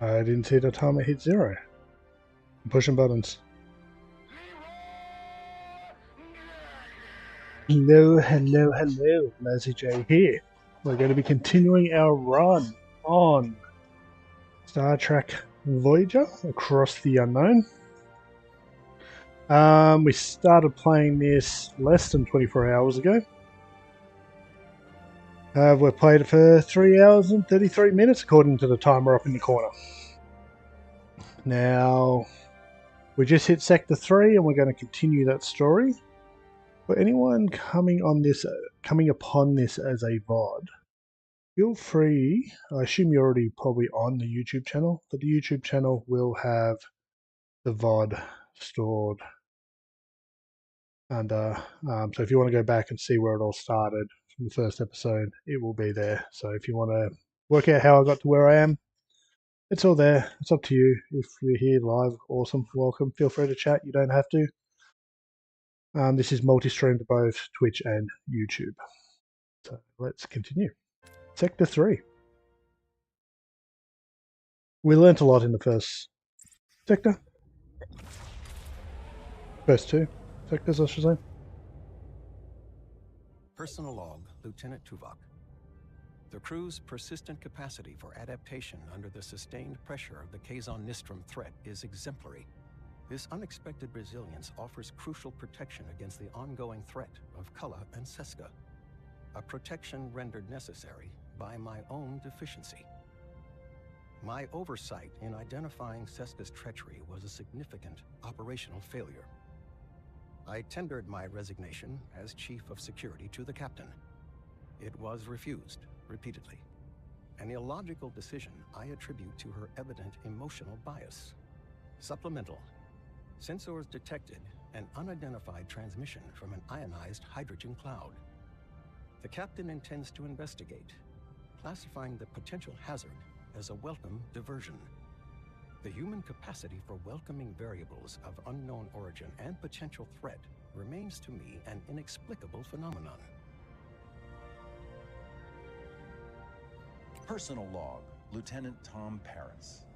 I didn't see the timer hit 0. I'm pushing buttons. Hello, hello, hello. Lazy J here. We're going to be continuing our run on Star Trek Voyager Across the Unknown. We started playing this less than 24 hours ago. We've played it for 3 hours and 33 minutes according to the timer up in the corner. Now, we just hit Sector 3 and we're going to continue that story. For anyone coming upon this as a VOD, feel free, I assume you're already probably on the YouTube channel, but the YouTube channel will have the VOD stored under, so if you want to go back and see where it all started from the first episode, it will be there. So if you want to work out how I got to where I am, it's all there. It's up to you. If you're here live, awesome, welcome. Feel free to chat, you don't have to. This is multi-streamed to both Twitch and YouTube. So let's continue. Sector 3. We learnt a lot in the first sector. First 2 sectors, I should say. Personal log, Lieutenant Tuvok. The crew's persistent capacity for adaptation under the sustained pressure of the Kazon Nistrum threat is exemplary. This unexpected resilience offers crucial protection against the ongoing threat of Cullah and Seska, a protection rendered necessary by my own deficiency. My oversight in identifying Seska's treachery was a significant operational failure. I tendered my resignation as Chief of Security to the Captain. It was refused repeatedly. An illogical decision I attribute to her evident emotional bias. Supplemental. Sensors detected an unidentified transmission from an ionized hydrogen cloud. The Captain intends to investigate, classifying the potential hazard as a welcome diversion. The human capacity for welcoming variables of unknown origin and potential threat remains to me an inexplicable phenomenon. Personal log, Lieutenant Tom Paris.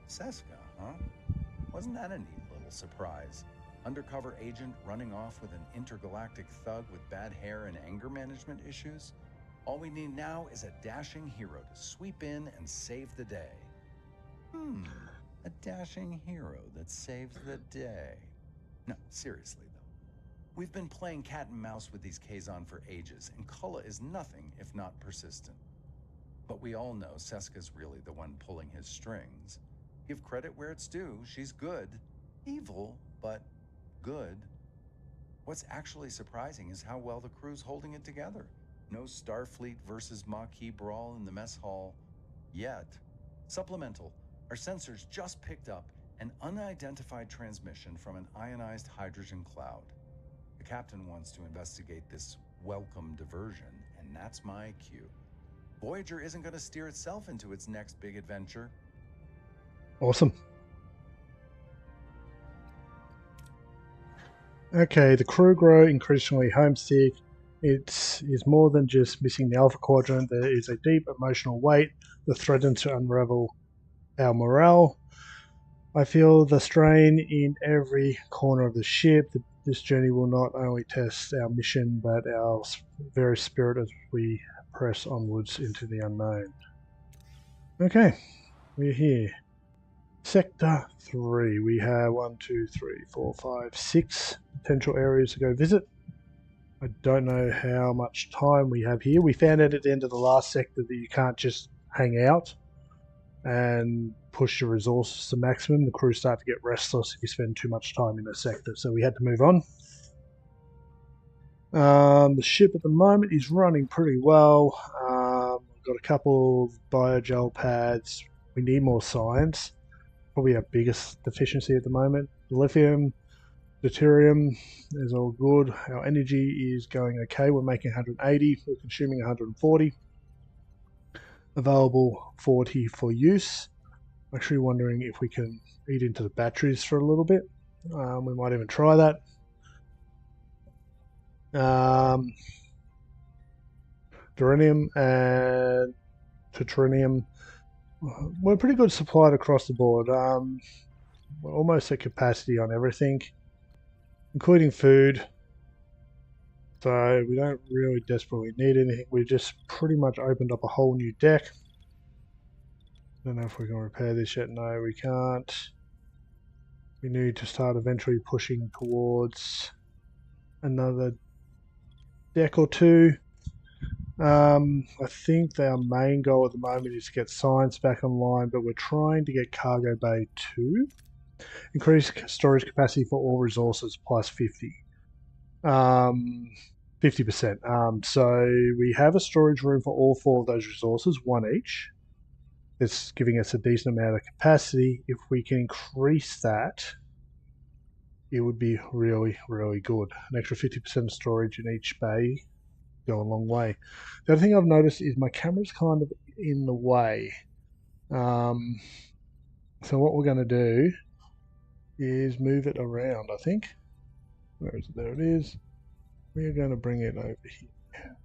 Seska, huh? Wasn't that a neat little surprise? Undercover agent running off with an intergalactic thug with bad hair and anger management issues? All we need now is a dashing hero to sweep in and save the day. A dashing hero that saves the day. No, seriously though. We've been playing cat and mouse with these Kazon for ages, and Cullah is nothing if not persistent. But we all know Seska's really the one pulling his strings. Give credit where it's due, she's good. Evil, but good. What's actually surprising is how well the crew's holding it together. No Starfleet versus Maquis brawl in the mess hall yet. Supplemental. Our sensors just picked up an unidentified transmission from an ionized hydrogen cloud. The Captain wants to investigate this welcome diversion, and that's my cue. Voyager isn't going to steer itself into its next big adventure. Awesome. Okay, the crew grow increasingly homesick. It is more than just missing the Alpha Quadrant. There is a deep emotional weight that threatens to unravel our morale. I feel the strain in every corner of the ship. This journey will not only test our mission, but our very spirit as we press onwards into the unknown. Okay, we're here. Sector 3. We have 1, 2, 3, 4, 5, 6 potential areas to go visit. I don't know how much time we have here. We found out at the end of the last sector that you can't just hang out and push your resources to maximum. The crew start to get restless if you spend too much time in a sector, so we had to move on. The ship at the moment is running pretty well. We've got a couple of biogel pads. We need more science. Probably our biggest deficiency at the moment. The lithium, deuterium is all good. Our energy is going okay. We're making 180. We're consuming 140. Available 40 for use. I'm actually wondering if we can eat into the batteries for a little bit. We might even try that. Duranium and Deuterium we're pretty good supplied across the board. We're almost at capacity on everything, including food. So we don't really desperately need anything. We've just pretty much opened up a whole new deck. Don't know if we can repair this yet. No, we can't. We need to start eventually pushing towards another deck or two. I think our main goal at the moment is to get science back online, but we're trying to get Cargo Bay 2. Increase storage capacity for all resources plus 50. 50%. So we have a storage room for all 4 of those resources, 1 each. It's giving us a decent amount of capacity. If we can increase that, it would be really, really good. An extra 50% of storage in each bay go a long way. The other thing I've noticed is my camera's kind of in the way. So what we're going to do is move it around, I think. Where is it? There it is. We're going to bring it over here.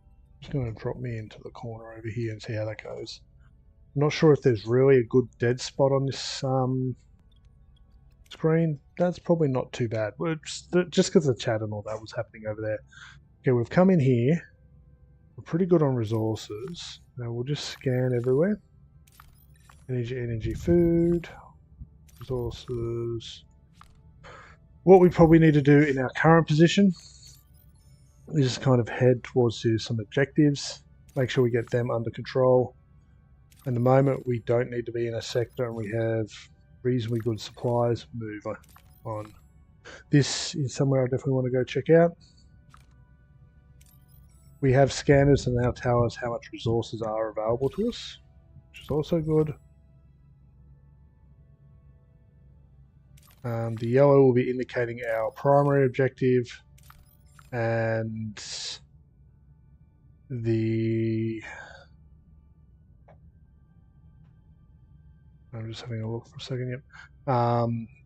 Just going to drop me into the corner over here and see how that goes. I'm not sure if there's really a good dead spot on this screen. That's probably not too bad. Just because the chat and all that was happening over there. Okay, we've come in here. We're pretty good on resources. Now we'll just scan everywhere. Energy, food, resources. What we probably need to do in our current position is just kind of head towards some objectives. Make sure we get them under control. At the moment, we don't need to be in a sector and we have reasonably good supplies. Move on. This is somewhere I definitely want to go check out. We have scanners that now tell us how much resources are available to us, which is also good. The yellow will be indicating our primary objective, and I'm just having a look for a second. Yep.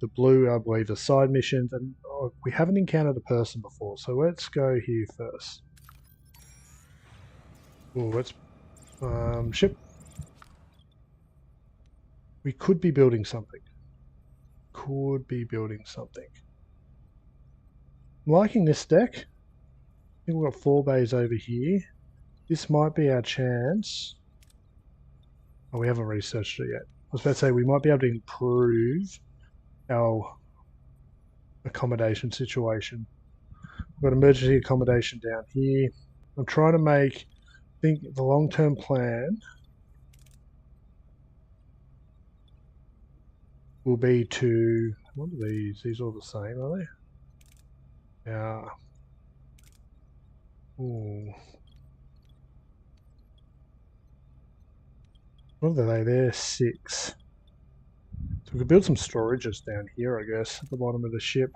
The blue, I believe, are side missions, and we haven't encountered a person before, so let's go here first. Oh, let's ship. We could be building something. I'm liking this deck. I think we've got 4 bays over here. This might be our chance. Oh, we haven't researched it yet. I was about to say we might be able to improve our accommodation situation. We've got emergency accommodation down here. I'm trying to make, I think the long-term plan will be to, what are these? These are all the same, are they? Yeah. Ooh. What are they? They're 6. So we could build some storages down here, I guess, at the bottom of the ship.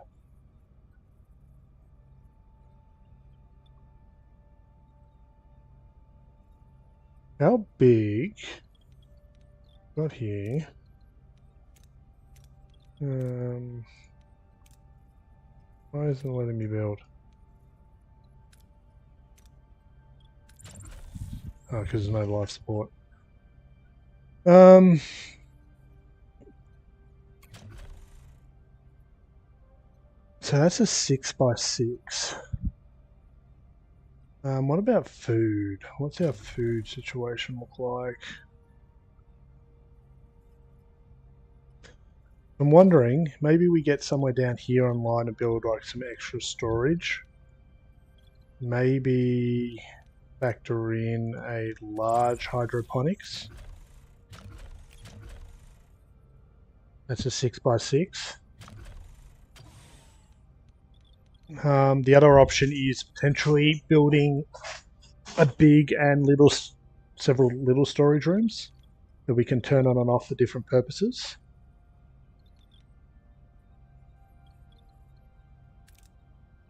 How big? Got here. Why isn't it letting me build? Oh, because there's no life support. So that's a 6x6. What about food? What's our food situation look like? I'm wondering, maybe we get somewhere down here online and build like some extra storage. Maybe factor in a large hydroponics. That's a 6x6. The other option is potentially building a big and several little storage rooms that we can turn on and off for different purposes.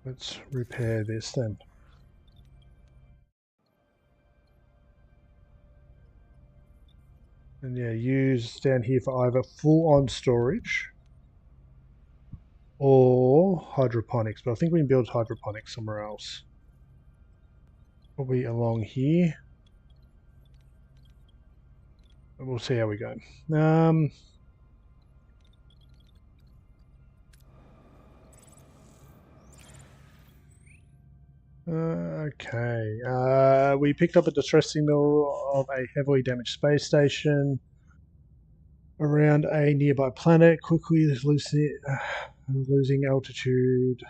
Let's repair this then. And yeah, use down here for either full-on storage or hydroponics, but I think we can build hydroponics somewhere else. Probably along here. We'll see how we go. Okay. We picked up a distress signal of a heavily damaged space station around a nearby planet, quickly losing altitude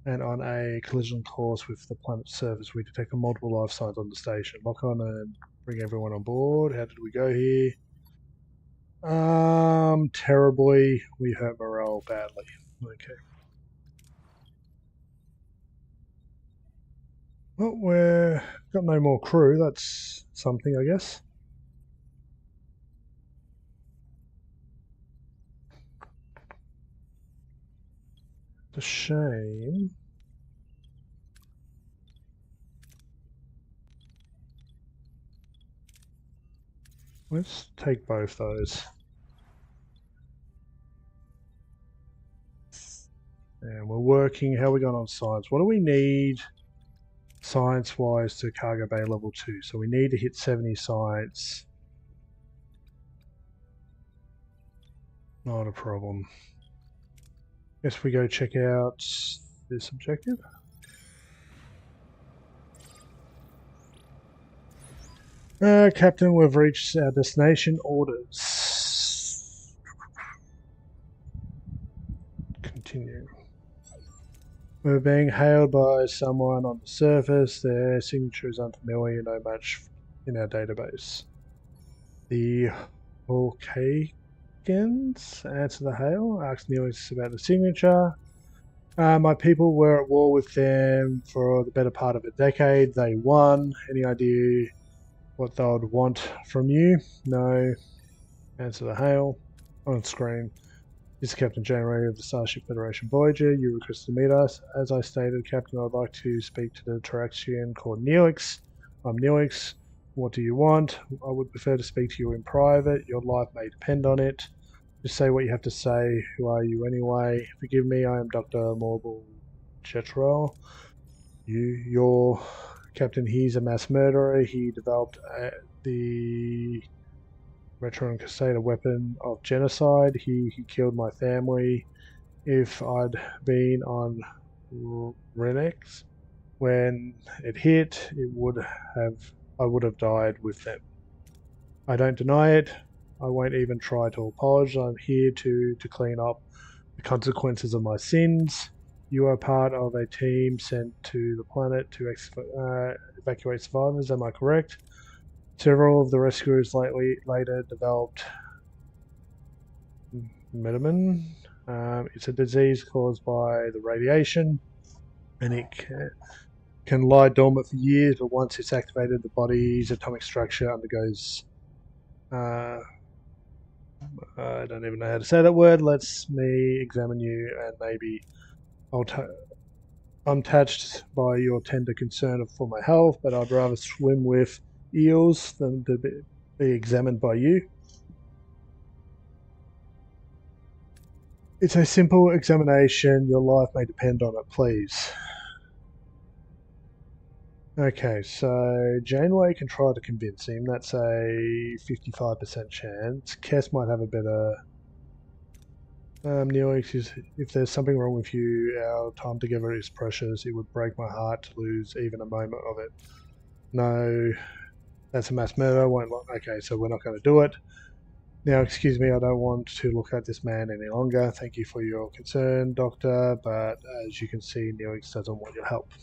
and on a collision course with the planet's surface. We detected multiple life signs on the station. Lock on and bring everyone on board. How did we go here? Terribly. We hurt morale badly. Okay. Well, we've got no more crew. That's something, I guess. It's a shame. Let's take both those. And we're working. How are we going on science? What do we need science-wise to cargo bay level 2? So we need to hit 70 science. Not a problem. Guess we go check out this objective. Captain, we've reached our destination. Orders. Continue. We're being hailed by someone on the surface. Their signature is unfamiliar, no match in our database. The Hawkagans answer the hail, ask Neelix about the signature. My people were at war with them for the better part of a decade. They won. Any idea what they would want from you? No. Answer the hail. On screen. This is Captain Janeway of the Starship Federation Voyager. You requested to meet us. As I stated, Captain, I'd like to speak to the Taraxian called Neelix. I'm Neelix. What do you want? I would prefer to speak to you in private. Your life may depend on it. Just say what you have to say. Who are you anyway? Forgive me, I am Dr. Morble Jetrel. Your Captain, he's a mass murderer. He developed the Retron Crusader weapon of genocide. He killed my family. If I'd been on Renex when it hit, I would have died with them. I don't deny it. I won't even try to apologize. I'm here to clean up the consequences of my sins. You are part of a team sent to the planet to evacuate survivors, am I correct? Several of the rescuers later developed Metamin. It's a disease caused by the radiation, and it can lie dormant for years, but once it's activated, the body's atomic structure undergoes... I don't even know how to say that word. Let me examine you, and maybe I'm touched by your tender concern for my health, but I'd rather swim with eels than to be examined by you. It's a simple examination. Your life may depend on it, please. Okay, so Janeway can try to convince him. That's a 55% chance. Cass might have a better... Neelix, if there's something wrong with you, our time together is precious. It would break my heart to lose even a moment of it. No, that's a mass murder. Okay, so we're not going to do it. Now, excuse me, I don't want to look at this man any longer. Thank you for your concern, Doctor, but as you can see, Neelix doesn't want your help.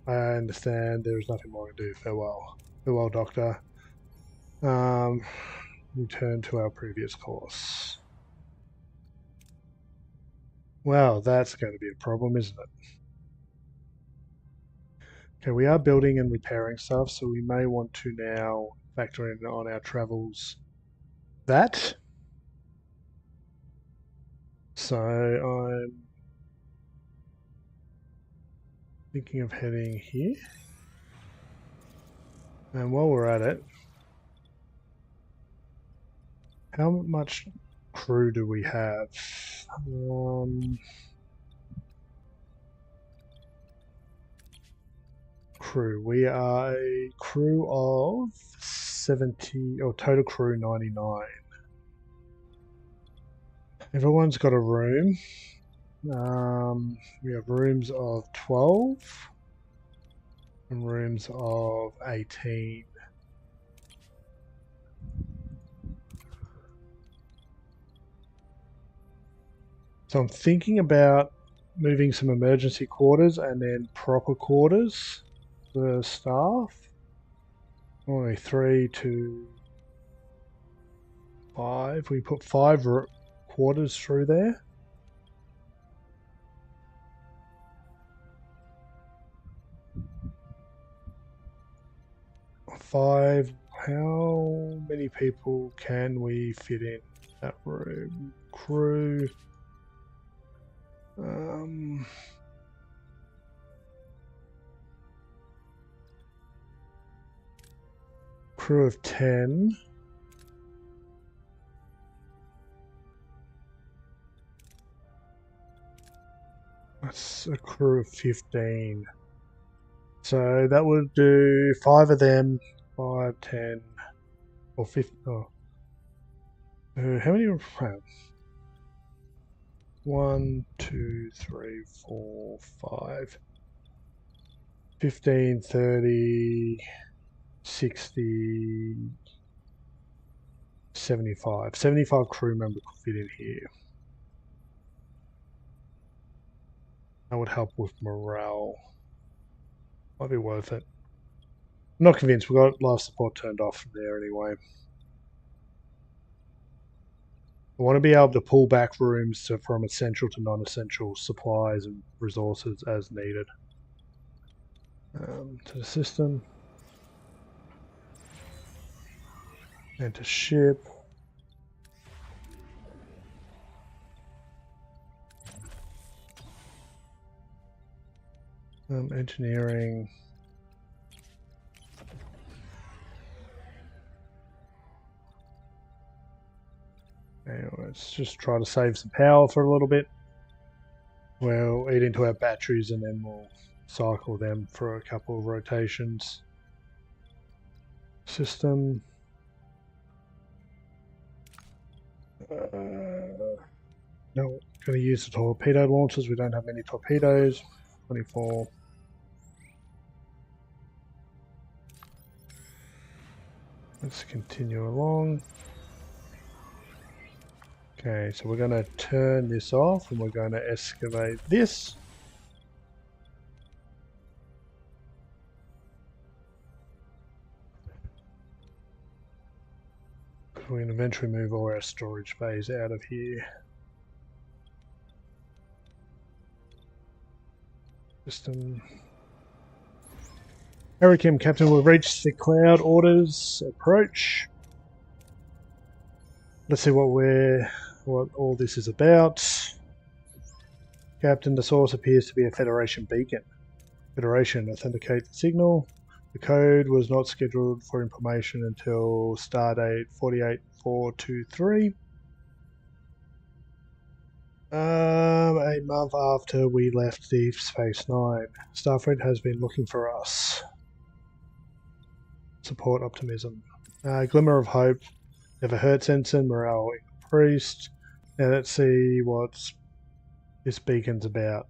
I understand there is nothing more to do. Farewell. Farewell, Doctor. Return to our previous course. Well, that's going to be a problem, isn't it? Okay, we are building and repairing stuff, so we may want to now factor in on our travels that. So I'm thinking of heading here. And while we're at it, how much crew do we have? Crew. We are a crew of 70, or total crew 99. Everyone's got a room. We have rooms of 12 and rooms of 18. So I'm thinking about moving some emergency quarters and then proper quarters for staff. Only 3 to 5. We put 5 quarters through there. Five. How many people can we fit in that room? Crew. Crew of 10. That's a crew of 15. So that would do 5 of them, 5, 10, or 50. Oh. How many? 1, 2, 3, 4, 5. 15, 30, 60, 75. 75 crew members could fit in here. That would help with morale. Might be worth it. I'm not convinced. We've got life support turned off from there anyway. I want to be able to pull back rooms from essential to non-essential supplies and resources as needed. To the system. And to ship. Engineering. Anyway, let's just try to save some power for a little bit. We'll eat into our batteries and then we'll cycle them for a couple of rotations. System. No, going to use the torpedo launchers. We don't have many torpedoes. 24. Let's continue along. Okay, so we're going to turn this off and we're going to excavate this. We're going to eventually move all our storage bays out of here. System. Hurricane Captain, we've reached the cloud orders. Approach. Let's see what all this is about. Captain, the source appears to be a Federation beacon. Federation, authenticate the signal. The code was not scheduled for information until stardate 48423. A month after we left Deep Space Nine. Starfleet has been looking for us. Support optimism. Glimmer of hope. Never hurts ensign. Morale increased. Now let's see what this beacon's about.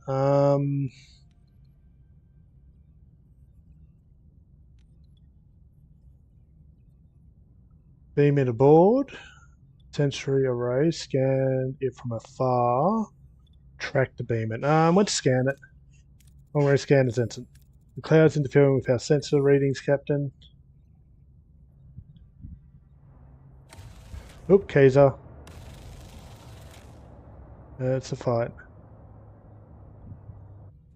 Beam it aboard. Sensory array. Scan it from afar. Track the beam it. Let's scan it. I'm going to scan the ensign. The cloud's interfering with our sensor readings, Captain. Oop, Kaiser. It's a fight.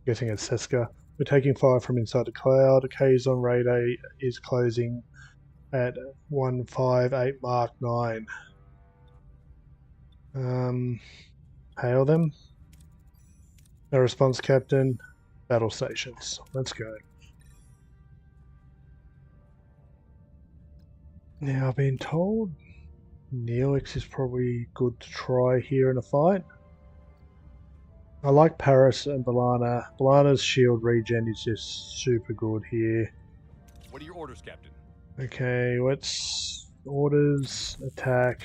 Guessing it's Seska. We're taking fire from inside the cloud. A Kaiser on radar is closing at 158 Mark 9. Hail them. No response, Captain. Battle stations. Let's go. Now, I've been told Neelix is probably good to try here in a fight. I like Paris and B'Elanna. B'Elanna's shield regen is just super good here. What are your orders, Captain? Okay, let's orders attack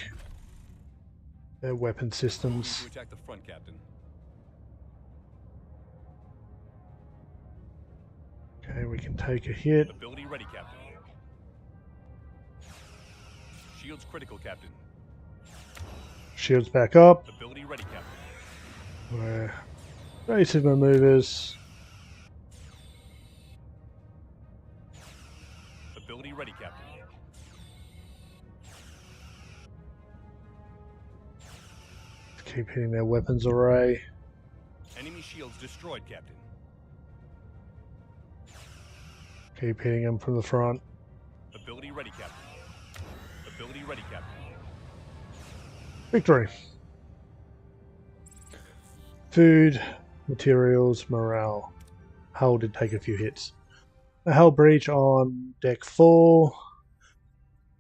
their weapon systems. To attack the front, Captain. Okay, we can take a hit. Ability ready, Captain. Shields critical, Captain. Shields back up. Ability ready, Captain. We're evasive maneuvers. Ability ready, Captain. Keep hitting their weapons array. Enemy shields destroyed, Captain. Keep hitting them from the front. Ability ready, Captain. Ability ready, Captain. Victory. Food, materials, morale. Hull did take a few hits. A hull breach on deck 4.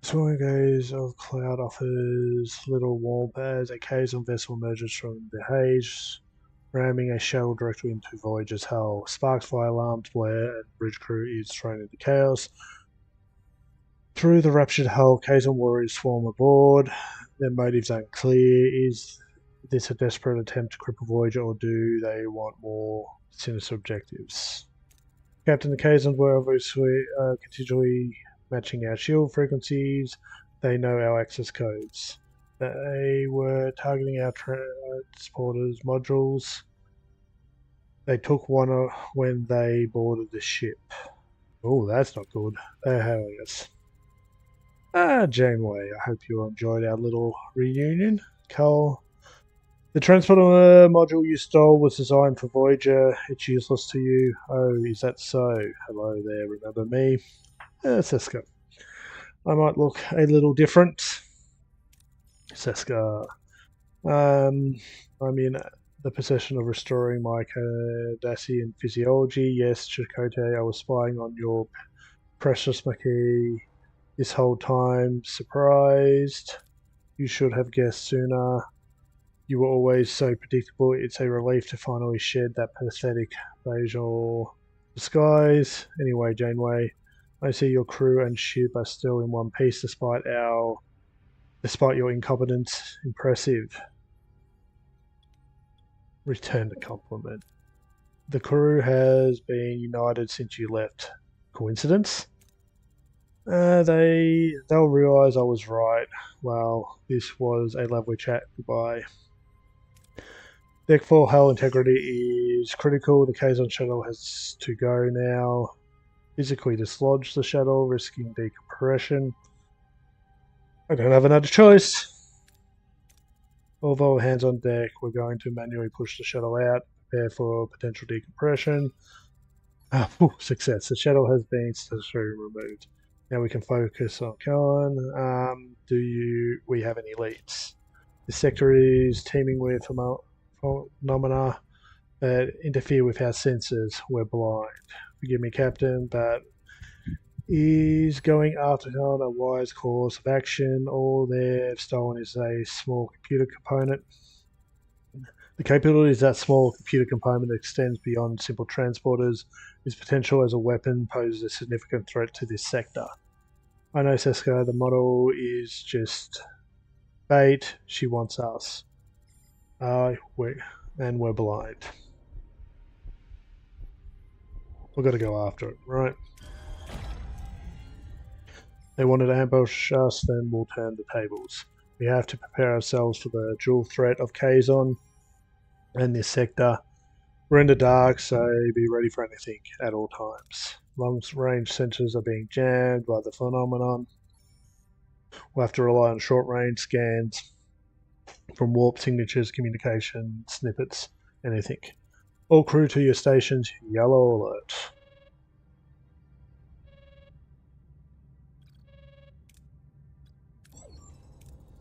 Swirling gaze of cloud offers little warmth as a Kazon vessel emerges from the haze, ramming a shuttle directly into Voyager's hull. Sparks fly, alarms blare, and bridge crew is thrown into chaos. Through the ruptured hull, Kazon warriors swarm aboard. Their motives unclear. Is this a desperate attempt to cripple Voyager, or do they want more sinister objectives? Captain, the Kazons were obviously continually matching our shield frequencies. They know our access codes. They were targeting our transporters modules. They took one when they boarded the ship. Oh, that's not good. They're having us. Janeway, I hope you enjoyed our little reunion. Cole, the transporter module you stole was designed for Voyager. It's useless to you. Oh, is that so? Hello there, remember me? Seska. I might look a little different. Seska. I'm in the possession of restoring my Cardassian physiology. Yes, Chakotay, I was spying on your precious Maquis this whole time. Surprised. You should have guessed sooner. You were always so predictable. It's a relief to finally shed that pathetic facial disguise. Anyway, Janeway, I see your crew and ship are still in one piece despite your incompetence. Impressive. Return the compliment. The crew has been united since you left. Coincidence? They'll realise I was right. Well, this was a lovely chat. Goodbye. Deck 4 hull integrity is critical. The Kazon shuttle has to go now. Physically dislodge the shuttle, risking decompression. I don't have another choice. Although hands on deck, we're going to manually push the shuttle out, prepare for potential decompression. Success. The shuttle has been successfully removed. Now we can focus on Cohen. We have any leads? The sector is teeming with phenomena that interfere with our senses. We're blind. Forgive me, Captain, but is going after on a wise course of action. All they've stolen is a small computer component. The capability of that small computer component extends beyond simple transporters. Its potential as a weapon poses a significant threat to this sector. I know, Seska, the model is just bait. She wants us. We're blind. We've got to go after it, right? They wanted to ambush us, then we'll turn the tables. We have to prepare ourselves for the dual threat of Kazon and this sector. We're in the dark, so be ready for anything at all times. Long-range sensors are being jammed by the phenomenon. We'll have to rely on short-range scans from warp signatures, communication snippets, anything. All crew to your stations, yellow alert.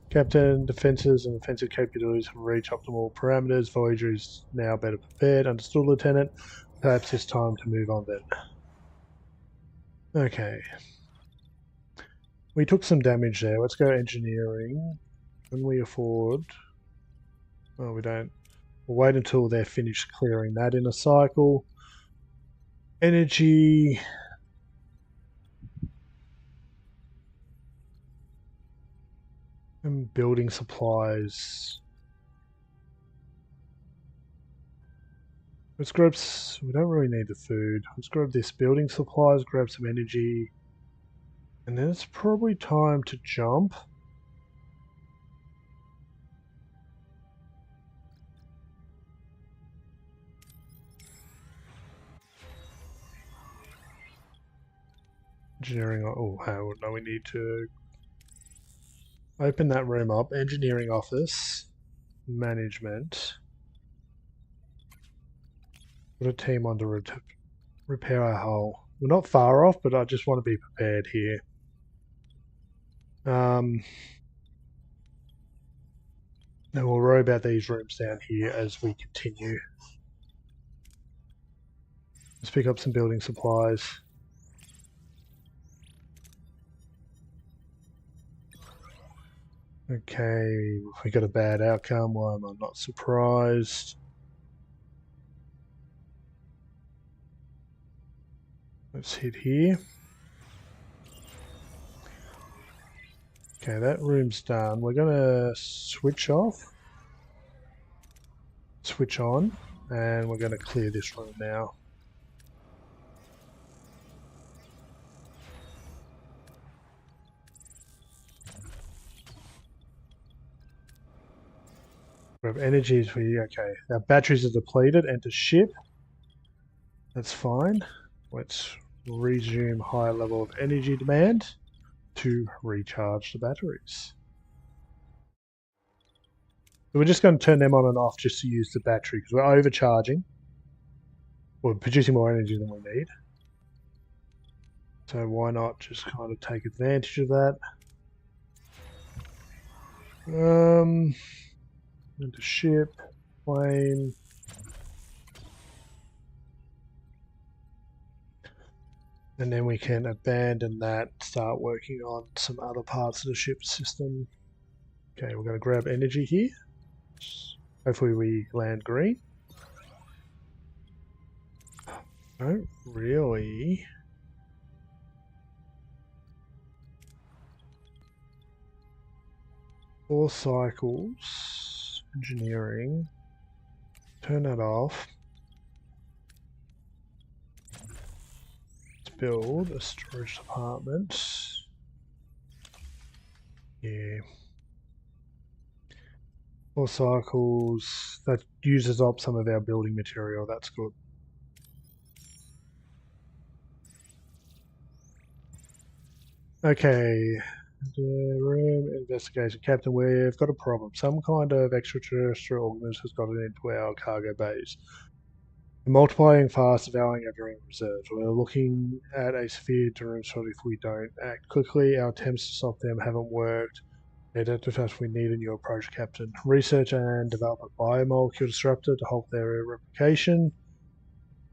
Captain, defences and offensive capabilities have reached optimal parameters. Voyager is now better prepared. Understood, Lieutenant. Perhaps it's time to move on then. Okay. We took some damage there. Let's go engineering. Can we afford... Oh, we don't. We'll wait until they're finished clearing that in a cycle. Energy... And building supplies. Let's grab. We don't really need the food. Let's grab this building supplies. Grab some energy, and then it's probably time to jump. Engineering. Oh, no, we need to open that room up. Engineering office, management. Put a team on to repair our hull. We're not far off, but I just want to be prepared here. Then we'll worry about these rooms down here as we continue. Let's pick up some building supplies. Okay, we got a bad outcome. Why am I not surprised? Let's hit here. Okay, that room's done. We're gonna switch off, switch on, and we're gonna clear this room now. Grab energies for you. Okay, our batteries are depleted. Enter ship. That's fine. Let's resume high level of energy demand to recharge the batteries. So we're just going to turn them on and off just to use the battery because we're overcharging. We're producing more energy than we need. So why not just kind of take advantage of that? Into ship, plane. And then we can abandon that, start working on some other parts of the ship system. Okay, we're going to grab energy here. Hopefully we land green. Don't really. Four cycles. Engineering. Turn that off. Let's build a storage department. Yeah. 4 cycles. That uses up some of our building material. That's good. Okay. The room investigation. Captain, we've got a problem. Some kind of extraterrestrial organism has gotten into our cargo bays. They're multiplying fast, devouring our drilling reserves. We're looking at a severe doom shot if we don't act quickly. Our attempts to stop them haven't worked. They don't defense we need a new approach, Captain. Research and develop a biomolecule disruptor to halt their replication.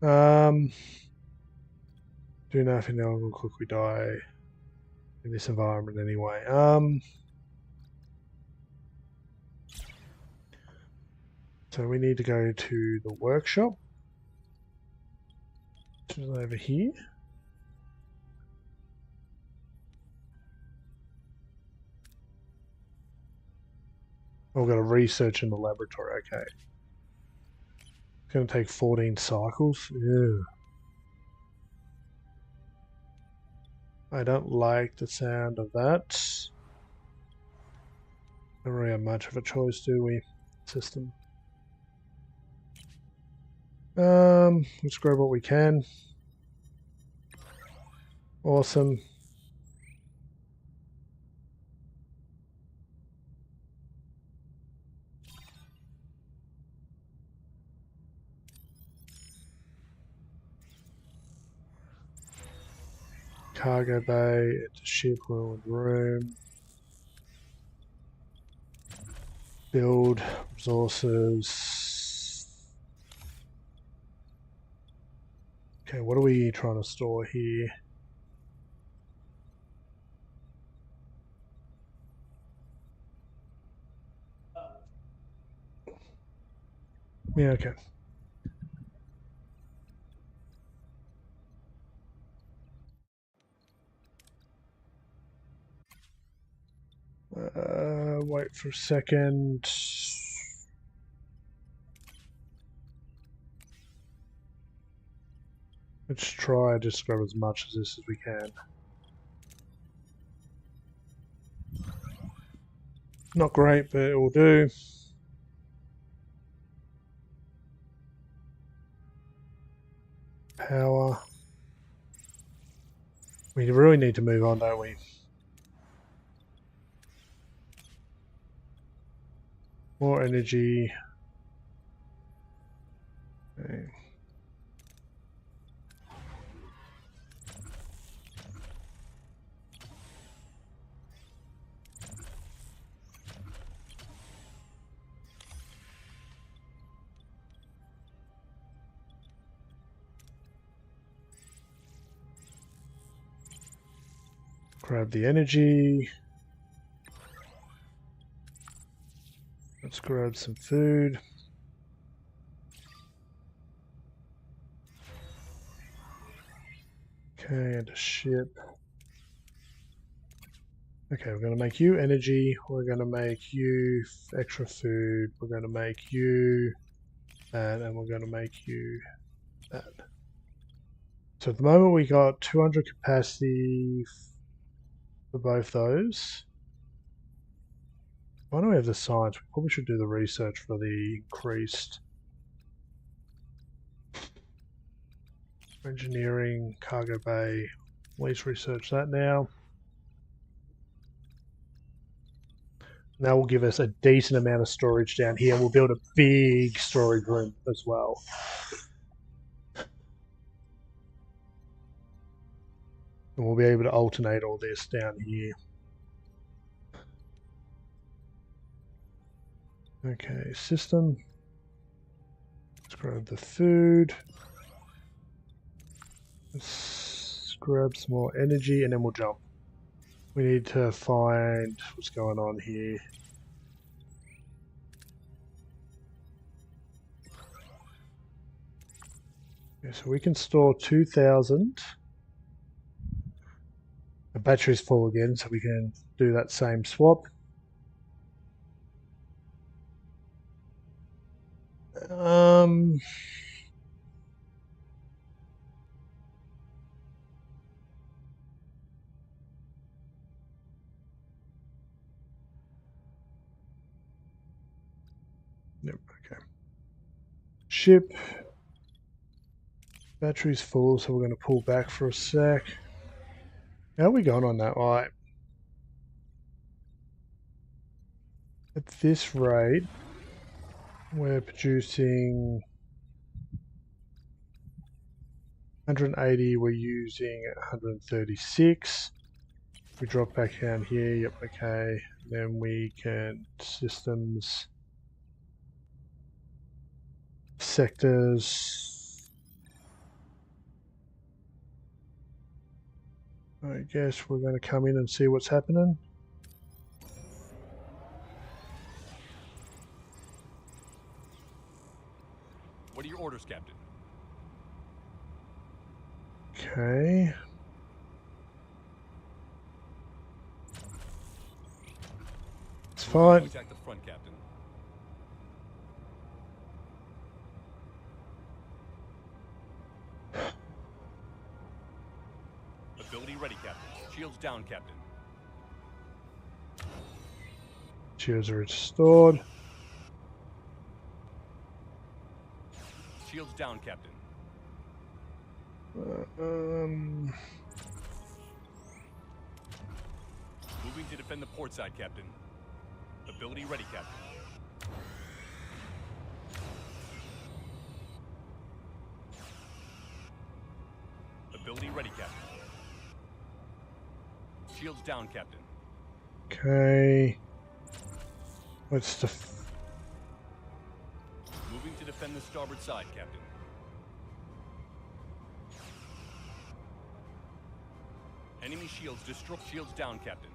Do nothing, no one will quickly die in this environment anyway. So we need to go to the workshop, which is over here. Oh, we've got to research in the laboratory. Okay. It's going to take 14 cycles. Ew. I don't like the sound of that. Don't really have much of a choice, do we? System. Let's grab what we can. Awesome. Cargo bay, into ship, ruined room. Build resources. Okay, what are we trying to store here? Yeah, okay. Wait for a second. Let's try just grab as much of this as we can. Not great, but it will do. Power. We really need to move on, don't we? More energy. Okay. Grab the energy. Let's grab some food. Okay, and a ship. Okay, we're going to make you energy. We're going to make you extra food. We're going to make you that, and we're going to make you that. So at the moment we got 200 capacity for both those. Why don't we have the science? We probably should do the research for the increased engineering, cargo bay. Let's research that now. That will give us a decent amount of storage down here. We'll build a big storage room as well. And we'll be able to alternate all this down here. Okay, system. Let's grab the food. Let's grab some more energy and then we'll jump. We need to find what's going on here. Okay, so we can store 2,000. The battery's full again, so we can do that same swap. Yep, okay. Ship. Battery's full, so we're going to pull back for a sec. How are we going on that? Right. At this rate, we're producing 180, we're using 136. If we drop back down here, yep, okay. Then we can systems, sectors. I guess we're going to come in and see what's happening. What are your orders, Captain? Okay. It's fine. Attack the front, Captain. Ability ready, Captain. Shields down, Captain. Shields are restored. Shields down, Captain. Moving to defend the port side, Captain. Ability ready, Captain. Ability ready, Captain. Shields down, Captain. Okay. What's the... Moving to defend the starboard side, Captain. Enemy shields destroy. Shields down, Captain.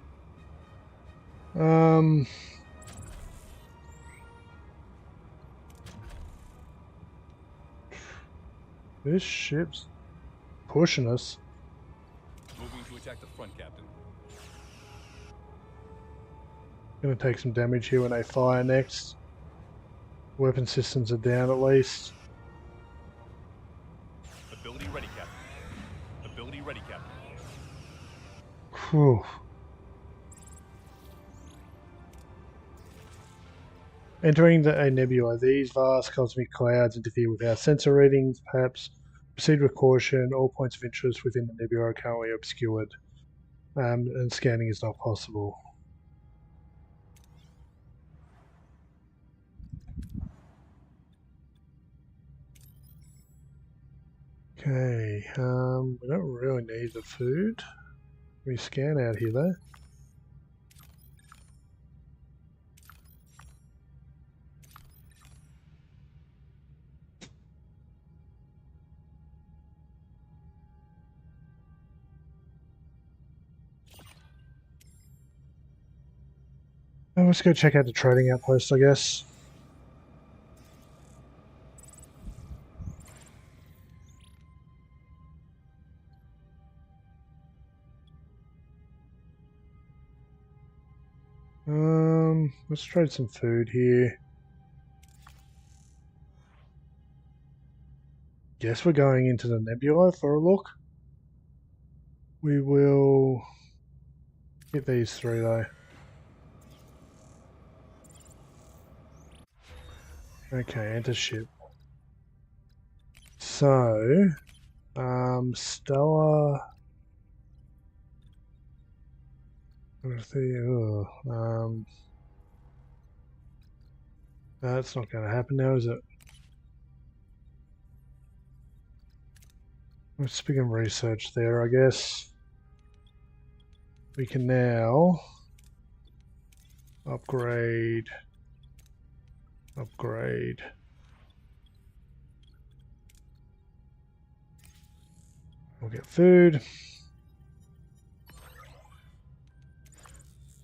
This ship's pushing us. Moving to attack the front, Captain. Going to take some damage here when they fire next. Weapon systems are down at least. Ability ready, Captain. Ability ready, Captain. Whew. Entering a nebula, these vast cosmic clouds interfere with our sensor readings. Perhaps proceed with caution. All points of interest within the nebula are currently obscured, and scanning is not possible. Okay, we don't really need the food. We scan out here though. Let's go check out the trading outpost, I guess. Let's trade some food here. Guess we're going into the nebula for a look. We will hit these three though. Okay, enter ship. So, Stella. That's not going to happen now, is it? Let's begin research there, I guess. We can now upgrade. We'll get food.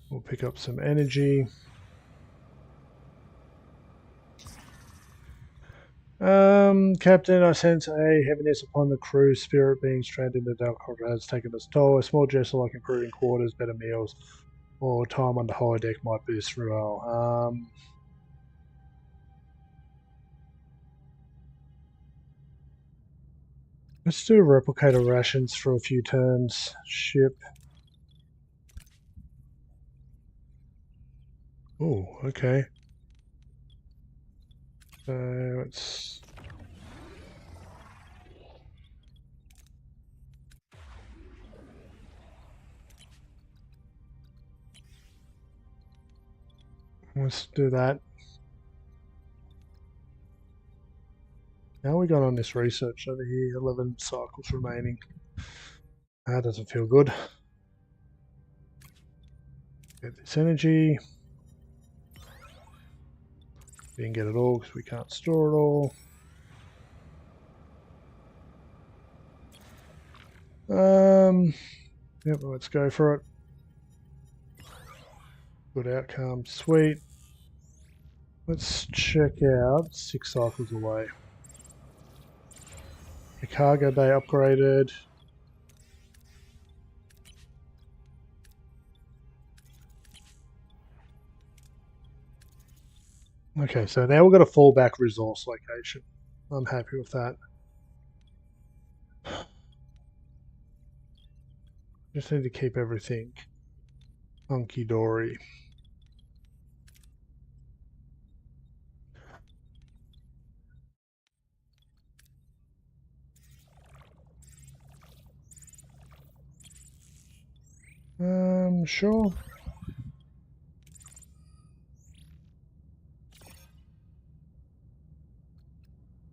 We'll pick up some energy. Captain, I sense a heaviness upon the crew. Spirit being stranded in the dark corridor has taken its toll. A small gesture like improving quarters, better meals, or time on the holodeck might boost morale. Let's do replicator rations for a few turns. Ship. Oh, okay. So let's do that. Now we got on this research over here, 11 cycles remaining. That doesn't feel good. Get this energy. Didn't get it all because we can't store it all. Yep, let's go for it. Good outcome, sweet. Let's check out 6 cycles away. The cargo bay upgraded. Okay, so now we've got a fallback resource location. I'm happy with that. Just need to keep everything hunky-dory. Sure.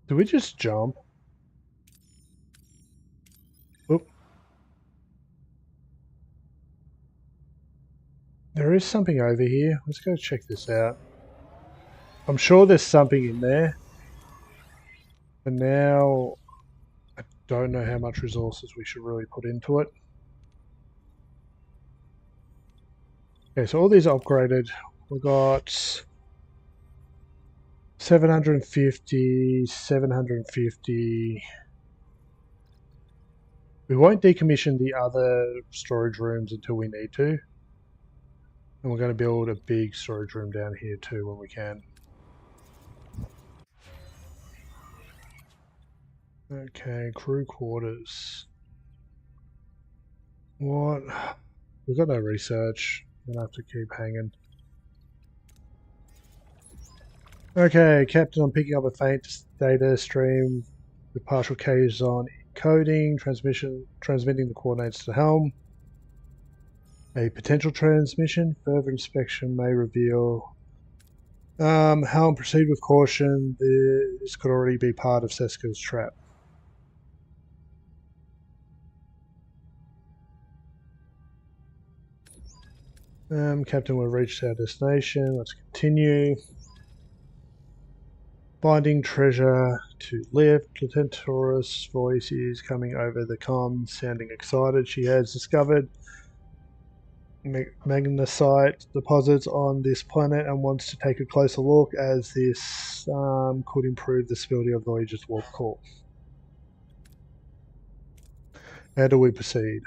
Do we just jump? Oop. There is something over here. Let's go check this out. I'm sure there's something in there. But now I don't know how much resources we should really put into it. Okay, so all these are upgraded. We've got 750, 750. We won't decommission the other storage rooms until we need to. And we're going to build a big storage room down here too when we can. Okay, crew quarters. What? We've got no research. We're going to have to keep hanging. Okay, Captain, I'm picking up a faint data stream with partial K's on encoding, transmitting the coordinates to helm. A potential transmission. Further inspection may reveal. Helm, proceed with caution. This could already be part of Seska's trap. Captain, we've reached our destination. Let's continue. Finding treasure to lift. Lieutenant Taurus' voice is coming over the comms, sounding excited. She has discovered magnesite deposits on this planet and wants to take a closer look, as this could improve the stability of Voyager's warp core. How do we proceed?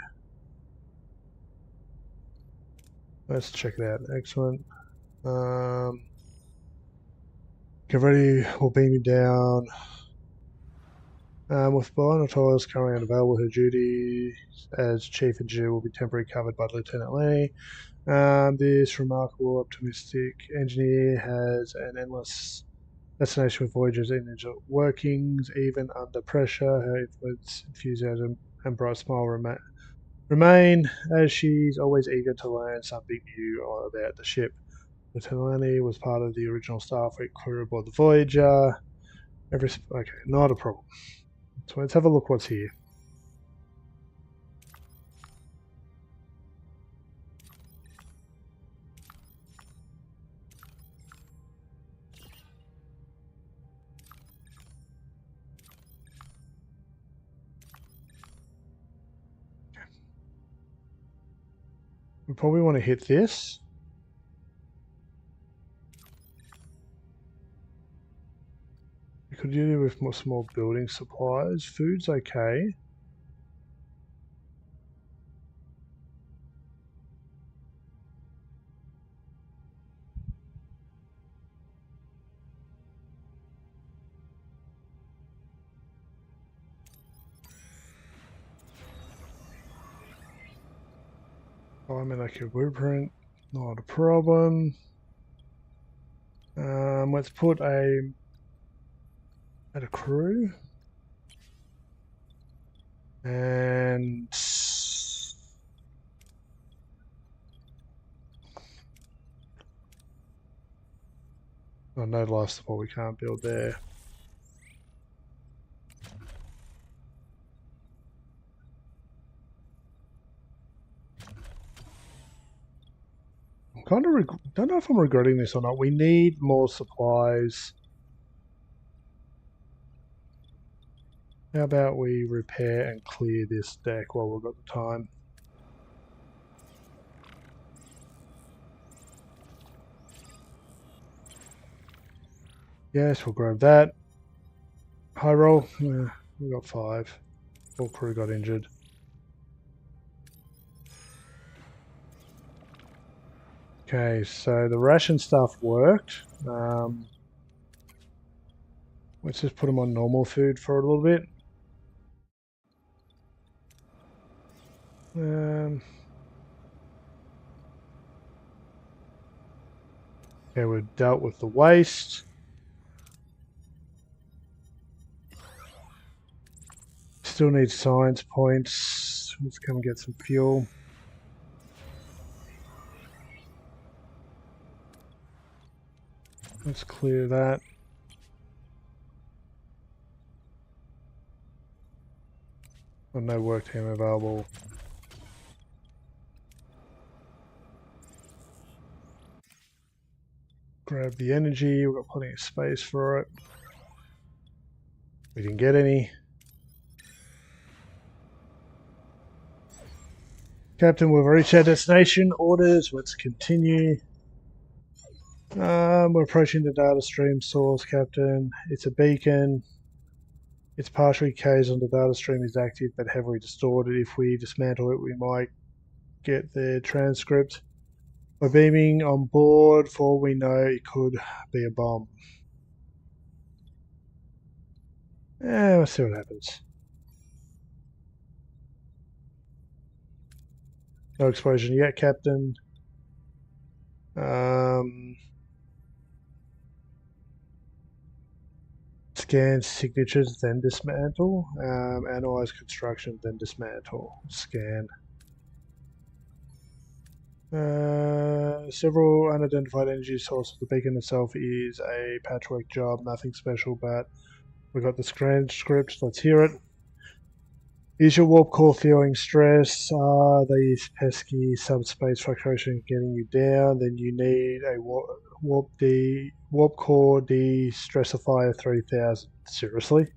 Let's check it out. Excellent. Get ready, we'll beam you down. With Taurus currently unavailable, her duties as Chief Engineer will be temporarily covered by Lieutenant Lee. This remarkable, optimistic engineer has an endless fascination with Voyager's inner workings, even under pressure. Her influence, enthusiasm, and bright smile remain, as she's always eager to learn something new about the ship. Lieutenant Lee was part of the original Starfleet crew aboard the Voyager. Okay, not a problem. So let's have a look what's here. We probably want to hit this. We could do with more small building supplies. Food's okay. I'm in a blueprint, not a problem. Let's put a crew and no life support we can't build there. Don't know if I'm regretting this or not. We need more supplies. How about we repair and clear this deck while we've got the time? Yes, we'll grab that. High roll. Yeah, we got 5. All crew got injured. Okay, so the ration stuff worked. Let's just put them on normal food for a little bit. Okay, we've dealt with the waste. Still need science points. Let's come and get some fuel. Let's clear that. Oh, no work team available. Grab the energy, we've got plenty of space for it. We didn't get any. Captain, we've reached our destination. Orders, let's continue. We're approaching the data stream source, Captain. It's a beacon. Its partially K's on the data stream is active but heavily distorted. If we dismantle it, we might get the transcript. We're beaming on board. For all we know, it could be a bomb. We'll see what happens. No explosion yet, Captain. Scan signatures, then dismantle. Analyze construction, then dismantle. Scan. Several unidentified energy sources. The beacon itself is a patchwork job, nothing special, but we got the transcript. Let's hear it. Is your warp core feeling stress? Are these pesky subspace fluctuations getting you down? Then you need a warp core de-stressifier 3000. Seriously?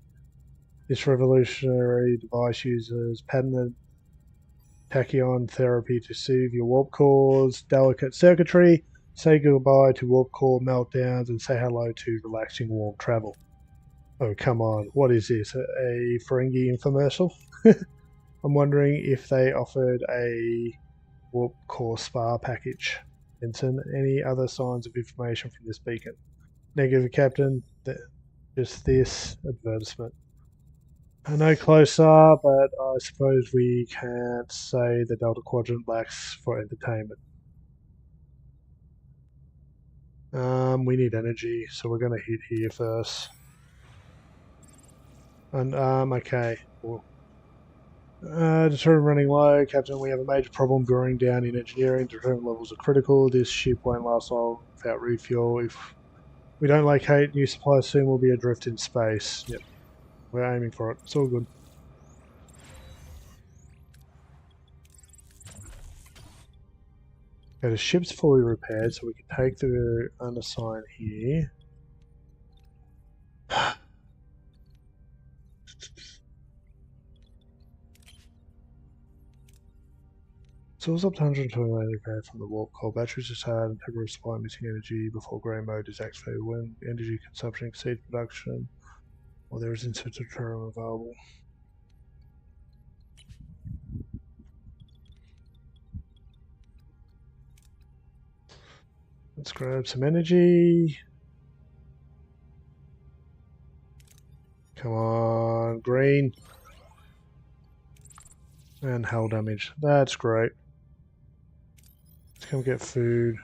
This revolutionary device uses patented tachyon therapy to soothe your warp core's delicate circuitry. Say goodbye to warp core meltdowns and say hello to relaxing warm travel. Oh, come on. What is this? A Ferengi infomercial? I'm wondering if they offered a warp core spa package. Vincent, any other signs of information from this beacon? Negative, Captain. Just this advertisement. No closer, but I suppose we can't say the Delta Quadrant lacks for entertainment. We need energy, so we're going to hit here first. And, okay. Well, deterrent running low. Captain, we have a major problem brewing down in engineering. Deterrent levels are critical. This ship won't last long without refuel. If we don't locate new supplies soon, we'll be adrift in space. Yep. We're aiming for it. It's all good. Okay, the ship's fully repaired, so we can take the unassigned here. Source up to 120 repair from the warp core. Batteries are tired and temporary supply missing energy before grey mode is activated. When energy consumption exceeds production, or there is insufficient term available. Let's grab some energy. Come on, green. And hull damage. That's great. Let's come get food.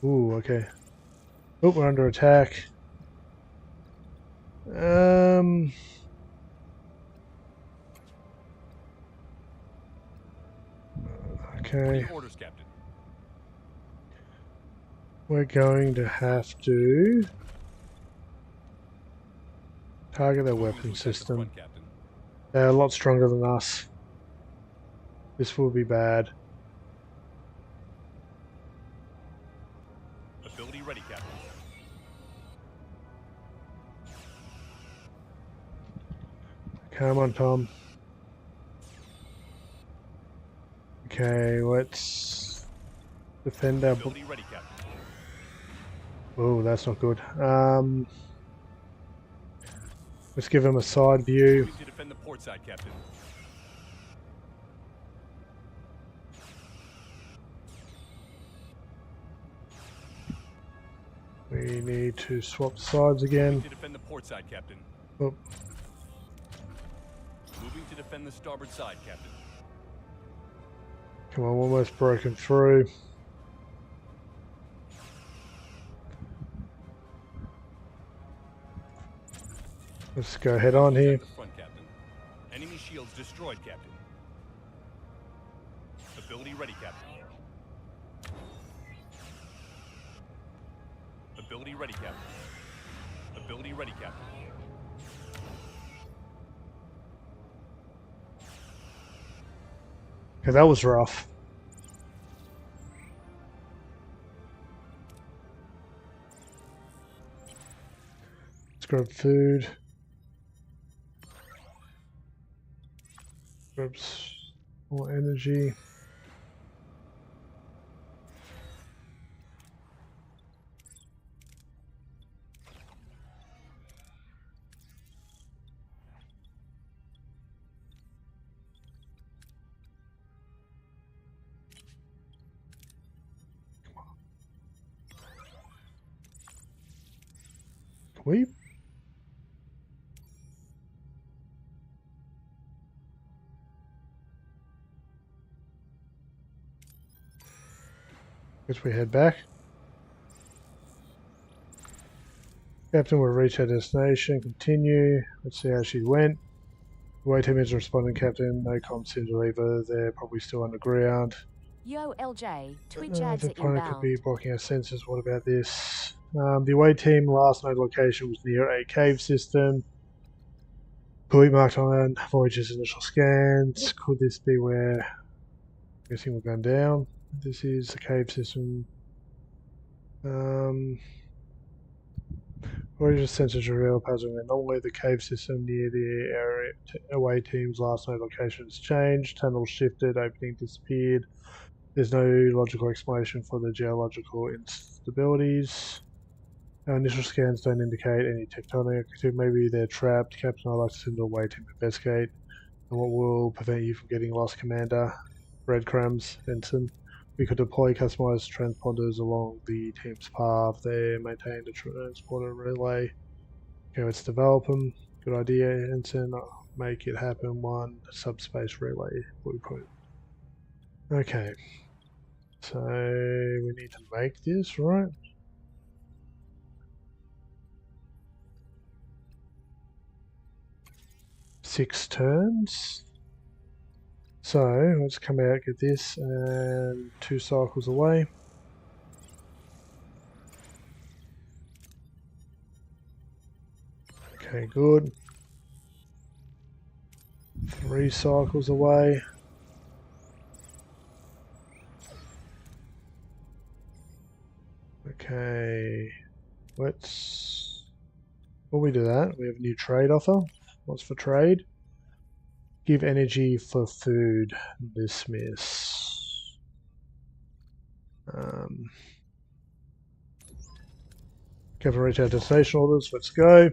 Ooh, okay. Oh, we're under attack. Okay. Orders, Captain. We're going to have to target their weapon system. They're a lot stronger than us. This will be bad. Ability ready, Captain. Come on, Tom. Okay, let's defend our... Ability ready, Captain. Oh, that's not good. Let's give him a side view. To defend the port side, Captain. We need to swap sides again. To defend the port side, Captain. Oh. Moving to defend the starboard side, Captain. Come on, almost broken through. Let's go head on here. Front, Captain. Enemy shields destroyed, Captain. Ability ready, Captain. Ability ready, Captain. Ability ready, Captain. Okay, that was rough. Let's grab food. Grab more energy. we? Guess we head back. Captain will reach her destination. Continue. Let's see how she went. The away team is responding, Captain. No comms seem to leave her. They're probably still underground. Yo, LJ, Twitch ads The are opponent could be inbound. blocking our sensors. What about this? The away team last known location was near a cave system. Buoy marked on Voyager's initial scans. Could this be where... I'm guessing we're going down. This is the cave system. Voyager's sensors reveal puzzling anomaly. The cave system near the area away team's last known location has changed. Tunnels shifted, opening disappeared. There's no logical explanation for the geological instabilities. Our initial scans don't indicate any tectonic activity. Maybe they're trapped. Captain, I'd like to send a away team to investigate. And what will prevent you from getting lost, Commander? Breadcrumbs, Ensign. We could deploy customized transponders along the team's path. They maintain a transporter relay. Okay, let's develop them. Good idea, Ensign. Make it happen. One subspace relay blueprint. Okay. So we need to make this, right? Six turns. So let's come out, get this, and 2 cycles away. Okay, good. 3 cycles away. Okay, let's... Before we do that, we have a new trade offer. What's for trade? Give energy for food. Dismiss. Cover reach our destination orders. Let's go.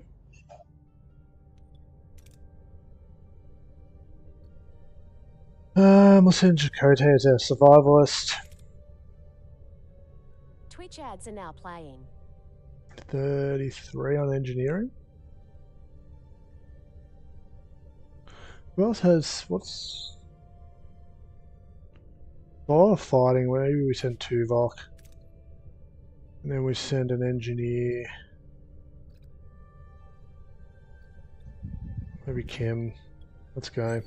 We'll send Chakotay as our survivalist. Twitch ads are now playing. 33 on engineering. Who else has what's a lot of fighting? Maybe we send Tuvok. And then we send an engineer. Maybe Kim. Let's go.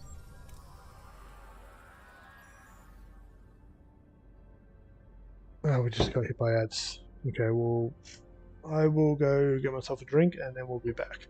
Oh, we just got hit by ads. Okay, well, I will go get myself a drink and then we'll be back.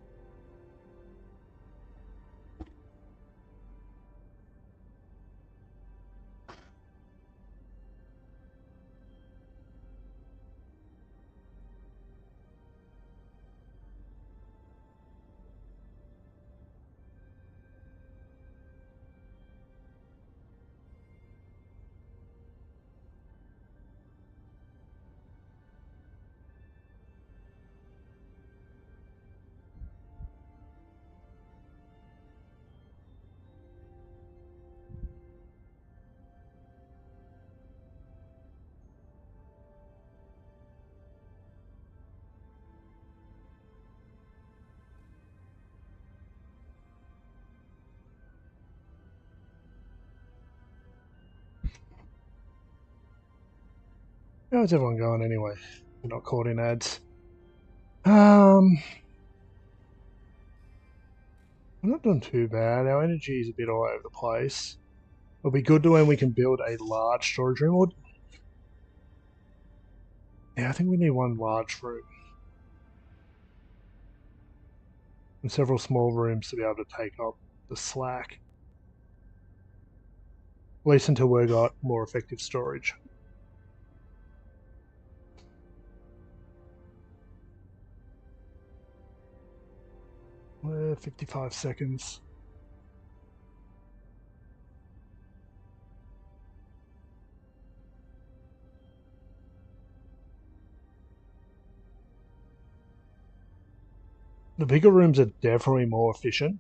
How's everyone going anyway? We're not caught in ads. We're not doing too bad. Our energy is a bit all over the place. It'll be good to when we can build a large storage room. Yeah, I think we need one large room. And several small rooms to be able to take up the slack. At least until we've got more effective storage. 55 seconds. The bigger rooms are definitely more efficient.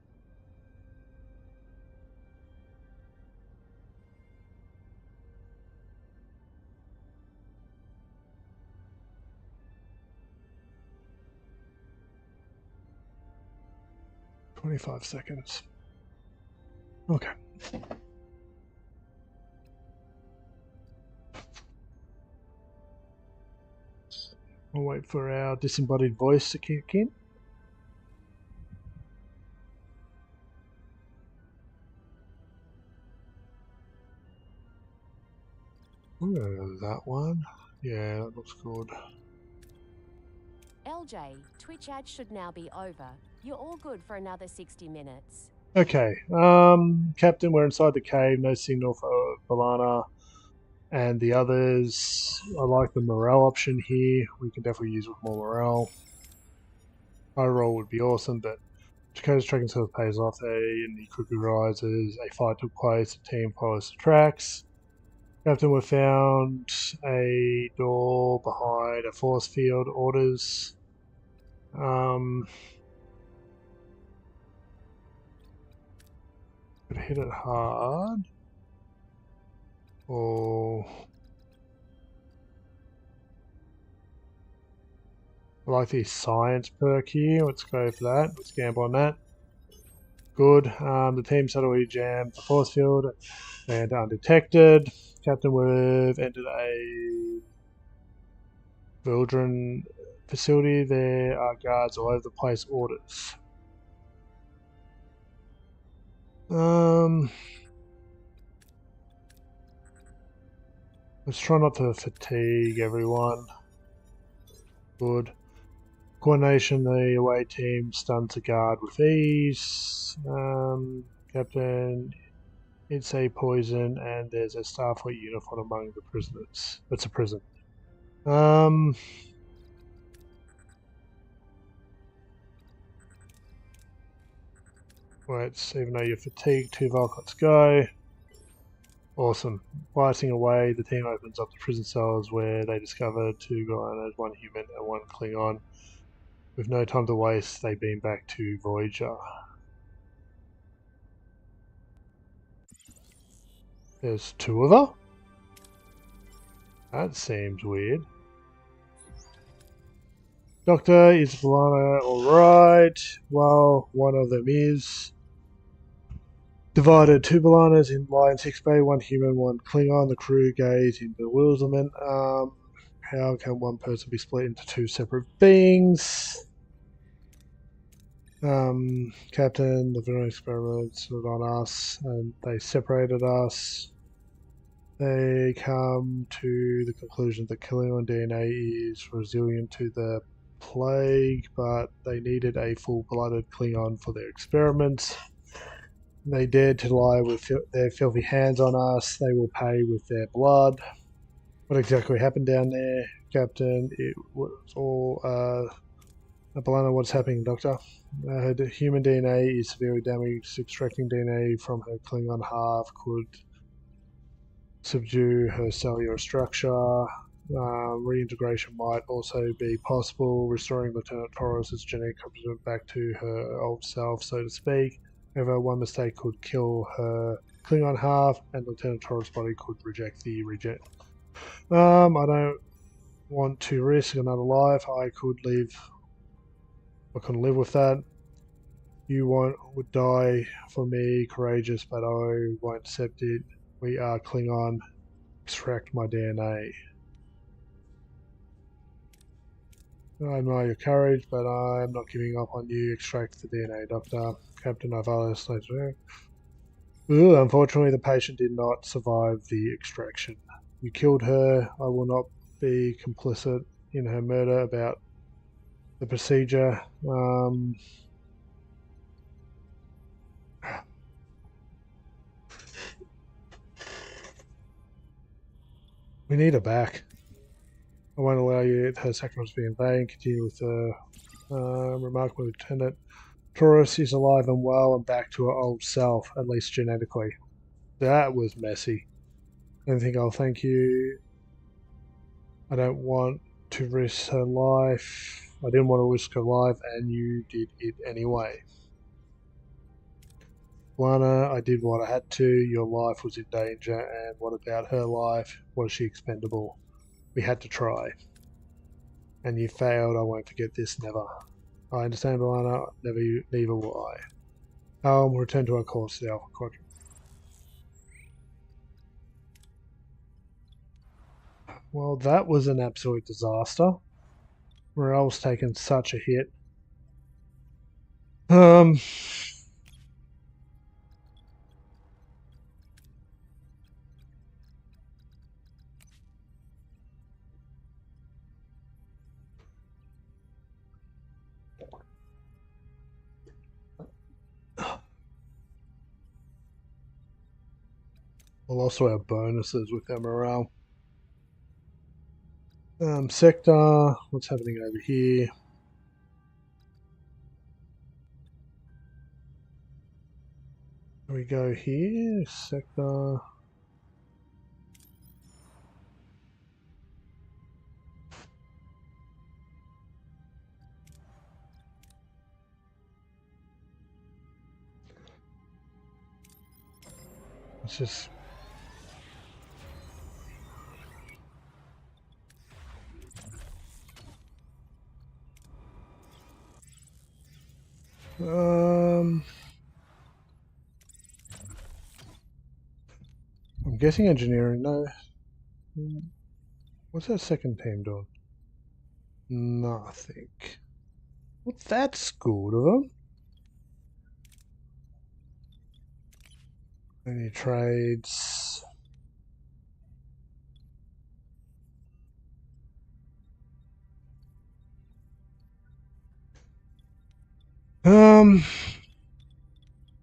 25 seconds. Okay. We'll wait for our disembodied voice to kick in. Ooh, that one. Yeah, that looks good. LJ, Twitch ad should now be over. You're all good for another 60 minutes. Okay, Captain, we're inside the cave. No signal for Balana and the others. I like the morale option here. We can definitely use with more morale. High roll would be awesome, but Dakota's tracking sort of pays off. And the cuckoo rises. A fight took place. The team follows the tracks. Captain, we found a door behind a force field. Orders. Could hit it hard. Or I like the science perk here. Let's go for that. Let's gamble on that. Good. The team suddenly jammed the force field and undetected. Captain, we've entered a Vildren facility. There are guards all over the place. Orders. Let's try not to fatigue everyone. Good. Coordination, the away team stuns a guard with ease. Captain, it's a poison and there's a Starfleet uniform among the prisoners. It's a prison. Right, even though you're fatigued, Tuvok, let's go. Awesome. Blasting away, the team opens up the prison cells where they discover 2 Guyana's, 1 human and 1 Klingon. With no time to waste, they beam back to Voyager. There's 2 of her? That seems weird. Doctor, is Valana alright? Well, one of them is. Divided 2 Balanas in line 6 bay, 1 human, 1 Klingon. The crew gaze in bewilderment. How can one person be split into 2 separate beings? Captain, the Venom experiments were on us and they separated us. They come to the conclusion that Klingon DNA is resilient to the plague, but they needed a full-blooded Klingon for their experiments. They dared to lie with their filthy hands on us. They will pay with their blood. What exactly happened down there, Captain? It was all Balana, what's happening, Doctor? Her human DNA is severely damaged. Extracting DNA from her Klingon half could subdue her cellular structure. Reintegration might also be possible, restoring Lieutenant Torres' genetic component back to her old self, so to speak. However, one mistake could kill her Klingon half, and Lieutenant Torres' body could reject the regen. I don't want to risk another life. I couldn't live with that. You would die for me, courageous, but I won't accept it. We are Klingon. Extract my DNA. I admire your courage, but I am not giving up on you. Extract the DNA, Doctor. Captain Novalis later. Unfortunately, the patient did not survive the extraction. You killed her. I will not be complicit in her murder. About the procedure. We need her back. I won't allow her sacrifice to be in vain. Continue with the remarkable Lieutenant. Torres is alive and well and back to her old self, at least genetically. That was messy. I don't think I'll thank you. I don't want to risk her life. I didn't want to risk her life, and you did it anyway. Lana, I did what I had to. Your life was in danger, and what about her life? Was she expendable? We had to try. And you failed. I won't forget this, never. I understand, Lana. Neither will I. Return to our course, the Alpha Quadrant. Well, that was an absolute disaster. Morale's taken such a hit. We'll also have bonuses with our morale. Sector, what's happening over here? We go here, sector. Let's just I'm guessing engineering. No. What's that second team doing? Nothing. Well, that's good of them. Any trades?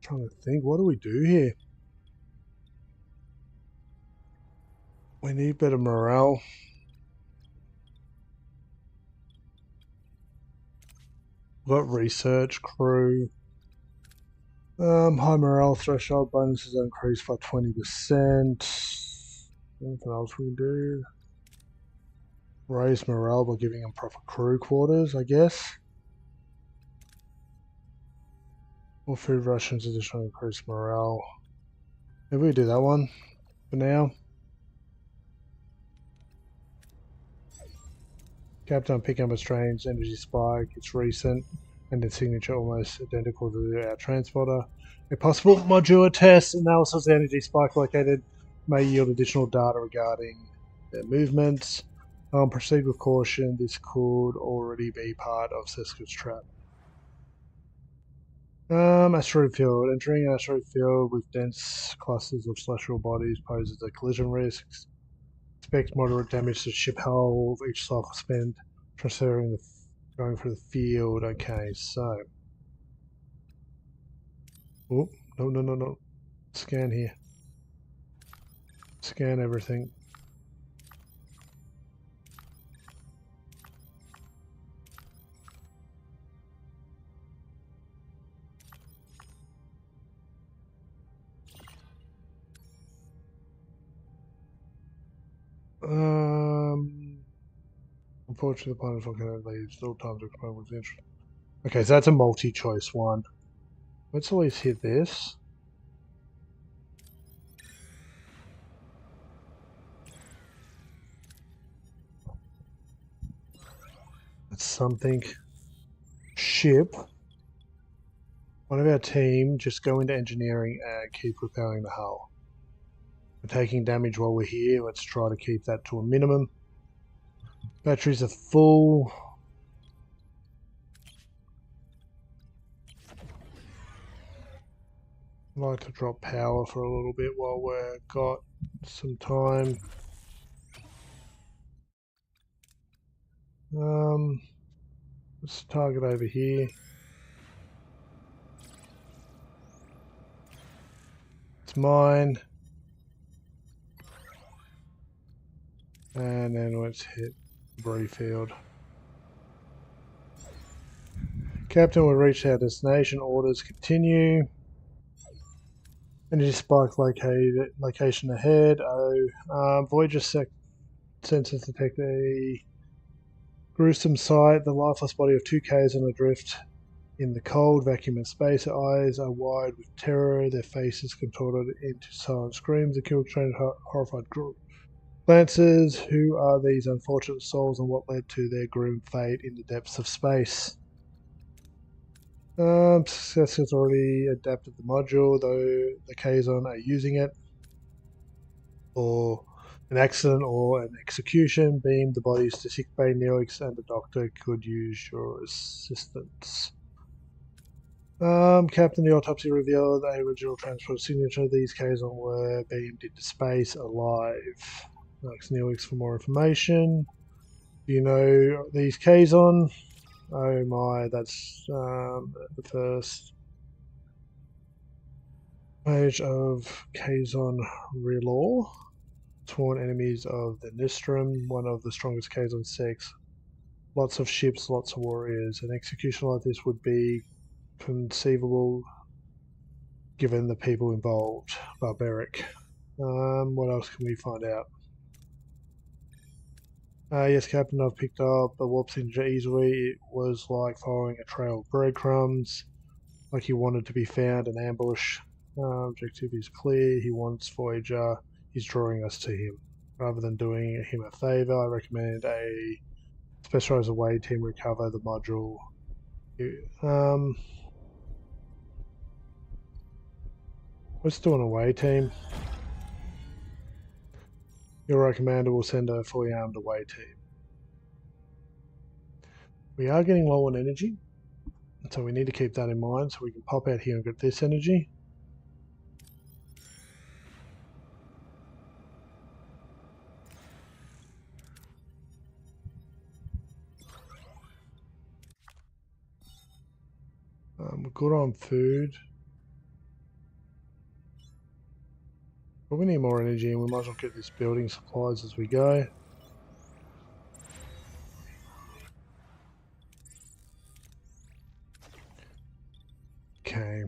Trying to think, what do we do here? We need better morale. We've got research crew. High morale threshold bonuses increased by 20%. Anything else we can do? Raise morale by giving them proper crew quarters, I guess. More food rations additionally increase morale. Maybe we do that one for now. Captain picking up a strange energy spike. It's recent and its signature almost identical to our transporter. A possible modular test analysis of the energy spike located may yield additional data regarding their movements. Proceed with caution. This could already be part of Seska's trap. Asteroid field. Entering an asteroid field with dense clusters of celestial bodies poses a collision risk. Expect moderate damage to ship hull of each cycle spent transferring going through the field. Okay, so. Oh, no. Scan here. Scan everything. Unfortunately, the pilot's not going to leave. Still time to explain what's interesting. Okay, so that's a multi-choice one. Let's always hit this. That's something. Ship. One of our team just go into engineering and keep repairing the hull. We're taking damage while we're here. Let's try to keep that to a minimum. Batteries are full. I'd like to drop power for a little bit while we've got some time. Let's target over here. It's mine. And then let's hit Bree Field. Captain, we've reached our destination. Orders continue. Energy spike location ahead. Voyager sensors detect a gruesome sight. The lifeless body of two Ks on adrift in the cold vacuum of space. Their eyes are wide with terror. Their faces contorted into silent screams. The kill exchange horrified glances. Who are these unfortunate souls and what led to their grim fate in the depths of space? Success has already adapted the module, though the Kazon are using it. Or an accident or an execution, beam the bodies to sickbay. Neelix and the doctor could use your assistance. Captain, the autopsy revealed a original transport signature. These Kazon were beamed into space alive. Asks Neelix for more information. Do you know these Kazon? Oh my, that's the first page of Kazon Relore. Sworn enemies of the Nistrum, one of the strongest Kazon sects. Lots of ships, lots of warriors. An execution like this would be conceivable given the people involved. Barbaric. What else can we find out? Yes, Captain, I've picked up the warp signature easily. It was like following a trail of breadcrumbs, like he wanted to be found and ambushed. Objective is clear. He wants Voyager. He's drawing us to him. Rather than doing him a favour, I recommend a specialised away team recover the module. Let's do an away team. Your right commander will send a fully armed away team. We are getting low on energy, so we need to keep that in mind. So we can pop out here and get this energy. We're good on food. But we need more energy, and we might as well get this building supplies as we go. Okay.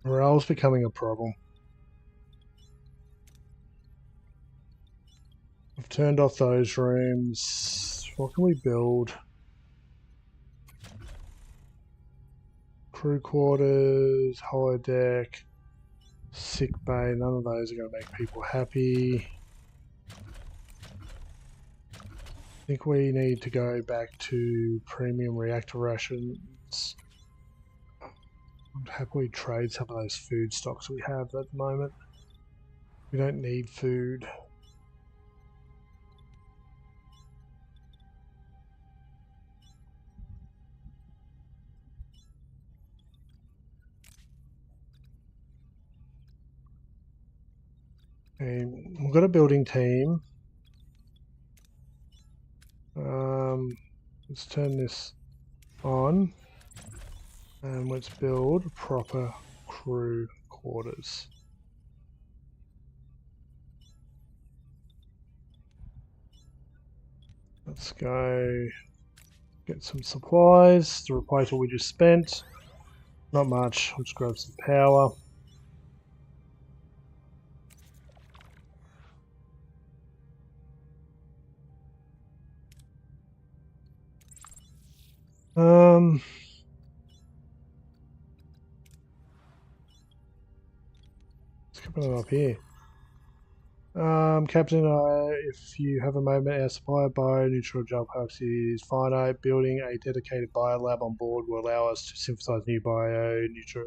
Morale's becoming a problem. I've turned off those rooms. What can we build? Crew quarters, holodeck, sick bay. None of those are going to make people happy. I think we need to go back to premium reactor rations. I'd happily trade some of those food stocks we have at the moment. We don't need food. Okay, we've got a building team. Let's turn this on and let's build proper crew quarters. Let's go get some supplies to replace what we just spent. Not much, let's grab some power. Let's put it up here. Captain, if you have a moment, our supply of bio-neutral gel packs is finite. Building a dedicated biolab on board will allow us to synthesize new bio-neutral.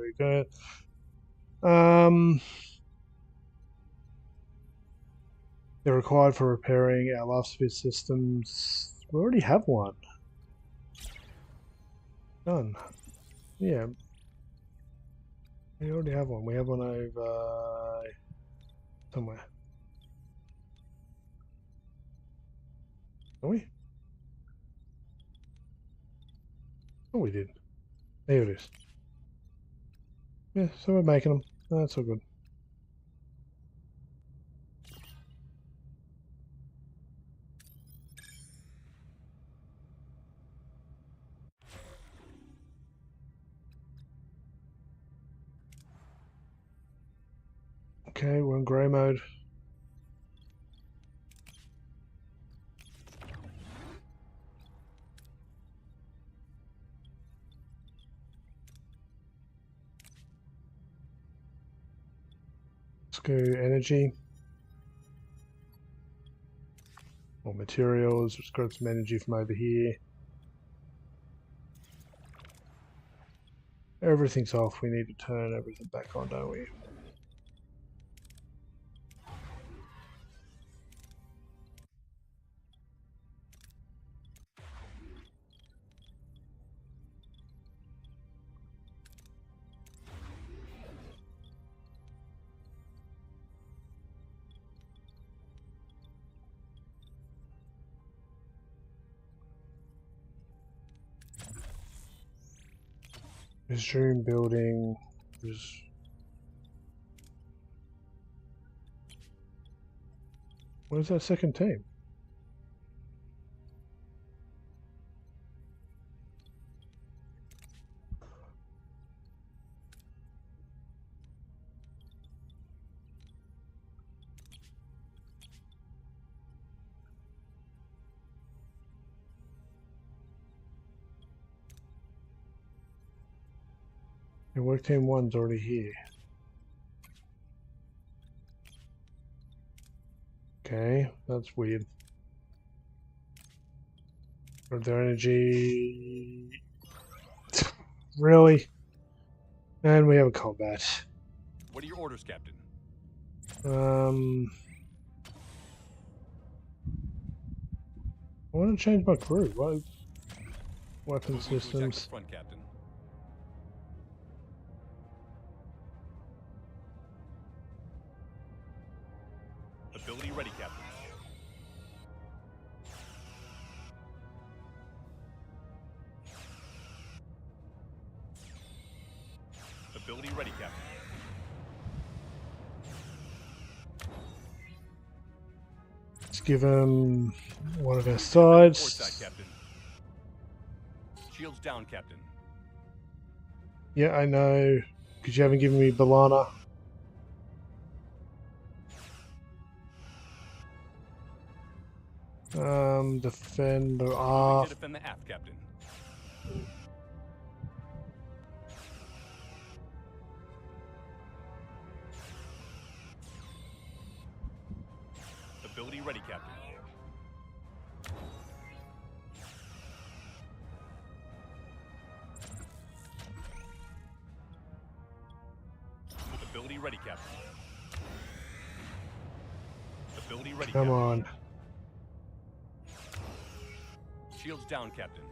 They're required for repairing our life support systems. We already have one. Done. Yeah. We already have one. We have one over somewhere. Are we? Oh, we did. There it is. Yeah, so we're making them. That's all good. Okay, we're in grey mode. Let's go energy. Or materials. Let's grab some energy from over here. Everything's off. We need to turn everything back on, don't we? Resume building. Where's that second team? And work team 1's already here. Okay, that's weird. Are their energy... Really? And we have a combat. What are your orders, Captain? I want to change my crew. What? Weapon Moving to attack the systems. front, Captain. Ability ready, Captain. Ability ready, Captain. Let's give him one of our Port sides. side, Captain. Shields down, Captain. Yeah, I know. Because you haven't given me Balana. Defend the Moving to aft. defend the aft, Captain. Ability ready, Captain. Ability ready, Captain. Ability ready, Come Captain. on. Shields down, Captain.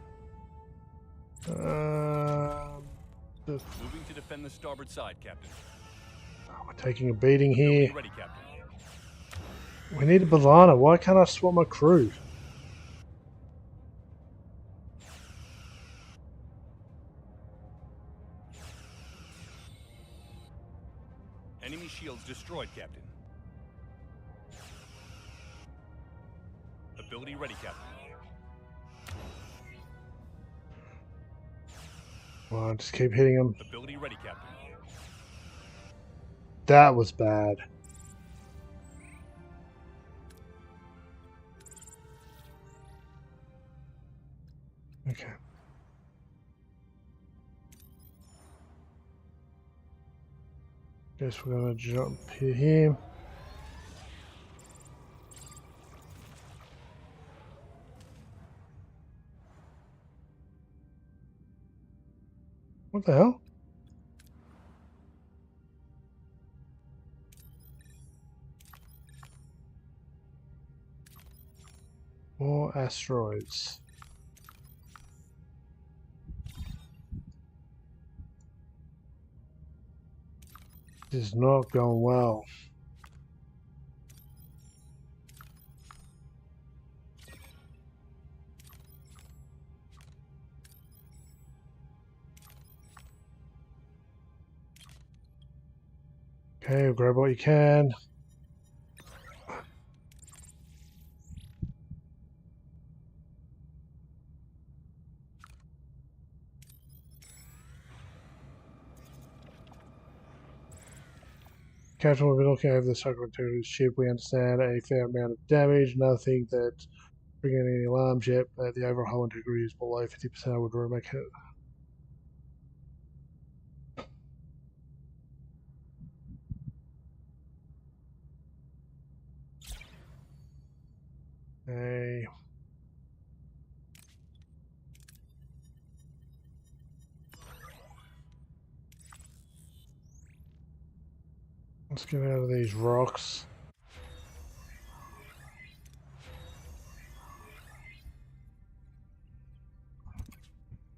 Moving to defend the starboard side, Captain. We're taking a beating here. Ability ready, Captain. We need a Balana. Why can't I swap my crew? Enemy shields destroyed, Captain. Ability ready, Captain. Come on, just keep hitting him. Ability ready, Captain. That was bad. Okay. Guess we're gonna jump here. What the hell? More asteroids. This is not going well. Okay, grab what you can. Captain, we've been looking over the Secretary's ship. We understand a fair amount of damage. Nothing that's bringing any alarms yet, but the overall integrity is below 50%. I would remake it. Okay. Let's get out of these rocks.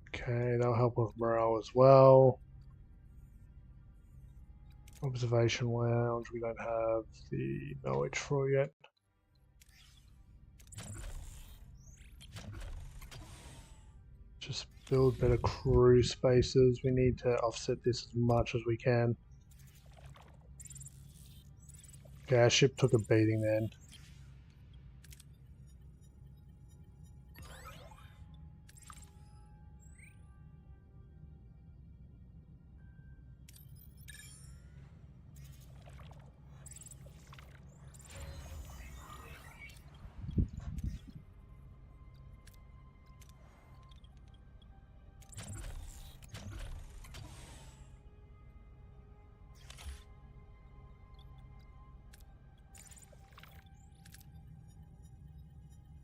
Okay, that'll help with morale as well. Observation lounge, we don't have the knowledge for yet. Just build better crew spaces. We need to offset this as much as we can. Okay, our ship took a beating then.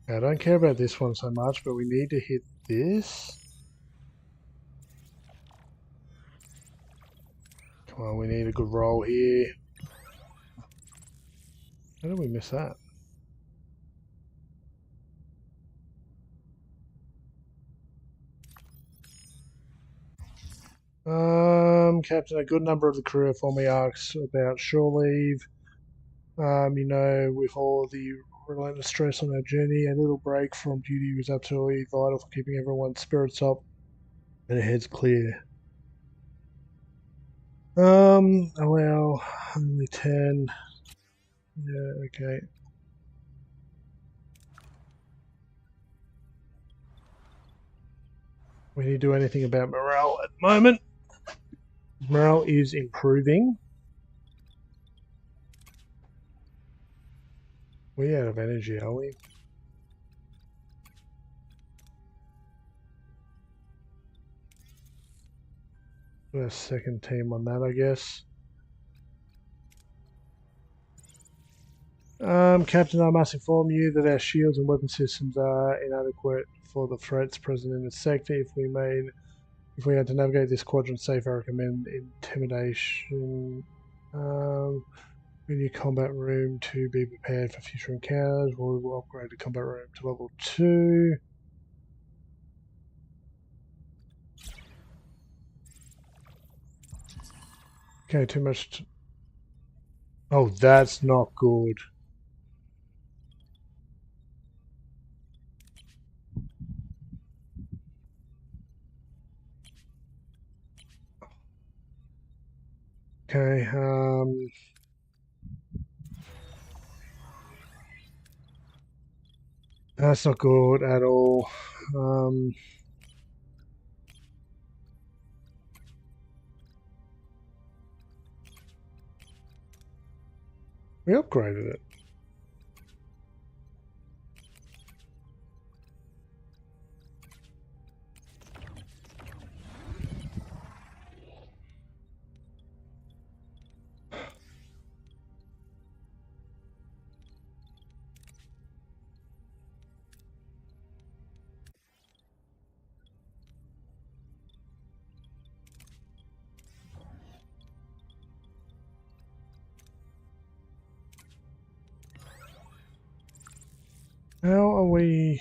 I don't care about this one so much, but we need to hit this. Come on, we need a good roll here. How did we miss that? Captain, a good number of the crew have formed me asks about shore leave. You know, with all the relentless stress on our journey, a little break from duty was absolutely vital for keeping everyone's spirits up and heads clear. Allow only 10. Yeah, okay. We need to do anything about morale at the moment. Morale is improving. We're out of energy, are we? Put a second team on that, I guess. Captain, I must inform you that our shields and weapon systems are inadequate for the threats present in the sector. If we had to navigate this quadrant safe, I recommend intimidation in your combat room to be prepared for future encounters. We will upgrade the combat room to level 2. Okay, too much. Oh, that's not good. Okay, that's not good at all. We upgraded it. How are we?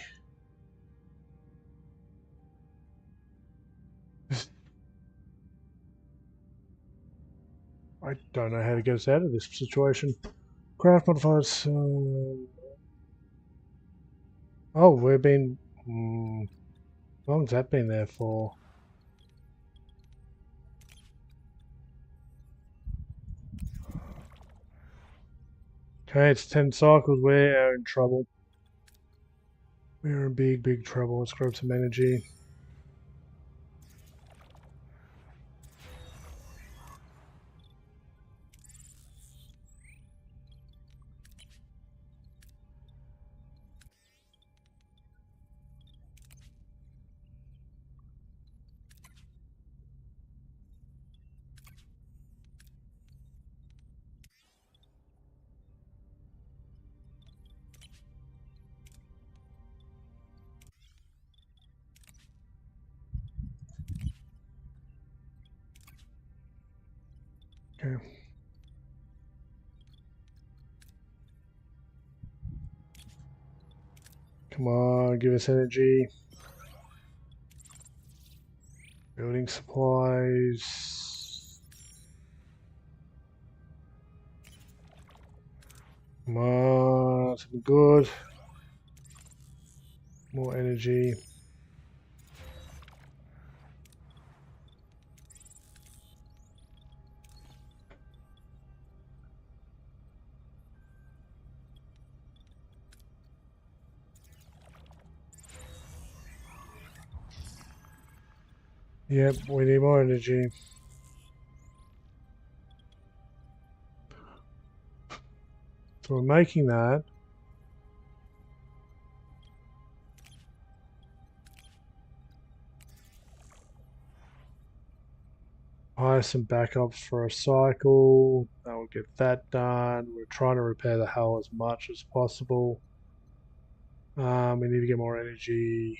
I don't know how to get us out of this situation. Craft modifiers. Oh, we've been. How long's that been there for? Okay, it's 10 cycles. We're in trouble. We're in big, big trouble. Let's grab some energy. Okay. Come on, give us energy. Building supplies. Come on, something good. More energy. Yep, we need more energy. So we're making that. Hire some backups for a cycle. That will get that done. We're trying to repair the hull as much as possible. We need to get more energy.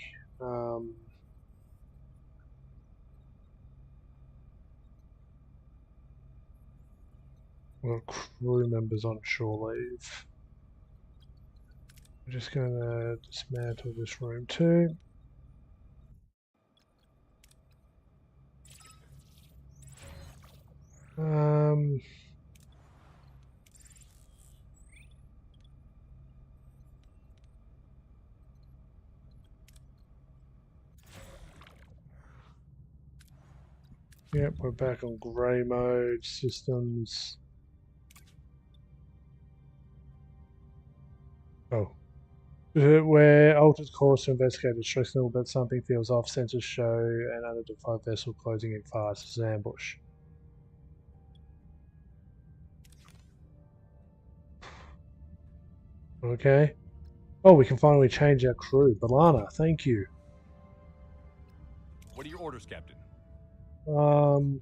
We've got crew members on shore leave. I'm just going to dismantle this room too. Yep, we're back on grey mode. Systems. Oh. Where altered course to investigate a stress level, but something feels off. Sensors show an unidentified vessel closing in fast. It's an ambush. Okay. Oh, we can finally change our crew. Balana, thank you. What are your orders, Captain?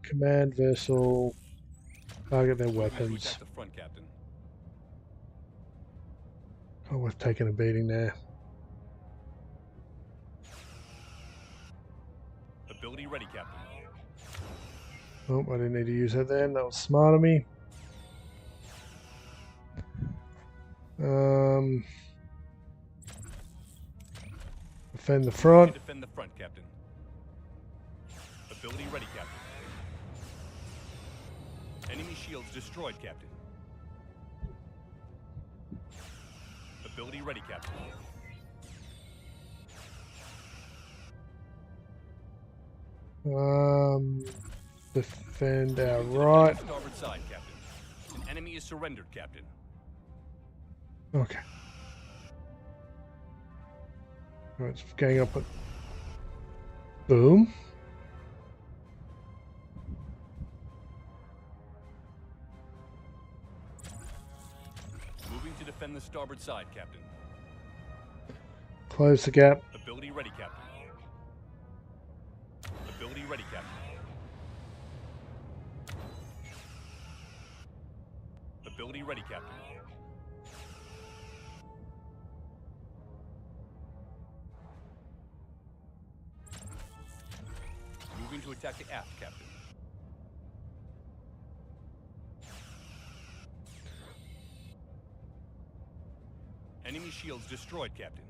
Command vessel. Target their Moving to weapons. attack the front, Captain. Oh, we've taken a beating there. Ability ready, Captain. Oh, I didn't need to use that then. That was smart of me. Defend the front. Defend the front, Captain. Ability ready, Captain. Enemy shields destroyed, Captain. Ability ready, Captain. Defend our right. Starboard side, Captain. An enemy is surrendered, Captain. Okay. Right, it's going up at boom. Moving to defend the starboard side, Captain. Close the gap. Ability ready, Captain. Ability ready, Captain. Ability ready, Captain. Moving to attack the aft, Captain. Enemy shields destroyed, Captain.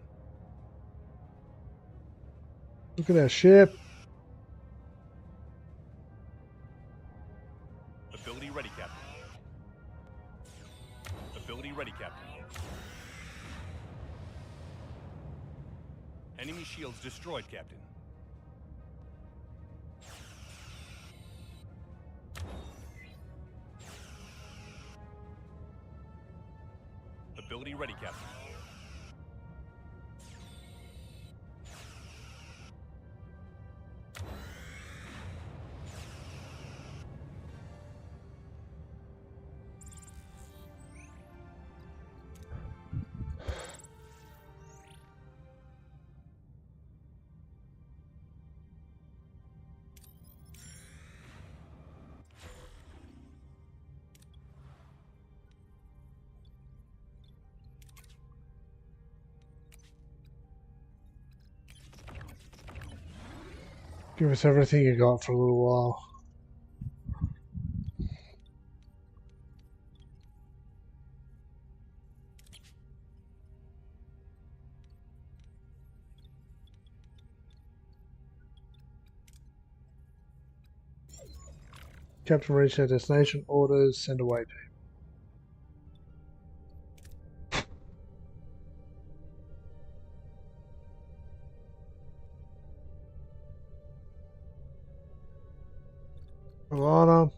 Look at our ship. Ability ready, Captain. Ability ready, Captain. Enemy shields destroyed, Captain. Ability ready, Captain. Give us everything you got for a little while. Captain reached our destination. Orders, send away team. Alana.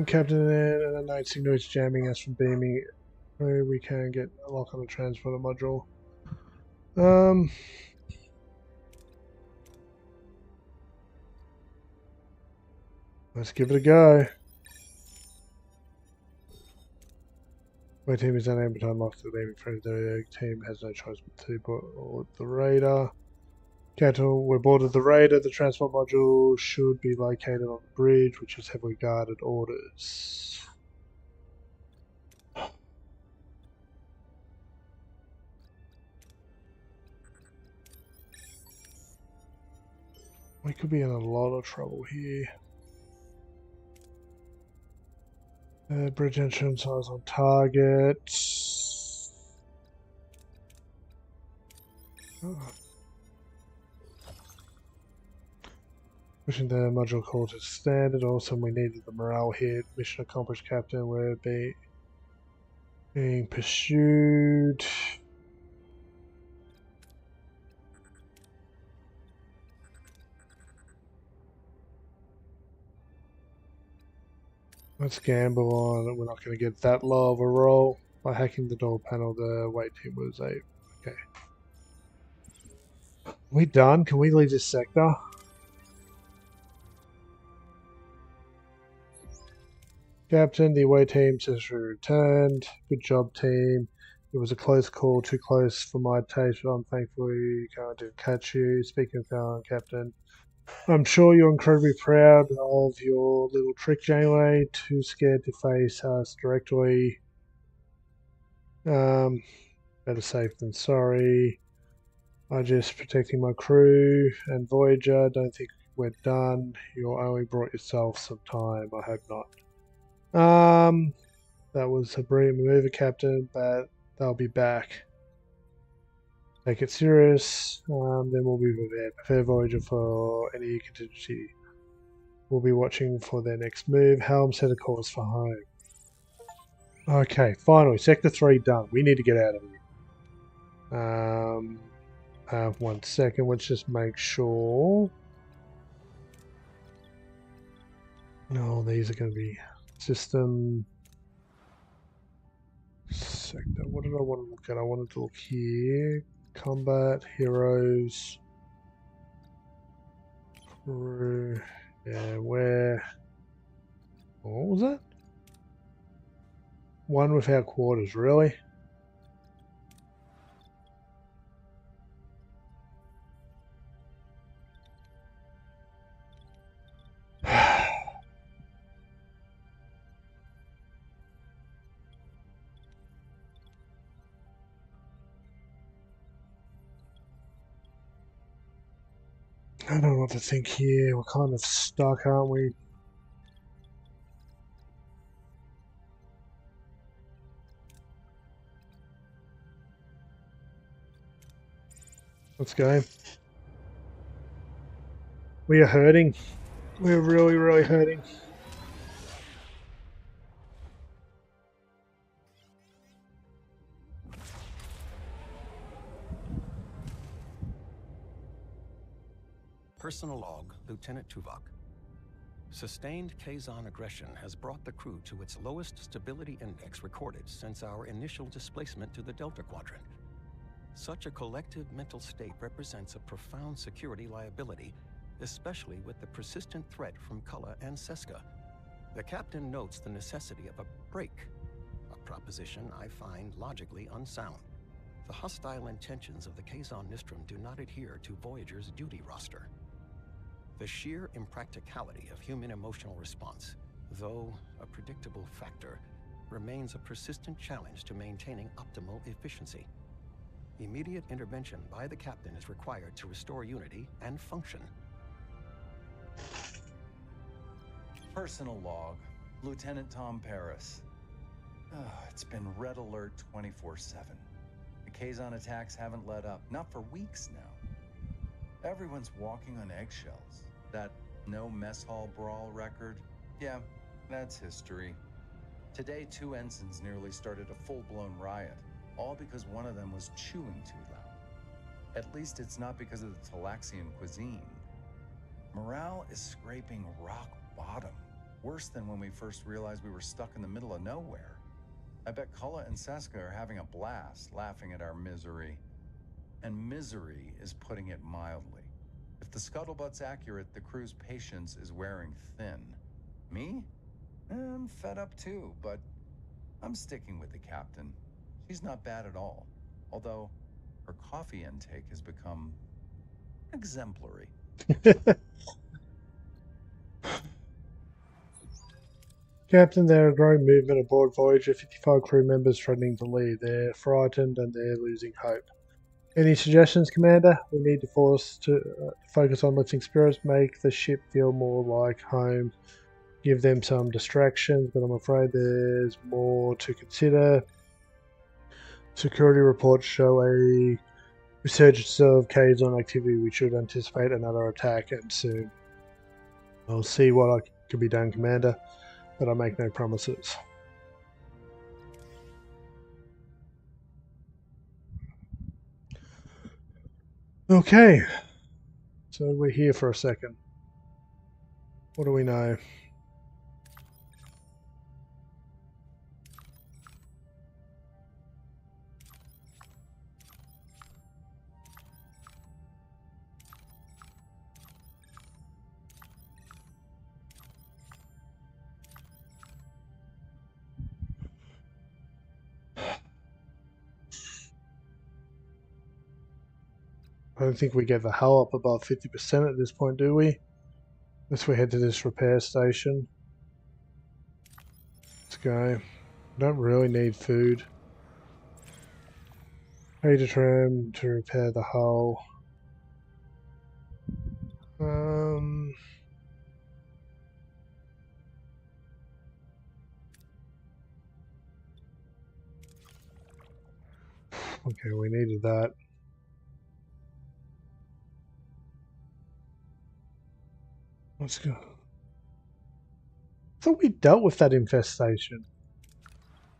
Captain, and a night signal is jamming us from beaming. We can get a lock on the transporter module. Let's give it a go. My team is unable to unlock the beaming front. The team has no choice but to board the radar. Captain, we're boarded the radar. The transport module should be located on the bridge, which is heavily guarded. Orders. We could be in a lot of trouble here. Bridge entrance eyes on target. Oh. Pushing the module call to standard. Also, we needed the morale hit. Mission accomplished, Captain. We're being pursued. Let's gamble on it. We're not going to get that low of a roll. By hacking the door panel, the wait team was a... Okay. We done? Can we leave this sector? Captain, the away team says we returned. Good job, team. It was a close call, too close for my taste, but I'm thankful I didn't catch you. Speaking of Captain, I'm sure you're incredibly proud of your little trick, Janeway. Too scared to face us directly. Better safe than sorry. I'm just protecting my crew and Voyager. Don't think we're done. You only brought yourself some time. I hope not. That was a brilliant maneuver, Captain, but they'll be back. Take it serious, then we'll be prepared. Prepare Voyager for any contingency. We'll be watching for their next move. Helm set a course for home. Okay, finally, Sector 3 done. We need to get out of here. 1 second, let's just make sure. No, these are going to be system... Sector. What did I want to look at? I wanted to look here. Combat, heroes, crew, yeah, where? What was that? One without quarters, really? I don't know what to think here. We're kind of stuck, aren't we? Let's go. We are hurting. We're really, really hurting. Personal log, Lieutenant Tuvok. Sustained Kazon aggression has brought the crew to its lowest stability index recorded since our initial displacement to the Delta Quadrant. Such a collective mental state represents a profound security liability, especially with the persistent threat from Cullen and Seska. The captain notes the necessity of a break, a proposition I find logically unsound. The hostile intentions of the Kazon Nistrum do not adhere to Voyager's duty roster. The sheer impracticality of human emotional response, though a predictable factor, remains a persistent challenge to maintaining optimal efficiency. Immediate intervention by the captain is required to restore unity and function. Personal log, Lieutenant Tom Paris. Oh, it's been red alert 24/7. The Kazon attacks haven't let up, not for weeks now. Everyone's walking on eggshells. That no mess hall brawl record? Yeah, that's history. Today, 2 ensigns nearly started a full-blown riot, all because one of them was chewing too loud. At least it's not because of the Talaxian cuisine. Morale is scraping rock bottom, worse than when we first realized we were stuck in the middle of nowhere. I bet Kulla and Seska are having a blast, laughing at our misery. And misery is putting it mildly. If the scuttlebutt's accurate, the crew's patience is wearing thin. Me? I'm fed up too, but I'm sticking with the captain. She's not bad at all, although her coffee intake has become exemplary. Captain, there are growing movement aboard Voyager. 55 crew members threatening to leave. They're frightened and they're losing hope. Any suggestions, Commander? We need to focus on lifting spirits, make the ship feel more like home, give them some distractions, but I'm afraid there's more to consider. Security reports show a resurgence of Kazon activity. We should anticipate another attack, and soon. I'll see what can be done, Commander, but I make no promises. Okay, so we're here for a second. What do we know? I don't think we get the hull up above 50% at this point, do we? Unless we head to this repair station. Let's go. Don't really need food. Ready to trim to repair the hull. Okay, we needed that. Let's go. I thought we dealt with that infestation.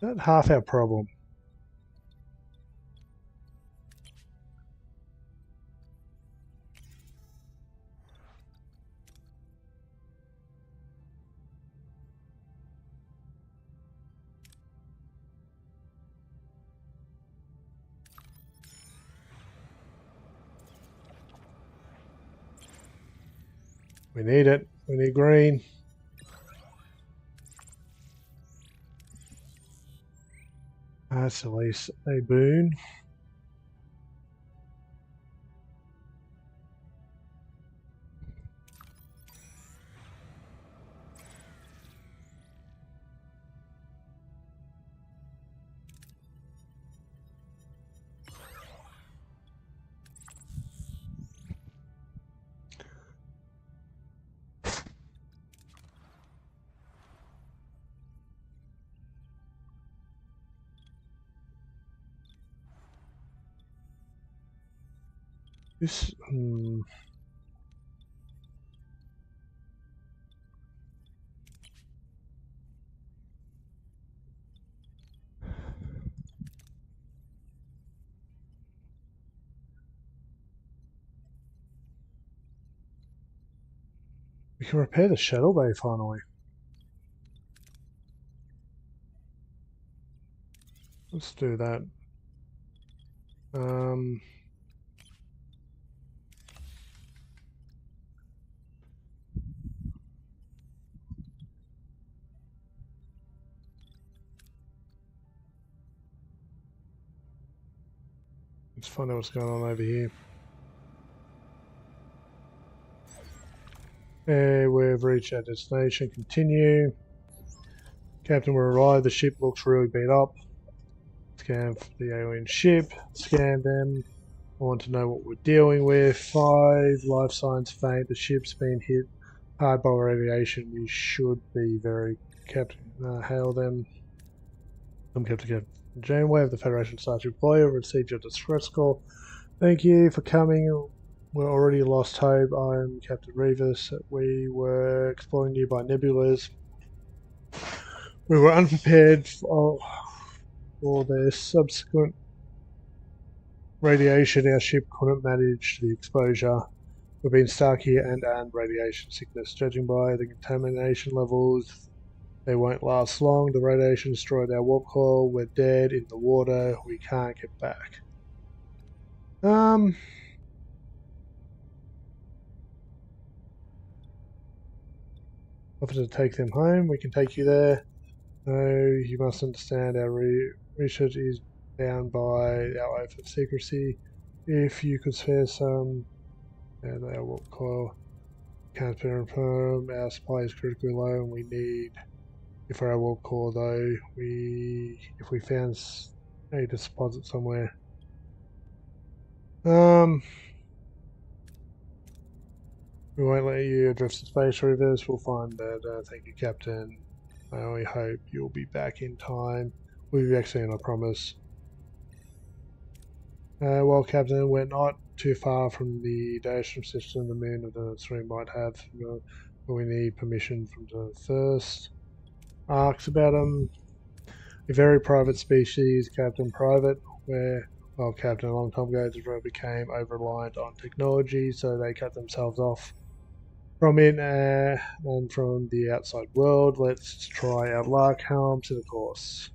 Not half our problem. We need it. We need green. That's at least a boon. This, we can repair the shuttle bay finally. Let's do that. Let's find out what's going on over here. Okay, we've reached our destination. Continue. Captain, we arrived. The ship looks really beat up. Scan for the alien ship. Scan them. I want to know what we're dealing with. 5 life signs faint. The ship's been hit hard by radiation. We should be very Captain. Hail them. I'm Captain Janeway of the Federation Starship Voyager. Received your distress call. Thank you for coming. We're already lost hope. I'm Captain Revis. We were exploring nearby nebulas. We were unprepared for their subsequent radiation. Our ship couldn't manage the exposure. We've been stuck here and radiation sickness. Judging by the contamination levels, they won't last long. The radiation destroyed our warp core. We're dead in the water. We can't get back. Offer to take them home. We can take you there. No, you must understand our research is bound by our oath of secrecy. If you could spare some, and our warp core can't confirm. Our supply is critically low, and we need. If our warp core, though, if we found a deposit somewhere. We won't let you drift to space rivers. We'll find that. Thank you, Captain. I only hope you'll be back in time. We'll be back soon, I promise. Well, Captain, we're not too far from the Daystrom system the moon of the three might have. But we need permission from the first. Asks about them. A very private species, Captain. Private, well, Captain, a long time ago, the world became over-reliant on technology, so they cut themselves off from it and from the outside world. Let's try our luck. Helm to the course.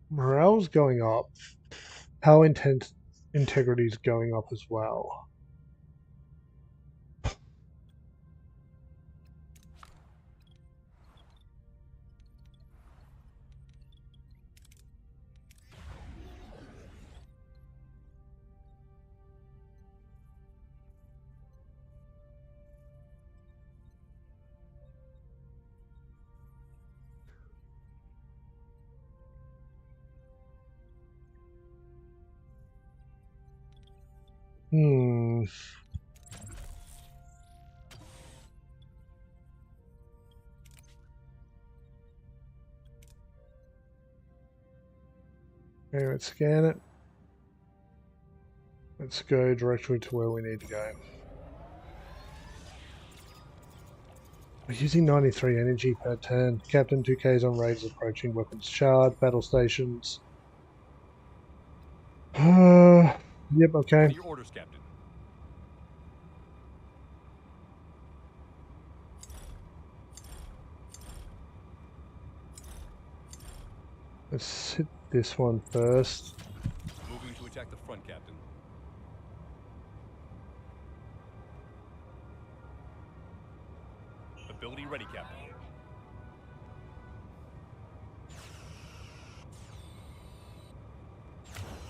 Morale's going up. Power integrity is going up as well. Okay, let's scan it. Let's go directly to where we need to go. We're using 93 energy per turn. Captain, 2Ks on raiders approaching, weapons charged, battle stations. Yep, okay. Your orders, Captain. Let's hit this one first. Moving to attack the front, Captain. Ability ready, Captain.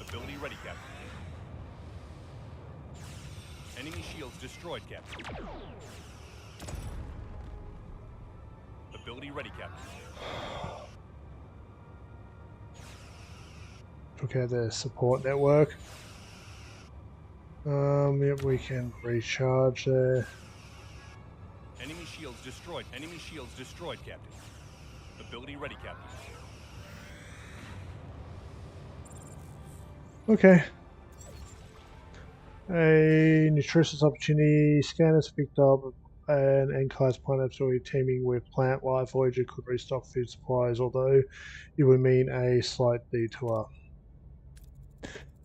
Ability ready, Captain. Enemy shields destroyed, Captain. Ability ready, Captain. Took out the support network. Yep, we can recharge there. Enemy shields destroyed. Enemy shields destroyed, Captain. Ability ready, Captain. Okay. A nutritious opportunity. Scanners picked up an N-class planetary teeming with plant life. Voyager could restock food supplies, although it would mean a slight detour.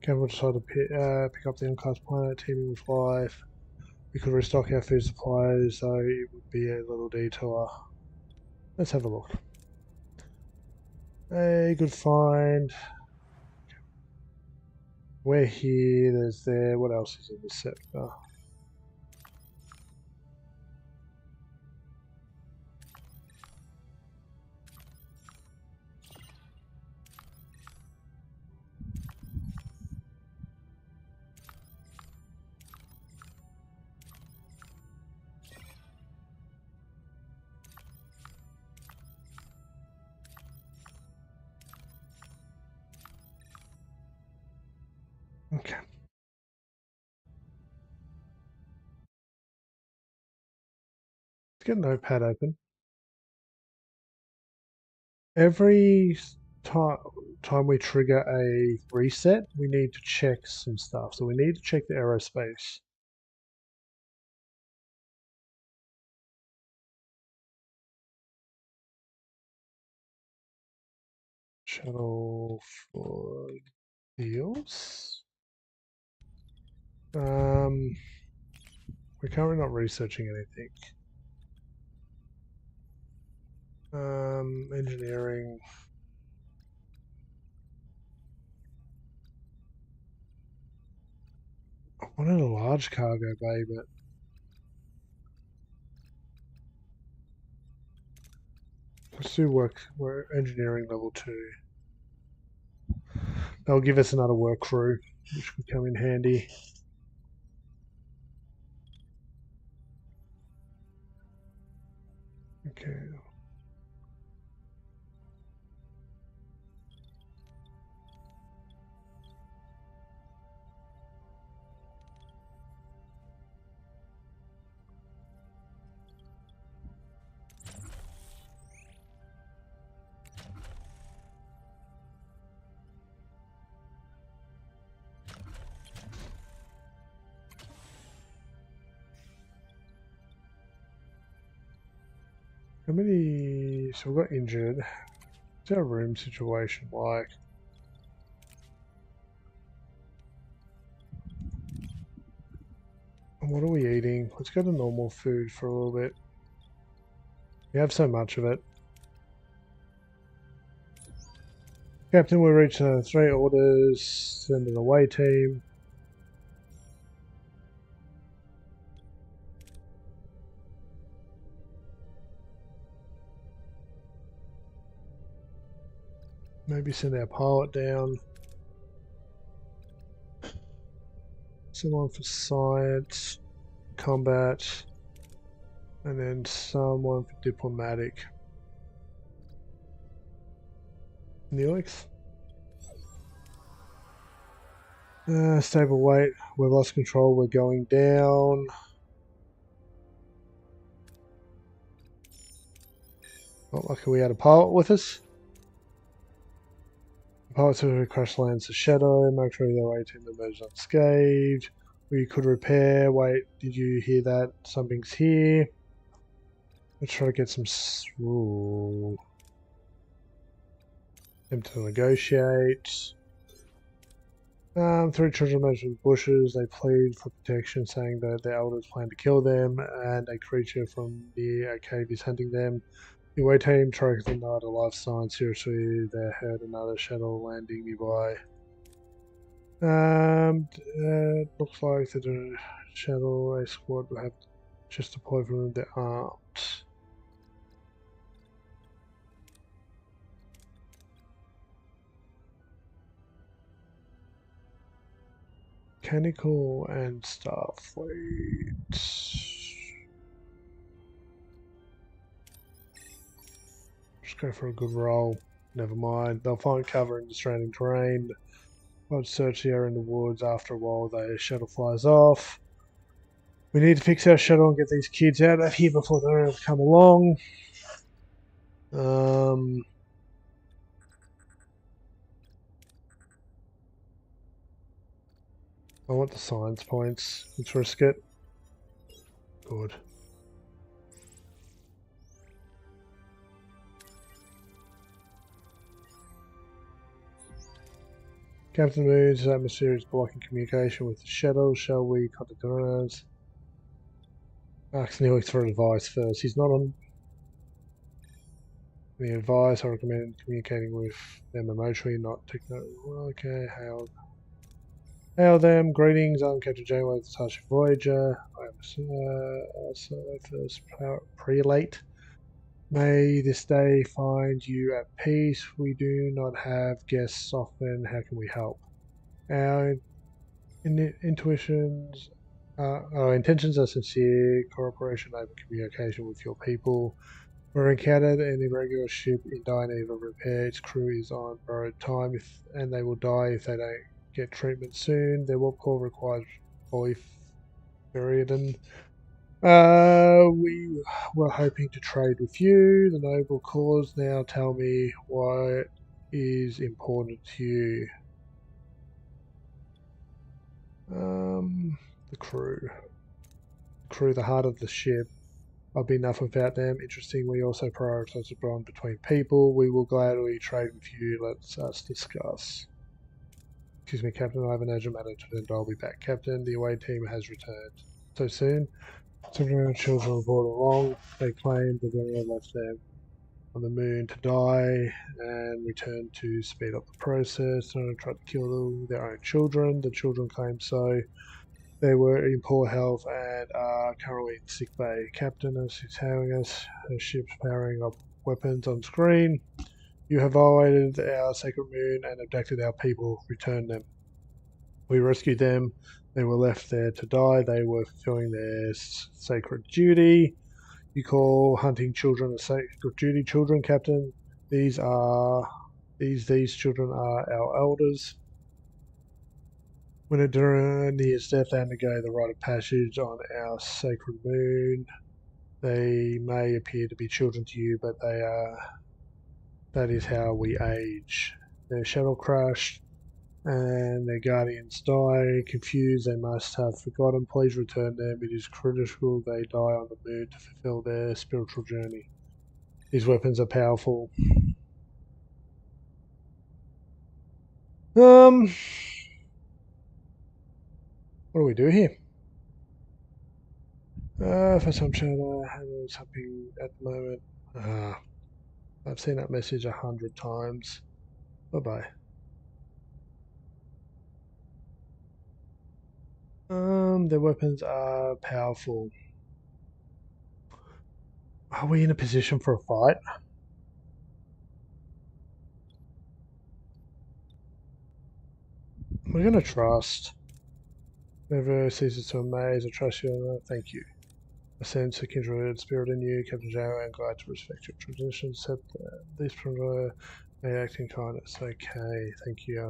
Capital decided to pick up the N-class planet teeming with life. We could restock our food supplies, so it would be a little detour. Let's have a look. A good find. We're here, there's there. What else is in this sector? Okay. Let's get Notepad open. Every time we trigger a reset, we need to check some stuff. So we need to check the aerospace. Shuttle for deals. We're currently not researching anything. Engineering. I wanted a large cargo bay, but let's do work. We're engineering level 2. They'll give us another work crew, which could come in handy. Okay. How many? So we got injured. What's our room situation like? And what are we eating? Let's go to normal food for a little bit. We have so much of it. Captain, we reached 3 orders. Send an away team. Maybe send our pilot down. Someone for science, combat, and then someone for diplomatic. Neelix? Stable weight. We've lost control. We're going down. Not lucky we had a pilot with us. Pilots who crash lands the shadow. Make sure the away team emerged unscathed. We could repair. Wait, did you hear that? Something's here. Let's try to get some. Ooh. Them to negotiate. 3 children emerged from the bushes. They plead for protection, saying that their elders plan to kill them, and a creature from near a cave is hunting them. The away team tries to deny the life sign. Seriously, they heard another shuttle landing nearby. Looks like the shuttle a squad will have just deployed from them. They're armed. Mechanical and Starfleet. Just go for a good roll. Never mind. They'll find cover in the surrounding terrain. I'll search the area in the woods. After a while, the shuttle flies off. We need to fix our shuttle and get these kids out of here before they come along. I want the science points. Let's risk it. Good. Captain Moon's atmosphere is blocking communication with the shuttle. Shall we contact the runners? Ask Neelix for advice first. He's not on any advice. I recommend communicating with them emotionally, not techno. Okay, hail them. Greetings, I'm Captain Janeway of the Starship Voyager. I am first prelate. May this day find you at peace. We do not have guests often. How can we help? Our intentions are sincere. Cooperation, open communication with your people. We're encountered an irregular ship in dire need of repair. Its crew is on borrowed time, and they will die if they don't get treatment soon. Their warp core requires polyferidin. We were hoping to trade with you. The noble cause. Now tell me what is important to you. The crew. The crew, the heart of the ship. I'd be enough without them. Interesting, we also prioritise the bond between people. We will gladly trade with you. Let's us discuss. Excuse me, Captain. I have an urgent matter to attend. I'll be back. Captain, the away team has returned. So soon? Several children were brought along. They claimed the Voyager left them on the moon to die and returned to speed up the process. Someone tried to kill their own children. The children claimed so. They were in poor health and are currently in sick bay. Captain is hailing us. Her ship's powering up weapons on screen. You have violated our sacred moon and abducted our people. Return them. We rescued them. They were left there to die. They were fulfilling their sacred duty. You call hunting children a sacred duty, children, Captain? These children are our elders. When a nears death, they undergo the rite of passage on our sacred moon. They may appear to be children to you, but they are. That is how we age. Their shuttle crashed, and their guardians die. Confused, they must have forgotten. Please return them. It is critical they die on the moon to fulfill their spiritual journey. These weapons are powerful. What do we do here? For some channel, handling something at the moment. I've seen that message 100 times. Bye-bye. Their weapons are powerful. Are we in a position for a fight? We're gonna trust. Never ceases to amaze. I trust you. Thank you. I sense a kindred spirit in you, Captain Joe, and glad to respect your traditions. Set this from may act in kindness. Okay, thank you.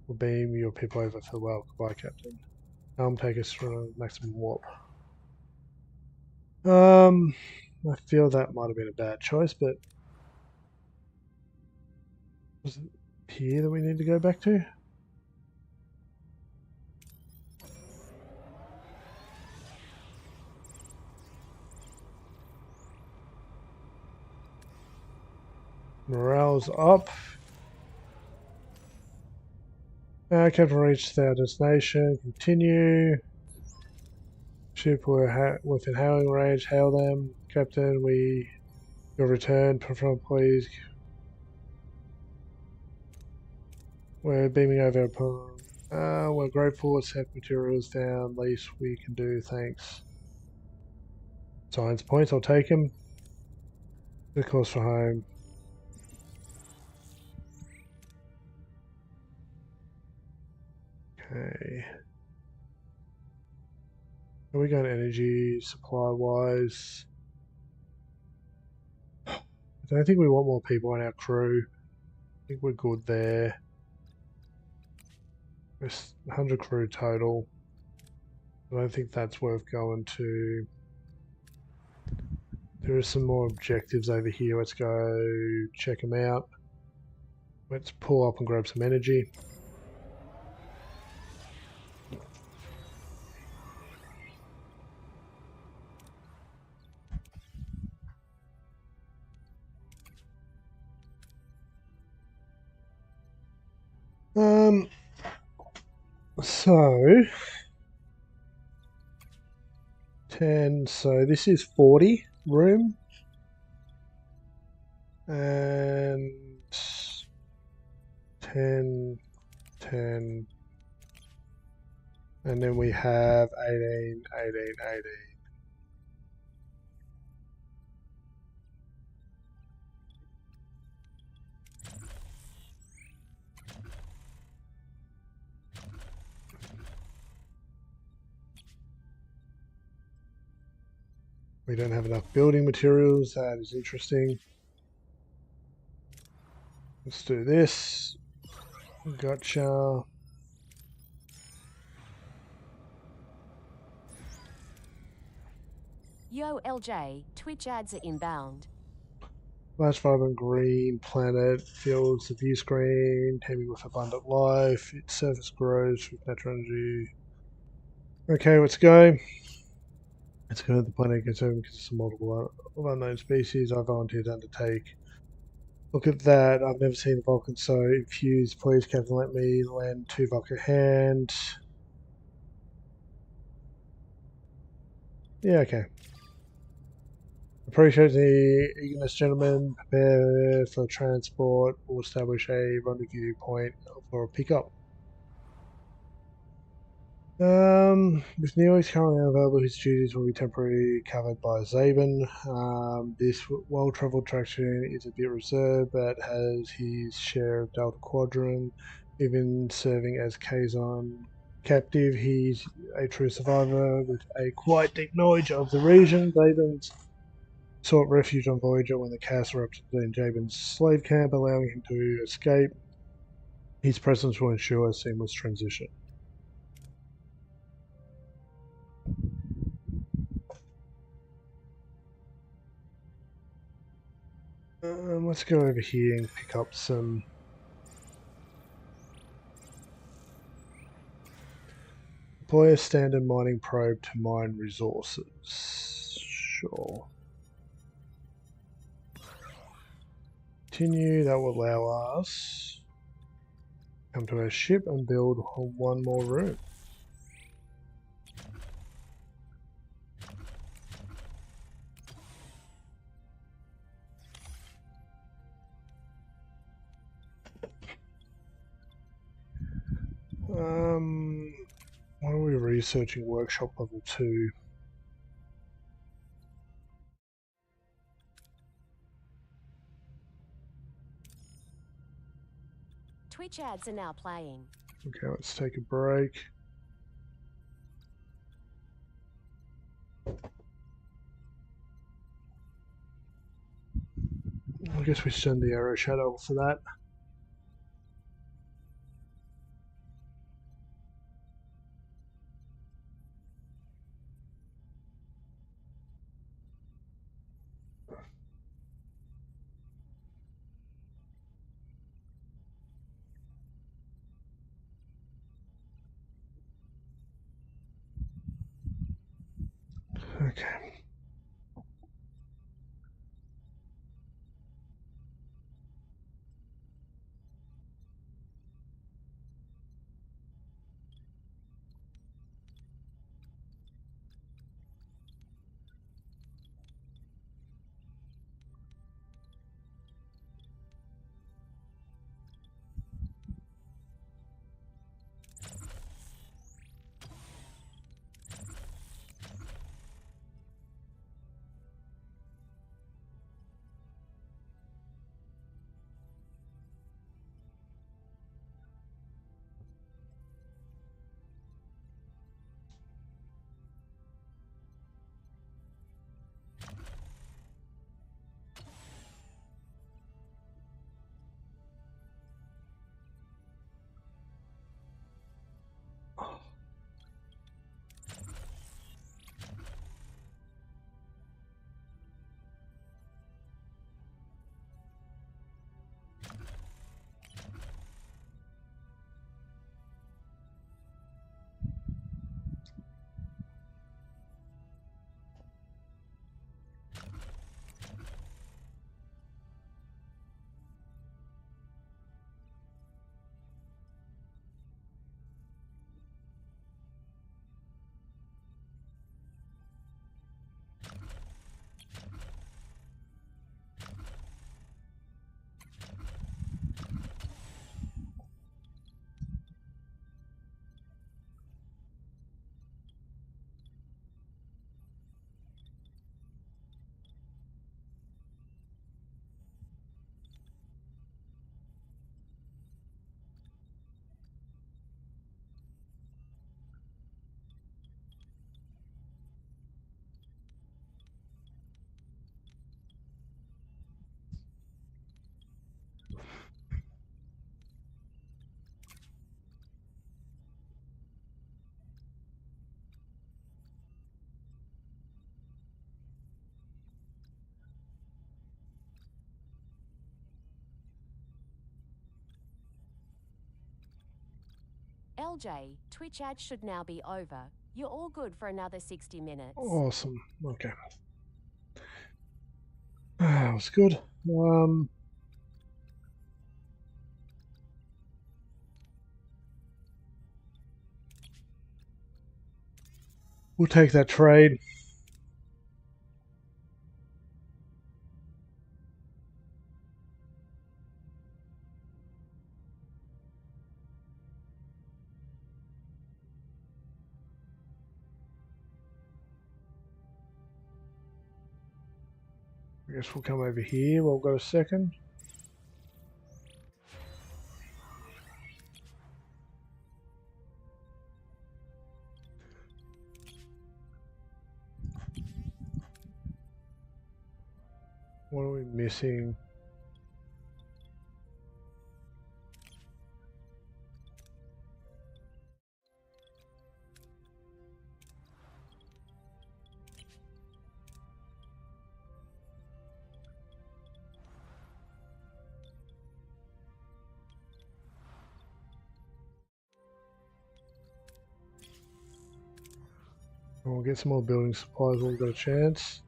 We'll beam your people over for well. Goodbye, Captain. Take us through maximum warp. I feel that might have been a bad choice, but was it here that we need to go back to? Morale's up. Captain reached our destination. Continue. Ship within hailing range. Hail them. Captain, your return. Perform, please. We're beaming over. We're grateful. Accept materials down. Least we can do. Thanks. Science points. I'll take them. The course for home. Okay. Are we going energy supply wise? I don't think we want more people on our crew. I think we're good there. There's 100 crew total. I don't think that's worth going to. There are some more objectives over here. Let's go check them out. Let's pull up and grab some energy. So 10, so this is 40 room and 10, 10, and then we have 18, 18, 18. We don't have enough building materials. That is interesting. Let's do this. Gotcha. Yo, LJ, Twitch ads are inbound. Large vibrant green planet fills the view screen, teeming with abundant life. Its surface grows with natural energy. Okay, let's go. Let's go to the planet conserving because of multiple unknown species. I volunteered to undertake. Look at that. I've never seen a Vulcan so infused. Please, Captain, let me lend 2 Vulcan hand. Yeah, okay. Appreciate the eagerness, gentlemen. Prepare for transport. We'll establish a rendezvous point for a pickup. With Neo's currently unavailable, his duties will be temporarily covered by Zaben. This well-travelled traction is a bit reserved, but has his share of Delta Quadrant, even serving as Kazon captive. He's a true survivor with a quite deep knowledge of the region. Zaben's sought refuge on Voyager when the chaos erupted in Jabin's slave camp, allowing him to escape. His presence will ensure a seamless transition. Let's go over here and pick up some deploy a standard mining probe to mine resources. Sure. Continue, that will allow us to come to our ship and build one more room. Why are we researching workshop level 2? Twitch ads are now playing. Okay, let's take a break. I guess we send the arrow shadow for that. Okay. LJ, Twitch ad should now be over. You're all good for another 60 minutes. Awesome. Okay. That was good. We'll take that trade. I guess we'll come over here. We'll go a second. What are we missing? We'll get some more building supplies when we've got a chance.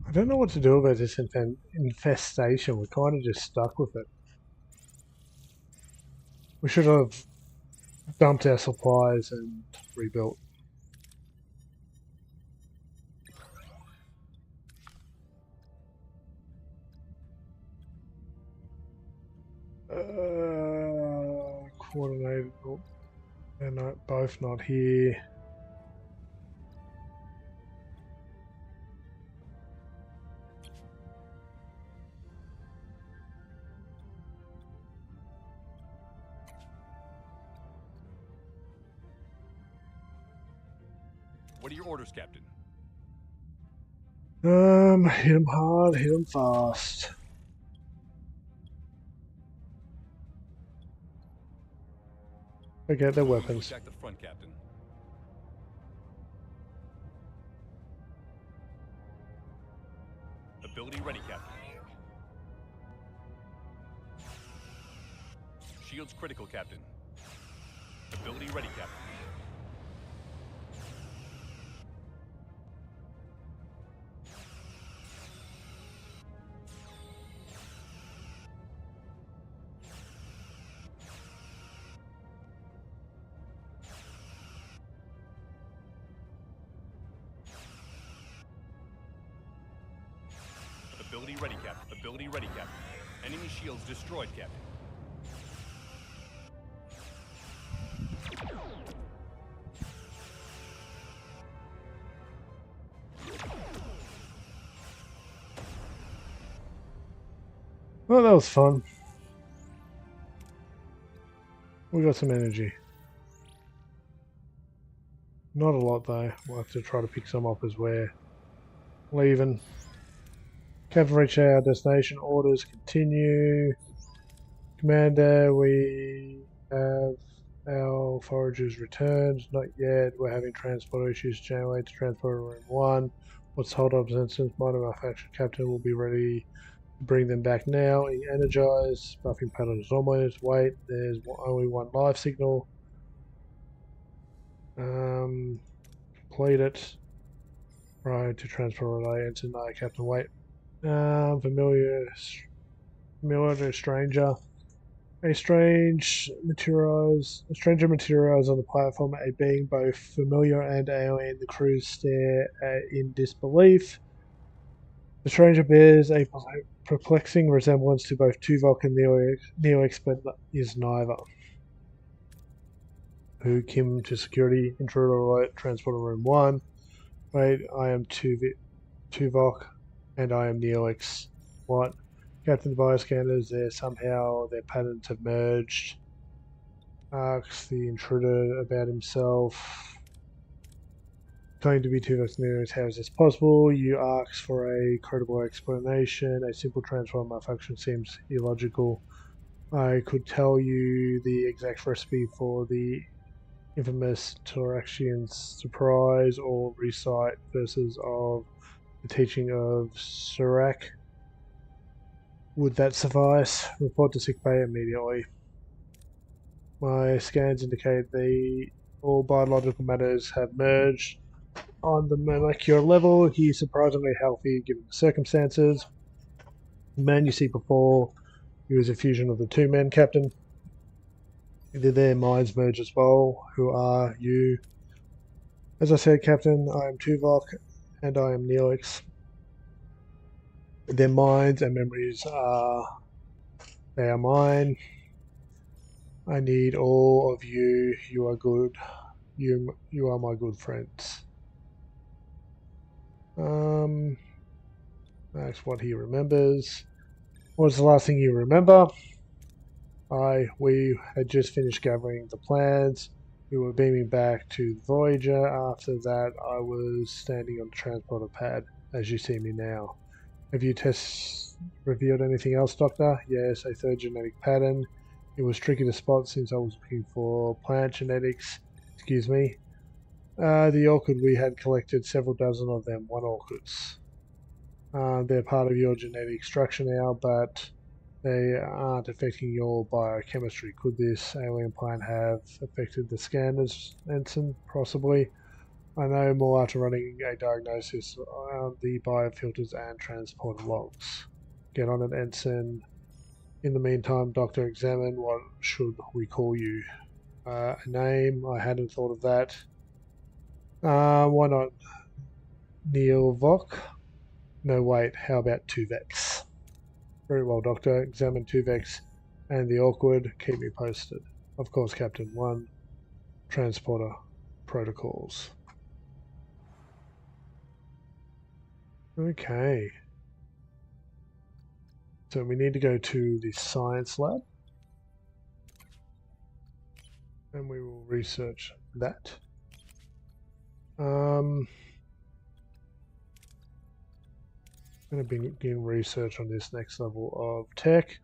I don't know what to do about this infestation. We're kind of just stuck with it. We should have dumped our supplies and rebuilt. Coordinated. Oh, they're both not here. What are your orders, Captain? Hit them hard, hit them fast. Okay, their weapons. Attack the front, Captain. Ability ready, Captain. Shields critical, Captain. Ability ready, Captain. Ability ready, Captain. Ability ready, Captain. Enemy shields destroyed, Captain. Well, that was fun. We got some energy. Not a lot though. We'll have to try to pick some up as we're leaving. Captain reach our destination. Orders continue. Commander, we have our foragers returned. Not yet. We're having transport issues. Janeway to transport room 1. What's hold up since minor malfunction? Captain will be ready to bring them back now. Energize. Buffing pattern is almost. Wait, there's only one live signal. Complete it. Right to transfer relay. Enter no, Captain. Wait. Familiar to stranger. A stranger materializes on the platform, a being both familiar and alien. The crew stare in disbelief. The stranger bears a perplexing resemblance to both Tuvok and Neelix, but is neither. Who Kim to security, intruder alert, transporter room 1. Wait, I am Tuvok, and I am Neelix. What? Captain bioscanners, somehow their patterns have merged. Asks the intruder about himself. Claim to be Tuvok's Neelix, how is this possible? You ask for a credible explanation. A simple transfer malfunction seems illogical. I could tell you the exact recipe for the infamous Toraxian surprise or recite verses of the teaching of Serac. Would that suffice? Report to sickbay immediately. My scans indicate all biological matters have merged. On the molecular level, he is surprisingly healthy given the circumstances. The man you see before you is a fusion of the two men, Captain. Did their minds merge as well? Who are you? As I said, Captain, I am Tuvok, and I am Neelix. Their minds and memories they are mine. I need all of you. You are good. You are my good friends. That's what he remembers. What was the last thing you remember? We had just finished gathering the plans. We were beaming back to Voyager. After that, I was standing on the transporter pad, as you see me now. Have your tests revealed anything else, Doctor? Yes, a third genetic pattern. It was tricky to spot since I was looking for plant genetics. Excuse me. The orchid, we had collected several dozen of them, 1 orchids. They're part of your genetic structure now, but they aren't affecting your biochemistry. Could this alien plant have affected the scanners, Ensign? Possibly. I know more after running a diagnosis on the biofilters and transporter logs. Get on it, Ensign. In the meantime, Doctor, examine what should we call you? A name? I hadn't thought of that. Why not Neil Vok? No, wait, how about Tuvex? Very well, Doctor. Examine Tuvex and the awkward. Keep me posted. Of course, Captain. 1. Transporter protocols. Okay. So we need to go to the science lab. And we will research that. I'm going to begin research on this next level of tech.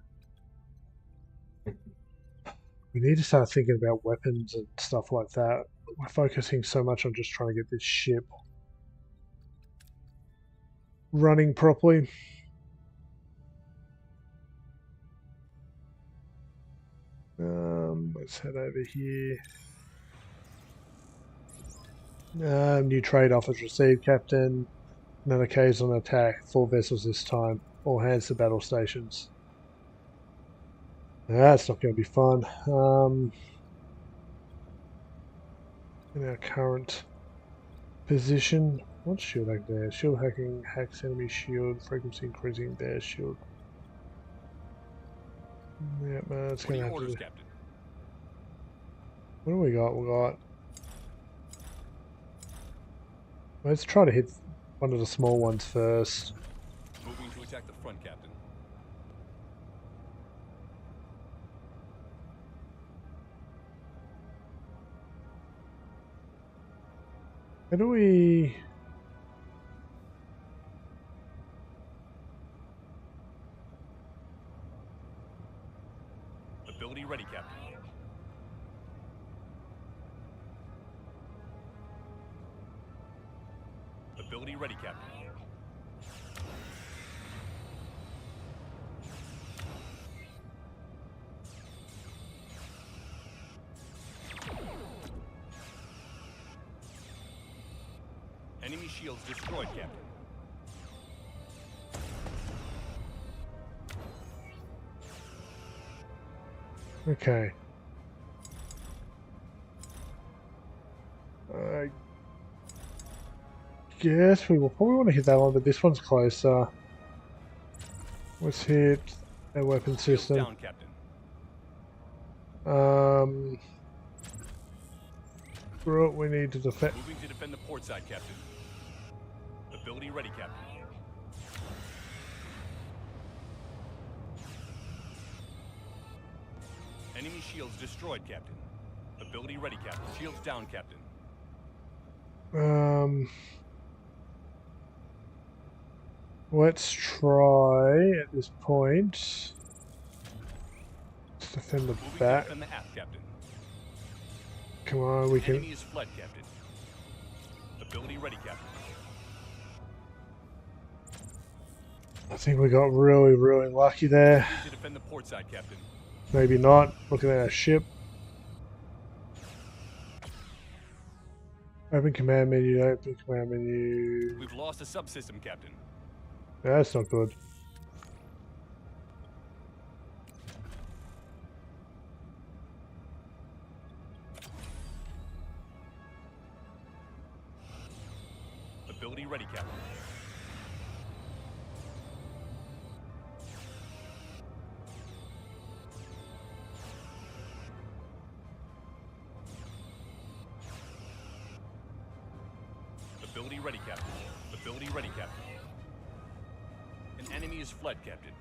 We need to start thinking about weapons and stuff like that. We're focusing so much on just trying to get this ship running properly. Let's head over here. New trade offers received, Captain. Another occasional attack. 4 vessels this time. All hands to battle stations. That's not going to be fun. In our current position, what's shield hack there? Shield hacking hacks enemy shield, frequency increasing their shield. Yep, that's going to have to. Captain? What do we got? We got. Let's try to hit one of the small ones first. Moving to attack the front, Captain. How do we... Ability ready, Captain. Ability ready, Captain. Enemy shields destroyed, Captain. Okay. I guess we will probably want to hit that one, but this one's closer. Let's hit our weapon Shields system. down, Captain. Right, we need to defend. Moving to defend the port side, Captain. Ability ready, Captain. Enemy shields destroyed, Captain. Ability ready, Captain. Shields down, Captain. Let's try at this point to defend the Moving to back. defend the aft, Captain. Come on, we can. Enemy is fled, Captain. Ability ready, Captain. I think we got really, really lucky there. Moving to defend the port side, Captain. Maybe not. Looking at our ship. Open command menu. Open command menu. We've lost a subsystem, Captain. That's not good. Ability ready, Captain. Ability ready, Captain. Ability ready, Captain. An enemy is fled, Captain.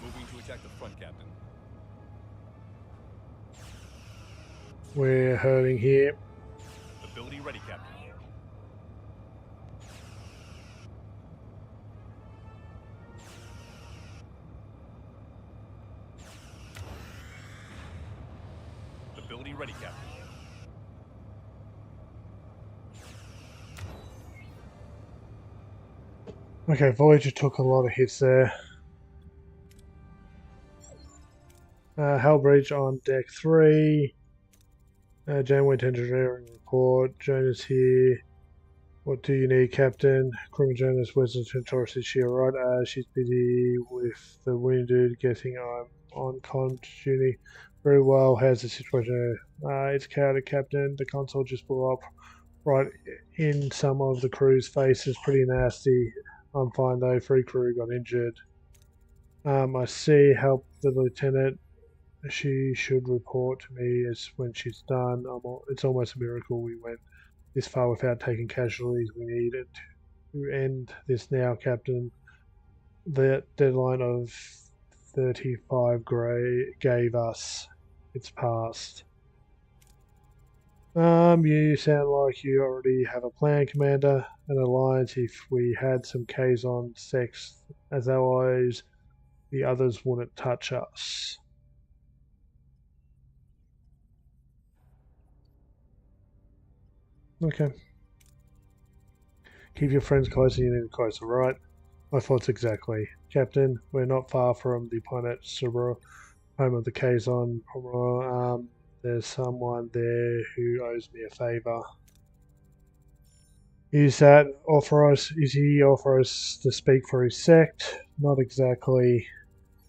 Moving to attack the front, Captain. We're hurting here. Ability ready, Captain. Ability ready, Captain. Okay, Voyager took a lot of hits there. Hull breach on deck 3. Janeway engineering report. Jonas here. What do you need, Captain? Crewman Jonas, where's the Centaurus? Is she alright? She's busy with the wounded, getting on con duty. Very well. How's the situation? It's chaotic, Captain. The console just blew up right in some of the crew's faces. Pretty nasty. I'm fine though. 3 crew got injured. I see. Help the lieutenant. She should report to me as when she's done. It's almost a miracle we went this far without taking casualties. We need it to end this now, Captain. The deadline of 35 gave us. It's passed. You sound like you already have a plan, Commander. An alliance. If we had some Kazon sex as allies, the others wouldn't touch us. Okay. Keep your friends close and you need closer, right? My thoughts exactly. Captain, we're not far from the planet Subra, home of the Kazon. There's someone there who owes me a favor. Is he authorized to speak for his sect? Not exactly,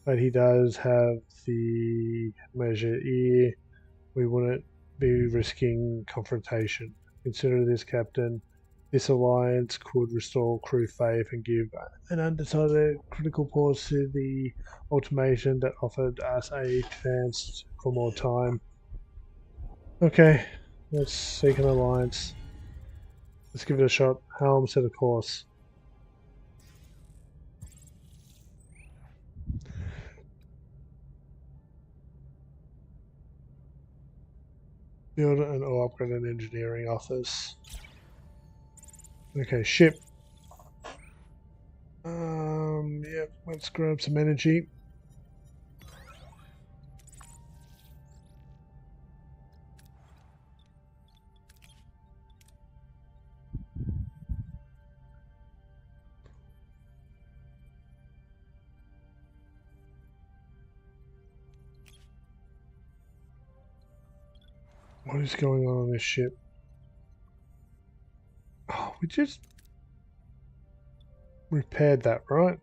but he does have the measure ear. We wouldn't be risking confrontation. Consider this, Captain. This alliance could restore crew faith and give an undecided critical pause to the ultimatum that offered us a chance for more time. Okay, let's seek an alliance. Let's give it a shot. Helm, set a course. Build or upgrade an engineering office. Okay, ship. Yep, let's grab some energy. What is going on this ship? Oh, we just repaired that, right?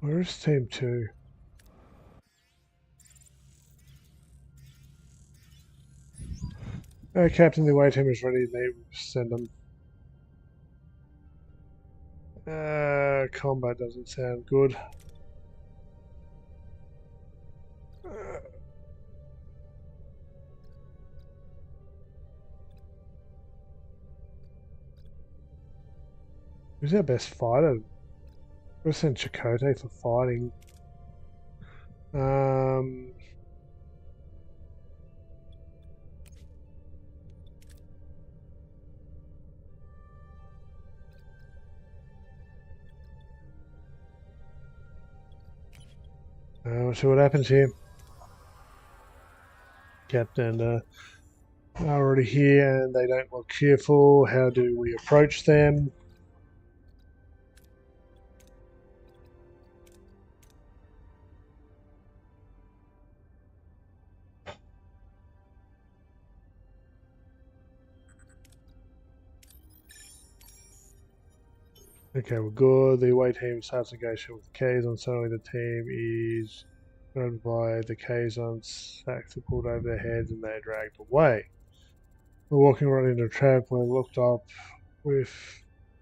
Where is Team 2? Captain, the away team is ready. They send them. Combat doesn't sound good. Who's our best fighter? We'll send Chakotay for fighting. We'll see what happens here. Captain are already here and they don't look cheerful. How do we approach them? Okay, we're good. The away team starts negotiating with the Kazon. Suddenly the team is surrounded by the Kazon. Sacks are pulled over their heads and they are dragged away. We're walking right into a trap. We're looked up with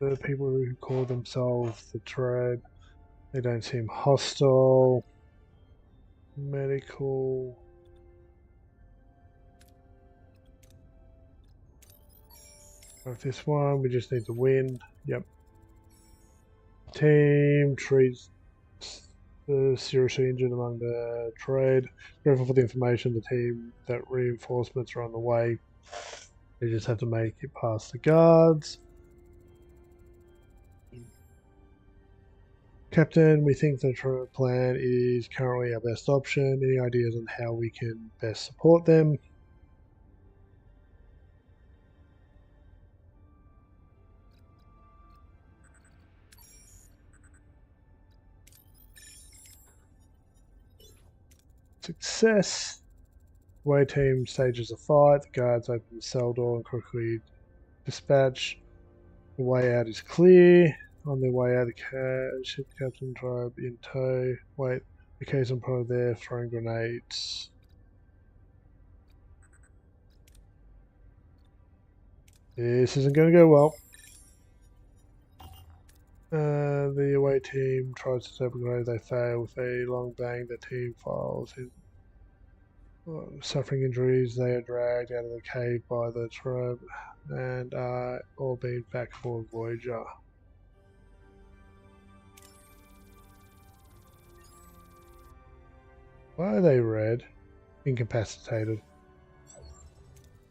the people who call themselves the Tribe. They don't seem hostile. Medical. Like this one, we just need to win. Yep. Team treats seriously injured among the trade. Grateful for the information. The team that reinforcements are on the way. They just have to make it past the guards. Captain, we think the plan is currently our best option. Any ideas on how we can best support them? Success. Away team stages a fight. The guards open the cell door and quickly dispatch. The way out is clear. On their way out, the ship captain Tribe in tow. Wait, the Kazon probably there throwing grenades. This isn't going to go well. The away team tries to set up a grenade. They fail with a long bang. The team files in. Suffering injuries, they are dragged out of the cave by the Tribe and are all being back for Voyager. Why are they red? Incapacitated.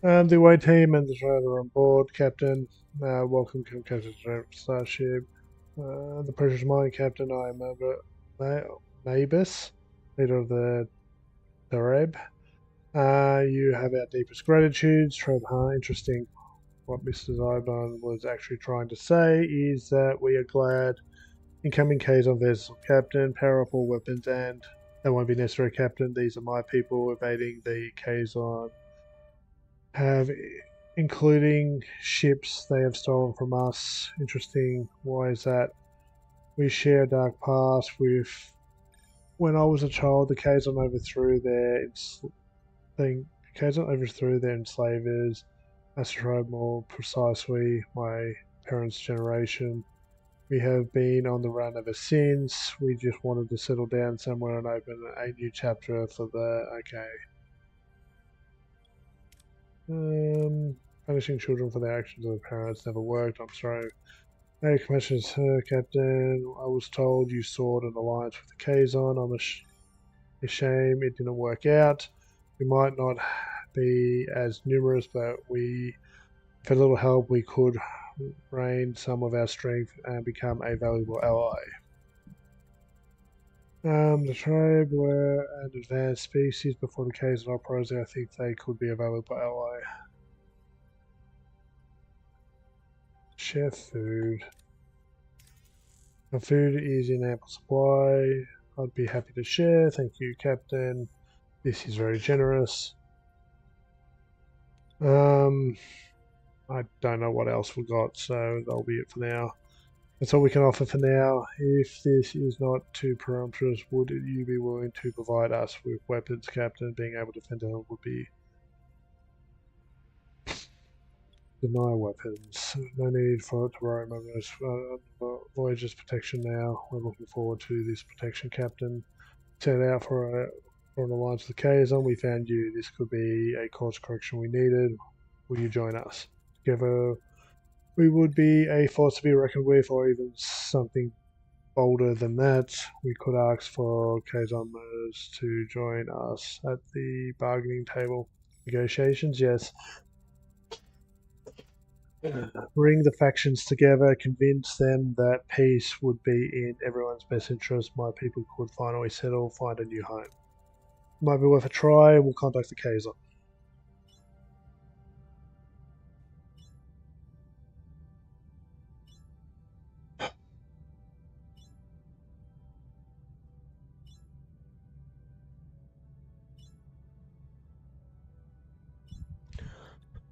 The away team and the Tribe are on board. Captain, welcome to Captain Starship. The pressure's mine, Captain. I am Mavis, leader of the Dareb. You have our deepest gratitudes. Interesting. What Mr. Zybon was actually trying to say is that we are glad incoming Kazon vessel captain, power up all weapons, and that won't be necessary, Captain. These are my people evading the Kazon. Including ships they have stolen from us. Interesting. Why is that? We share a dark past with. When I was a child, the Kazon overthrew their enslavers. As to Tribe more precisely, my parents' generation. We have been on the run ever since. We just wanted to settle down somewhere and open a new chapter for the. Punishing children for their actions of their parents never worked. I'm sorry. Hey, Commissioner, Captain. I was told you sought an alliance with the Kazon. I'm a shame it didn't work out. We might not be as numerous, but with a little help, we could regain some of our strength and become a valuable ally. The Tribe were an advanced species before the Kazon uprising. I think they could be a valuable ally. Share food. Our food is in ample supply. I'd be happy to share. Thank you, Captain. This is very generous. I don't know what else we got, so that'll be it for now. That's all we can offer for now. If this is not too presumptuous, would you be willing to provide us with weapons, Captain? Being able to defend her would be... Deny weapons. No need for it to worry about this. Voyager's protection now. We're looking forward to this protection, Captain. Set out for an alliance with the Kazon. We found you. This could be a course correction we needed. Will you join us? Together, we would be a force to be reckoned with, or even something bolder than that. We could ask for Kazoners to join us at the bargaining table. Negotiations, yes. Bring the factions together, convince them that peace would be in everyone's best interest. My people could finally settle, find a new home. Might be worth a try. We'll contact the Kazon.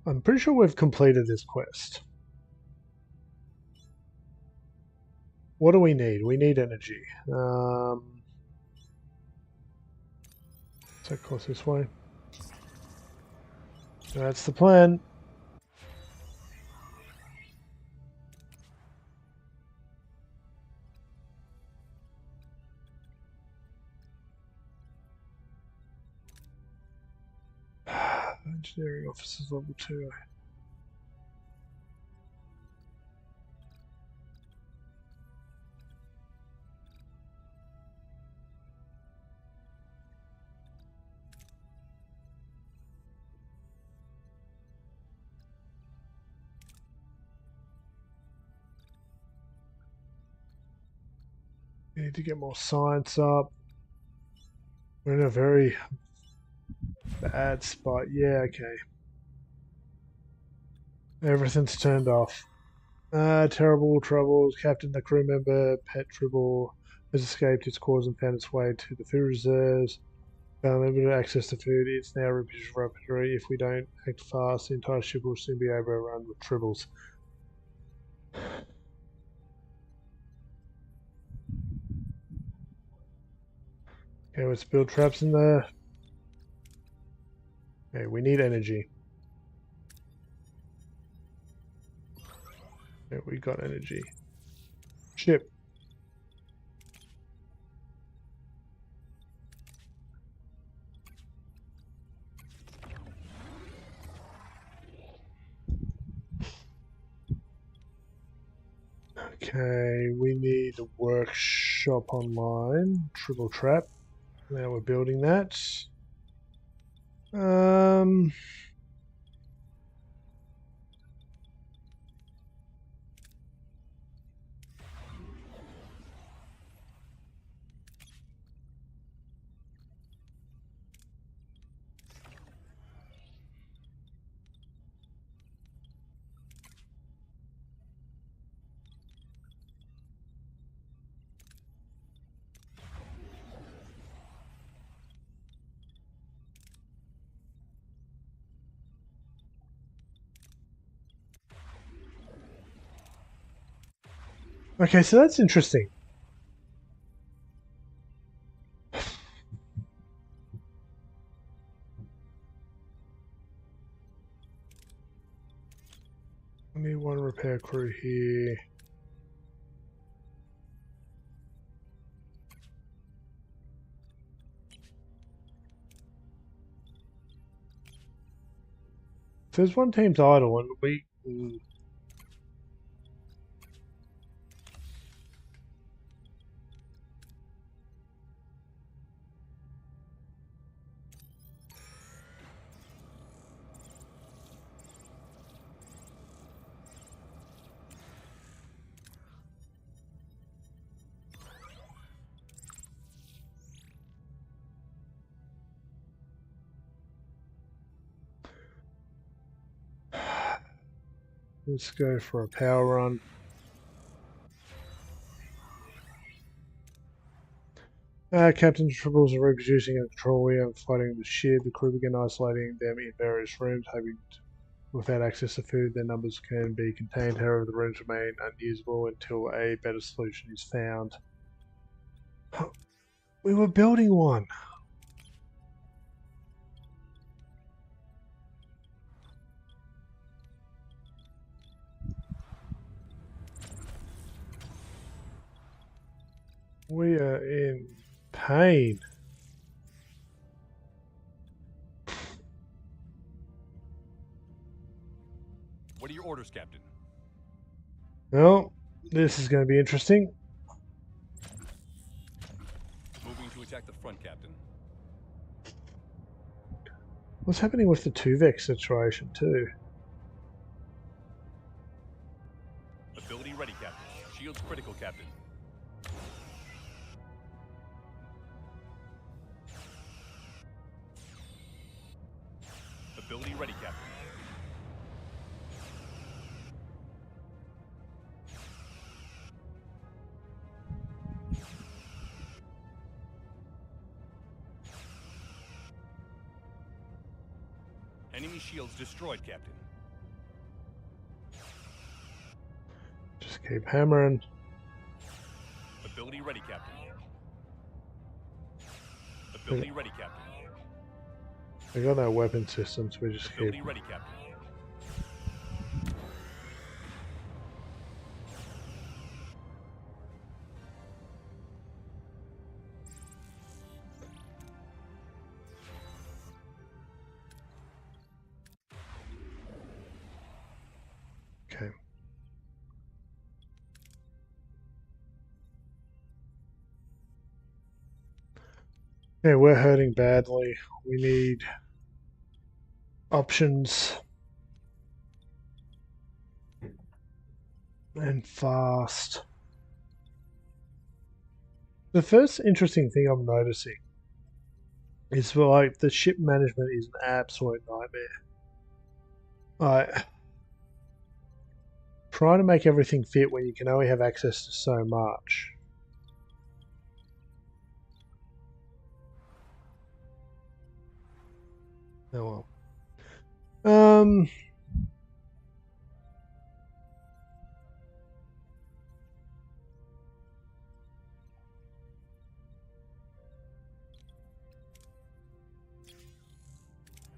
I'm pretty sure we've completed this quest. What do we need? We need energy. So of course this way. That's the plan. Engineering officers level 2. We need to get more science up. We're in a very bad spot. Yeah, okay. Everything's turned off. Terrible troubles. Captain, the crew member, Pet Tribble, has escaped its cause and found its way to the food reserves. Found limited access to food. It's now reduced rapidly. If we don't act fast, the entire ship will soon be overrun with tribbles. Okay, let's build traps in there. Okay, we need energy. Okay, we got energy. Ship. Okay, we need a workshop online. Triple trap. Now we're building that. Okay, so that's interesting. I need one repair crew here. If there's one team's idle and we... Let's go for a power run. Captain's tribbles are reproducing and control. We are fighting the ship. The crew began isolating them in various rooms, hoping Without access to food, their numbers can be contained. However, the rooms remain unusable until a better solution is found. We were building one. We are in pain. What are your orders, Captain? Well, this is going to be interesting. Moving to attack the front, Captain. What's happening with the Tuvek situation too? Ability ready, Captain. Shields critical, Captain. Ability ready, Captain. Enemy shields destroyed, Captain. Just keep hammering. Ability ready, Captain. Ability ready, Captain. We got no weapon systems. We just Ability keep. ready, Captain. Okay. Yeah, we're hurting badly. We need options and fast. The first interesting thing I'm noticing is like the ship management is an absolute nightmare. Like trying to make everything fit when you can only have access to so much. Oh well.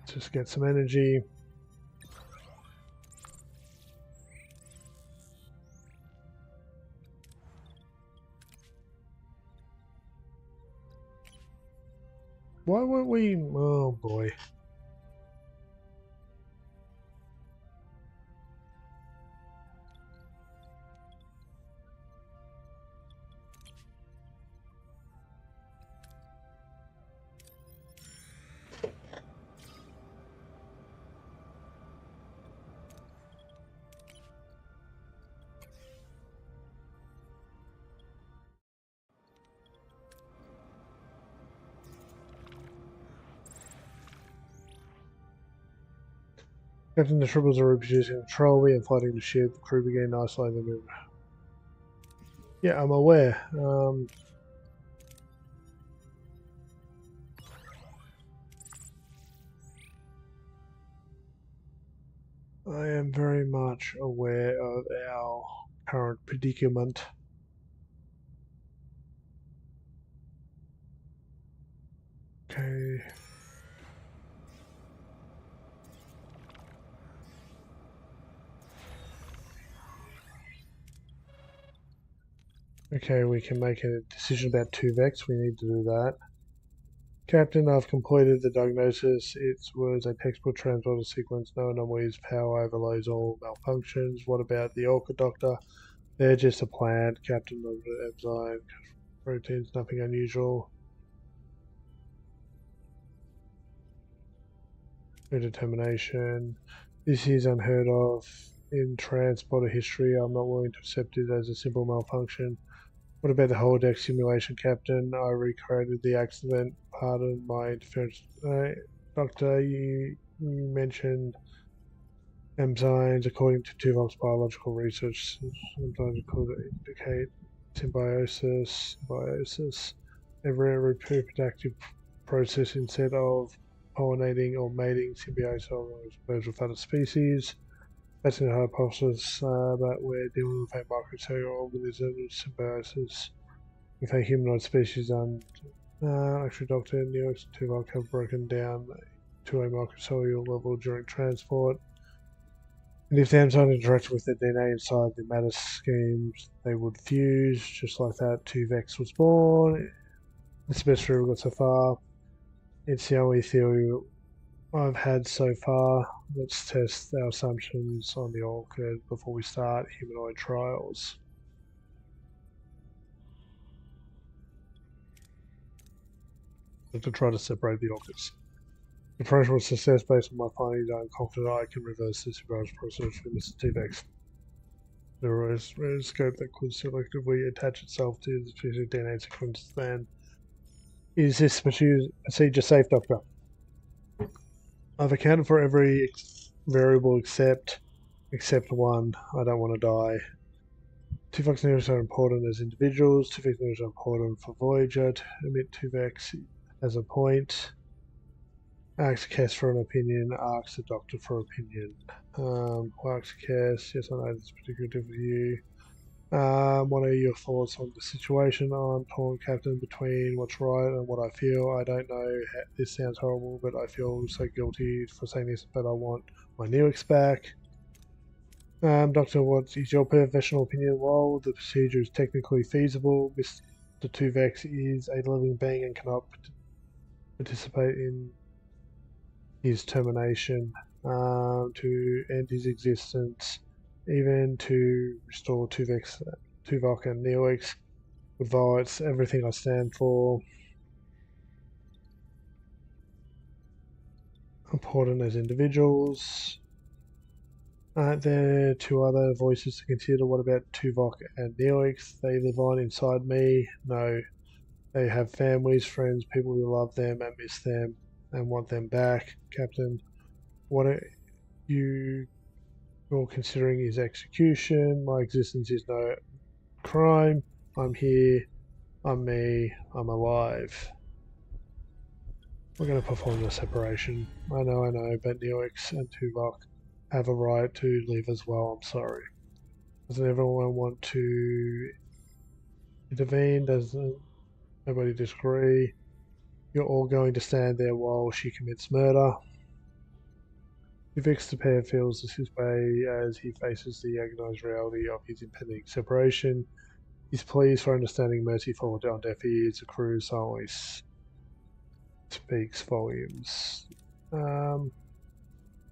Just get some energy. Why weren't we? Oh boy. Captain, the tribbles are reproducing the trolley and fighting the ship. The crew began isolating them. Yeah, I'm aware. I am very much aware of our current predicament. Okay. Okay, we can make a decision about Tuvek. We need to do that. Captain, I've completed the diagnosis. It was a textbook transporter sequence. No anomalies, power overloads, all malfunctions. What about the Orca Doctor? They're just a plant. Captain of the enzyme. Routines, nothing unusual. Determination. This is unheard of in transporter history. I'm not willing to accept it as a simple malfunction. What about the holodeck simulation, Captain? I recreated the accident. Pardon my interference. Doctor, you mentioned enzymes. According to Tuvok's biological research, sometimes it could indicate symbiosis, a rare reproductive process instead of pollinating or mating symbiotic birds with other species. That's a hypothesis that we're dealing with a microcellular organism in symbiosis with a humanoid species. Actually, Dr. Neelix and Tuvok have broken down to a microcellular level during transport. And if the enzyme interacted with the DNA inside the matter schemes, they would fuse. Just like that, Tuvex was born. It's the best theory we've got so far. It's the only theory I've had so far. Let's test our assumptions on the orchid before we start humanoid trials. To try to separate the orchids. The approach was success based on my findings. I'm confident I can reverse this process for Mr. T-Vex. There is a scope that could selectively attach itself to the specific DNA sequence. Then, is this procedure safe, Doctor? I've accounted for every variable except one. I don't want to die. Tuvok's neurons are important as individuals. Tuvok's neurons are important for Voyager. To admit Tuvok as a point. Asks Cass for an opinion. Asks the Doctor for opinion. Asks Cass, yes, I know this is particularly different for you. What are your thoughts on the situation? I'm torn, Captain, between what's right and what I feel. I don't know. This sounds horrible, but I feel so guilty for saying this, but I want my Neelix back. Doctor, what is your professional opinion? While the procedure is technically feasible, Mr. Tuvok is a living being and cannot participate in his termination to end his existence, even to restore Tuvok and Neelix would violate everything I stand for. Important as individuals. Aren't there two other voices to consider? What about Tuvok and Neelix? They live on inside me. No. They have families, friends, people who love them and miss them and want them back. Captain, what are you're considering is execution. My existence is no crime. I'm here. I'm me. I'm alive. We're going to perform the separation. I know, but Neelix and Tuvok have a right to live as well. I'm sorry. Doesn't everyone want to intervene? Doesn't nobody disagree? You're all going to stand there while she commits murder. Tuvok's the pair feels this way as he faces the agonized reality of his impending separation. His pleas for understanding mercy fall down deaf ears. The crew silently speaks volumes.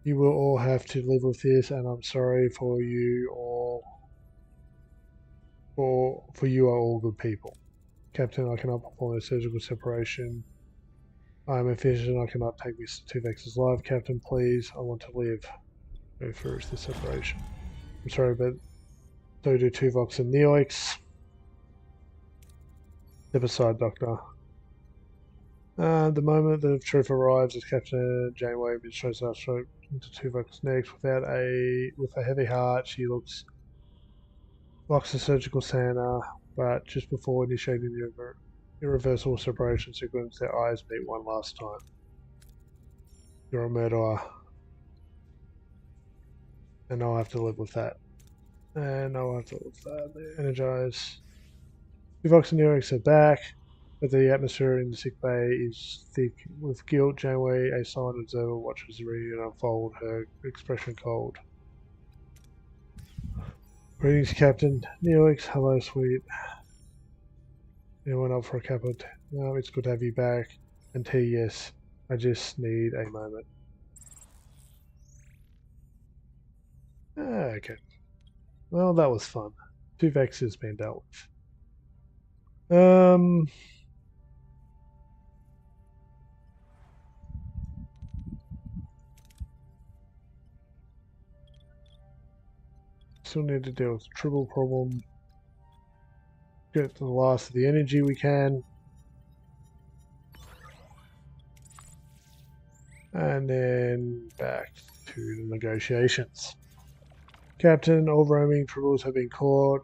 You will all have to live with this, and I'm sorry for you all. For you are all good people. Captain, I cannot perform a surgical separation. I am a physician. I cannot take Mr. Tuvok's life. Captain, please. I want to live. Go first, the separation. I'm sorry, but so do Tuvok and Neelix. Step aside, Doctor. The moment the truth arrives as Captain Janeway shows her stroke into Tuvok's neck with a heavy heart. She locks the surgical center, but just before initiating the irreversible separation sequence, their eyes meet one last time. You're a murderer, and I'll have to live with that. They energize. Tuvok and Neelix are back. But the atmosphere in the sick bay is thick with guilt. Janeway, a silent observer, watches the reunion unfold, her expression cold. Greetings, Captain. Neelix, hello, sweet. Anyone up for a cup of tea? No, it's good to have you back. And tea, yes. I just need a moment. Okay. Well, that was fun. Tuvok has been dealt with. Still need to deal with the triple problem. Get to the last of the energy we can. And then back to the negotiations. Captain, all roaming tribbles have been caught.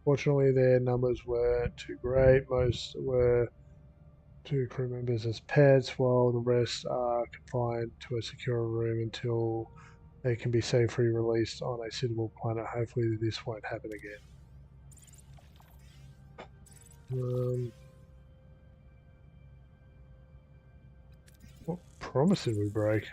Fortunately, their numbers weren't too great. Most were 2 crew members as pets, while the rest are confined to a secure room until they can be safely released on a suitable planet. Hopefully this won't happen again. What promise did we break?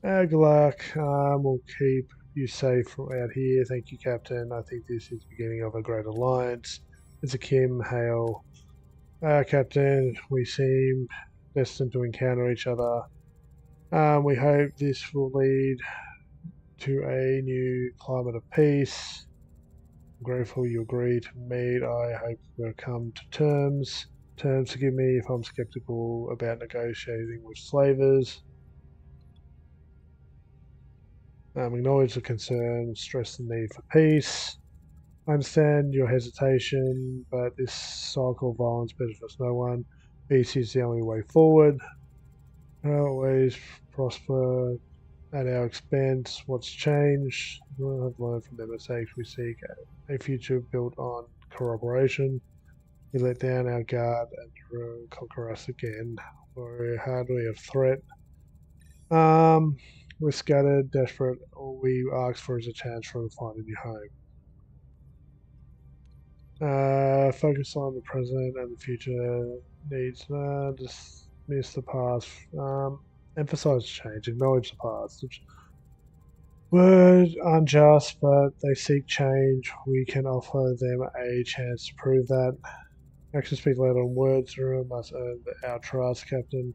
Good luck. We'll keep you safe from out here. Thank you, Captain. I think this is the beginning of a great alliance. It's a Kim. Hail. Captain, we seem destined to encounter each other. We hope this will lead to a new climate of peace. I'm grateful you agreed to meet. I hope we'll come to terms. Forgive me if I'm skeptical about negotiating with slavers. Acknowledge the concern, stress the need for peace. I understand your hesitation, but this cycle of violence benefits no one. Peace is the only way forward. Always prosper at our expense. What's changed? We have learned from their mistakes. We seek a future built on cooperation. We let down our guard and conquer us again. We're hardly a threat. We're scattered, desperate. All we ask for is a chance for us to find a new home. Focus on the present and the future needs. Dismiss the past. Emphasize change. Acknowledge the past. Word unjust, but they seek change. We can offer them a chance to prove that. Actions speak louder than words. Everyone must earn our trust, Captain.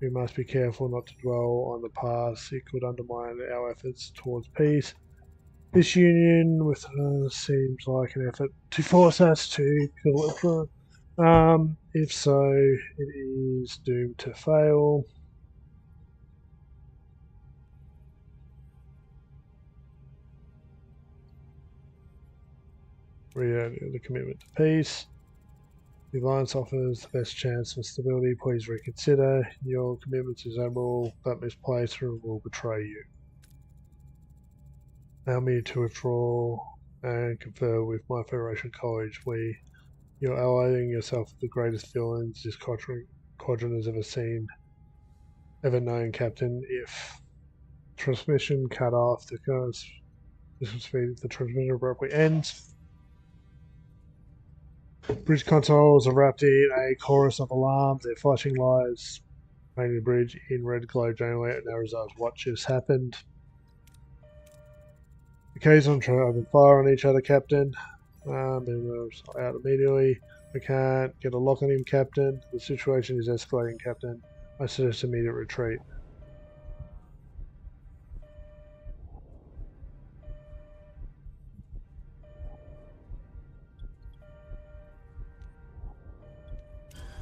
We must be careful not to dwell on the past. It could undermine our efforts towards peace. This union with her seems like an effort to force us to kill it. If so, it is doomed to fail. The commitment to peace. The alliance offers the best chance for stability. Please reconsider. Your commitment is admirable, but misplaced and will betray you. Allow me to withdraw and confer with my Federation colleagues. You're allying yourself with the greatest villains this quadrant has ever known, Captain. If transmission cut off, the transmission abruptly ends. Bridge consoles are wrapped in a chorus of alarms. Their flashing lights painting the bridge in red glow generally and now resolves what just happened. The Kazon try to open fire on each other, Captain. Then out immediately. We can't get a lock on him, Captain. The situation is escalating, Captain. I suggest immediate retreat.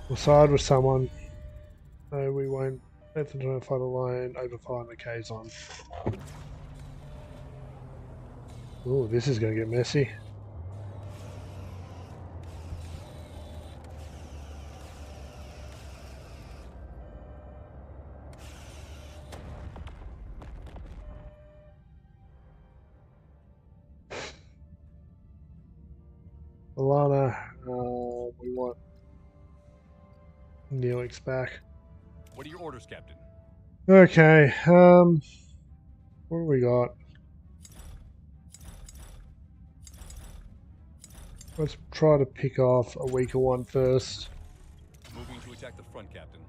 We'll side with someone. No, we won't let them try to fight alone. Open fire on the Kazon. Ooh, this is going to get messy. Alana, we want Neelix back. What are your orders, Captain? Okay, what do we got? Let's try to pick off a weaker one first. Moving to attack the front, Captain.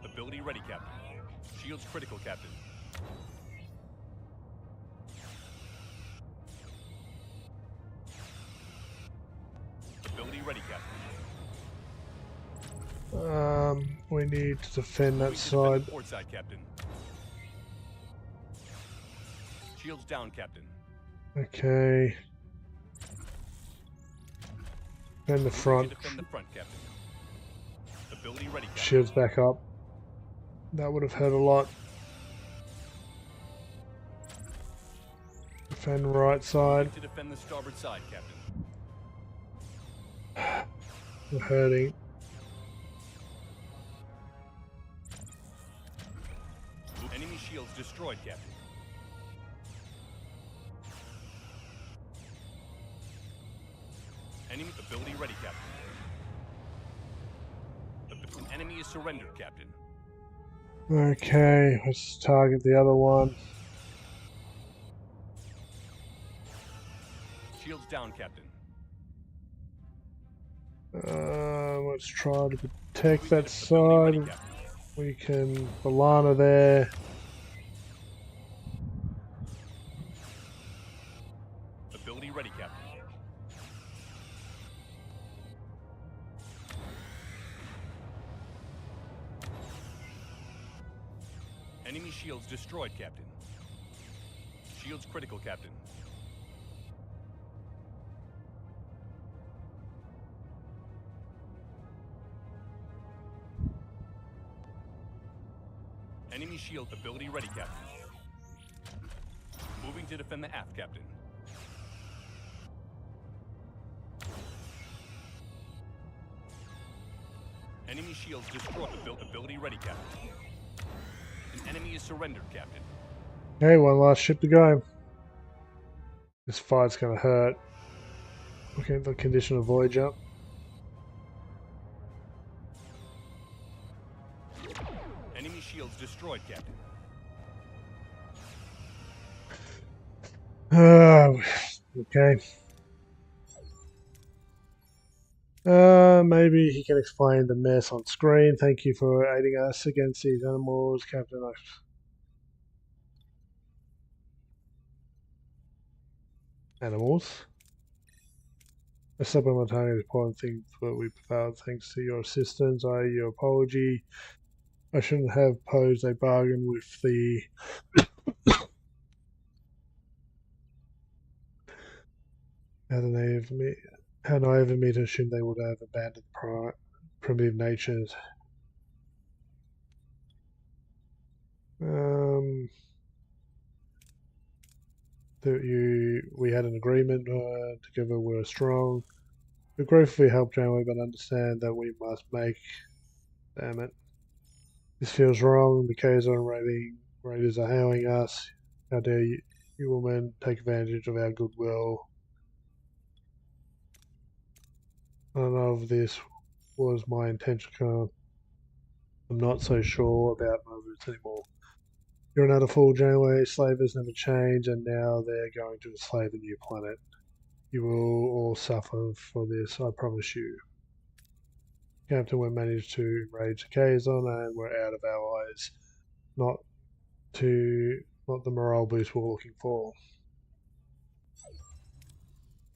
Ability ready, Captain. Shields critical, Captain. Ability ready, Captain. We need to defend that side. Port side, Captain. Shields down, Captain. Okay. Defend the front. Defend the front, Captain. Ability ready, Captain. Shields back up. That would have hurt a lot. Defend right side. To defend the starboard side, Captain. We're hurting. destroyed, Captain. Enemy ability ready, Captain. An enemy is surrendered, Captain. Okay, let's target the other one. Shields down, Captain. Let's try to protect that Ability ready, side. Captain. We can Balana there. Ability ready, Captain. Enemy shields destroyed, Captain. Shields critical, Captain. Enemy shield ability ready, Captain. Moving to defend the aft, Captain. Enemy shields destroyed. Ability ready, Captain. An enemy is surrendered, Captain. Okay, one last ship to go. This fight's gonna hurt. Look at the condition of Voyager. Enemy shields destroyed, Captain. Okay. Maybe he can explain the mess on screen. Thank you for aiding us against these animals, Captain. Animals. A supplementary important thing that we prevailed thanks to your assistance. I owe your apology. I shouldn't have posed a bargain with the how naive of me to assume they would have abandoned primitive natures. We had an agreement. Together we were strong. We're grateful for your help, Janeway, but understand that we must make. Damn it. This feels wrong. The Kazon raiders are hailing us. How dare you women take advantage of our goodwill? None of this was my intention. I'm not so sure about my roots anymore. You're another fool, Janeway. Slavers never change, and now they're going to enslave a new planet. You will all suffer for this, I promise you. Captain, we managed to enrage the Kazon, and we're out of allies. Not the morale boost we're looking for.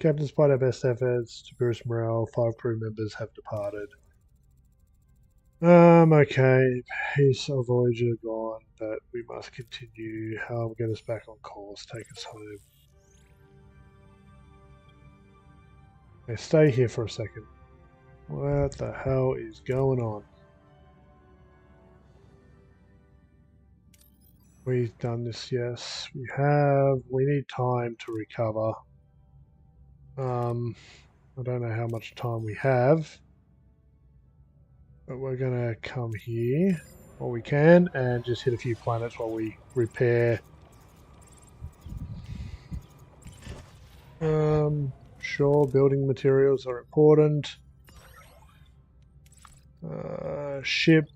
Captain, despite our best efforts to boost morale, 5 crew members have departed. Okay, piece of Voyager gone, but we must continue. How will get us back on course, take us home. Okay, stay here for a second. What the hell is going on? We've done this, yes. We have. We need time to recover. I don't know how much time we have. But we're going to come here while we can and just hit a few planets while we repair. Sure, building materials are important. Ship.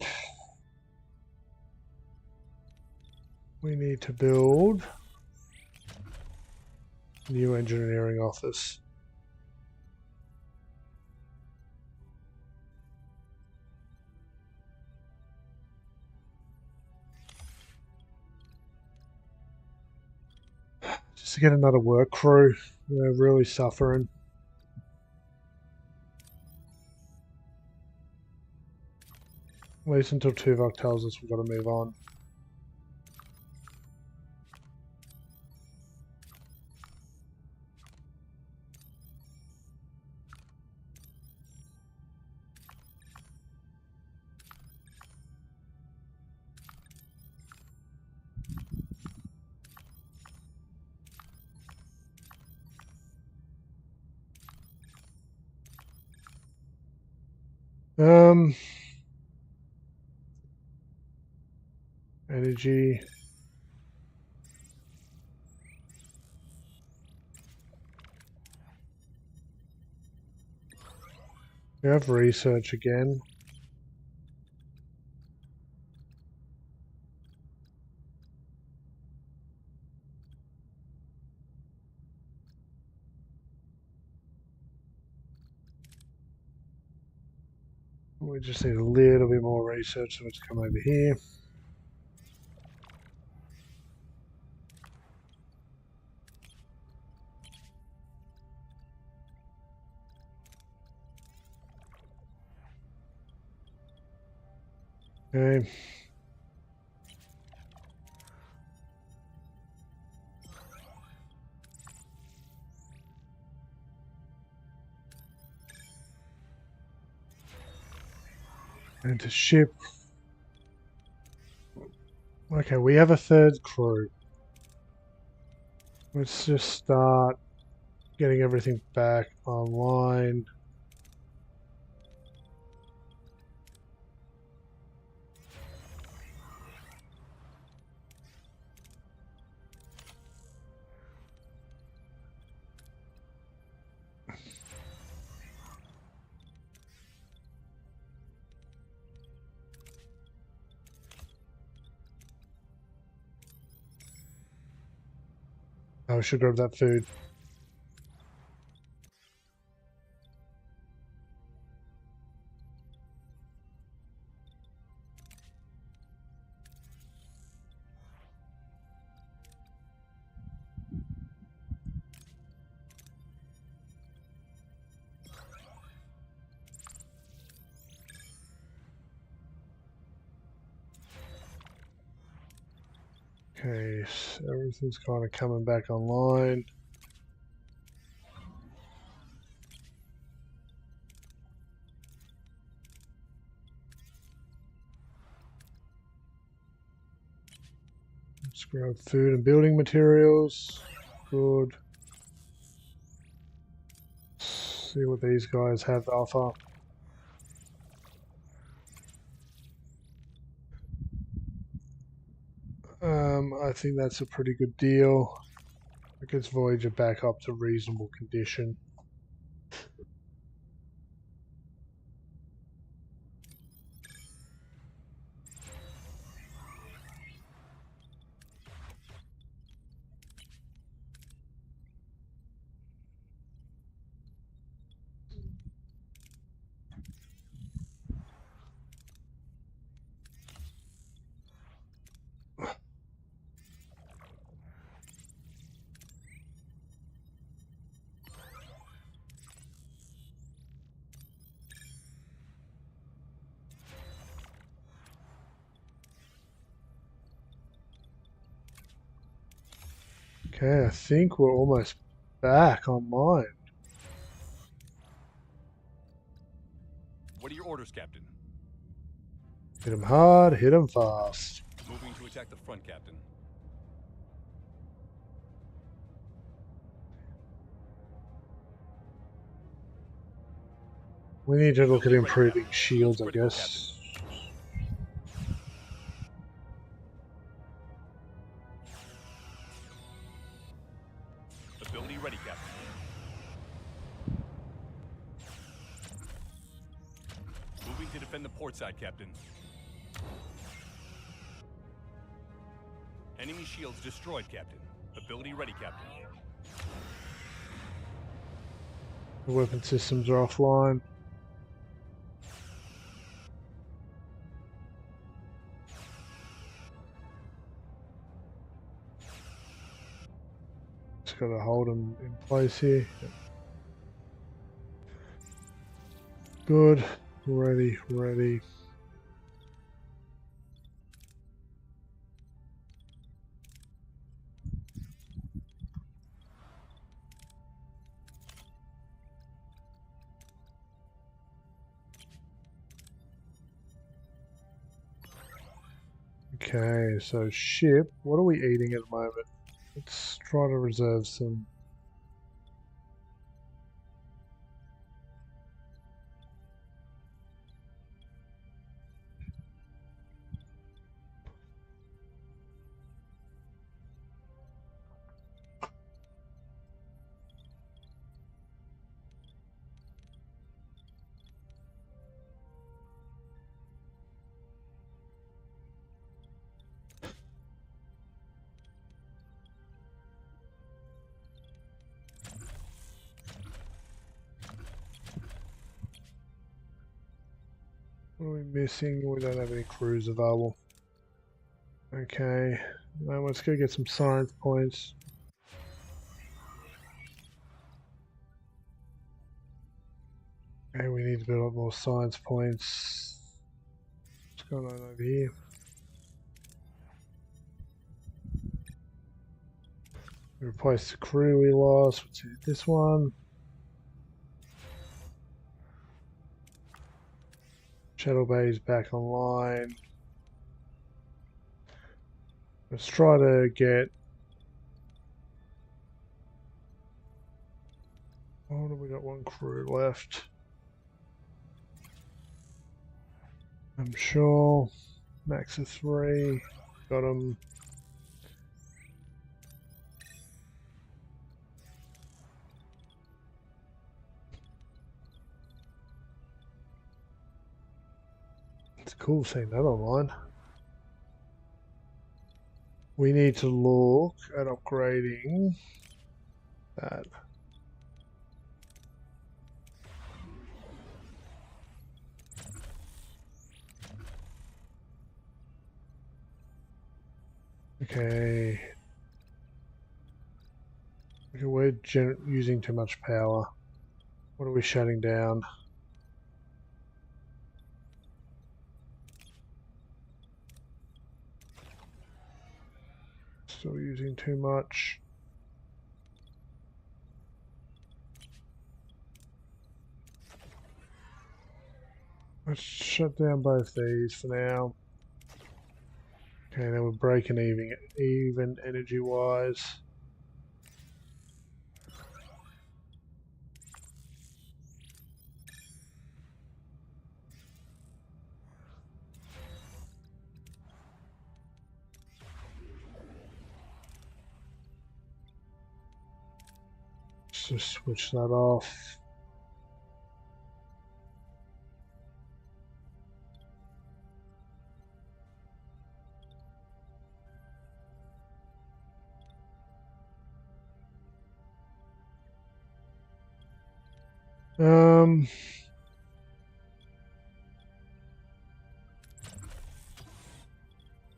We need to build new engineering office. Just to get another work crew. We're really suffering. At least until Tuvok tells us we've got to move on. Energy. We have research again. We just need a little bit more research, so let's come over here. Okay. And to ship. Okay, we have a third crew. Let's just start getting everything back online. I should grab that food. Okay, so everything's kind of coming back online. Let's grab food and building materials. Good. See what these guys have to offer. I think that's a pretty good deal. It gets Voyager back up to reasonable condition. Okay, I think we're almost back online. What are your orders, Captain? Hit them hard, hit them fast. Moving to attack the front, Captain. We need to look at improving shields, I guess. Ability ready, Captain. Moving to defend the port side, Captain. Enemy shields destroyed, Captain. Ability ready, Captain. The weapon systems are offline. Just gotta hold them in place here. Good. Ready, ready. Okay, so ship. What are we eating at the moment? Let's try to reserve some. What are we missing? We don't have any crews available. Okay, now let's go get some science points. Okay, we need to build up more science points. What's going on over here? Replace the crew we lost. Let's hit this one. Shuttle bay is back online. Let's try to get. Oh, we got one crew left. I'm sure. Max of 3. Got him. It's cool seeing that online. We need to look at upgrading that. Okay. Okay, we're using too much power. What are we shutting down? Still using too much. Let's shut down both these for now. Okay, now we're breaking even energy-wise. Let's just switch that off.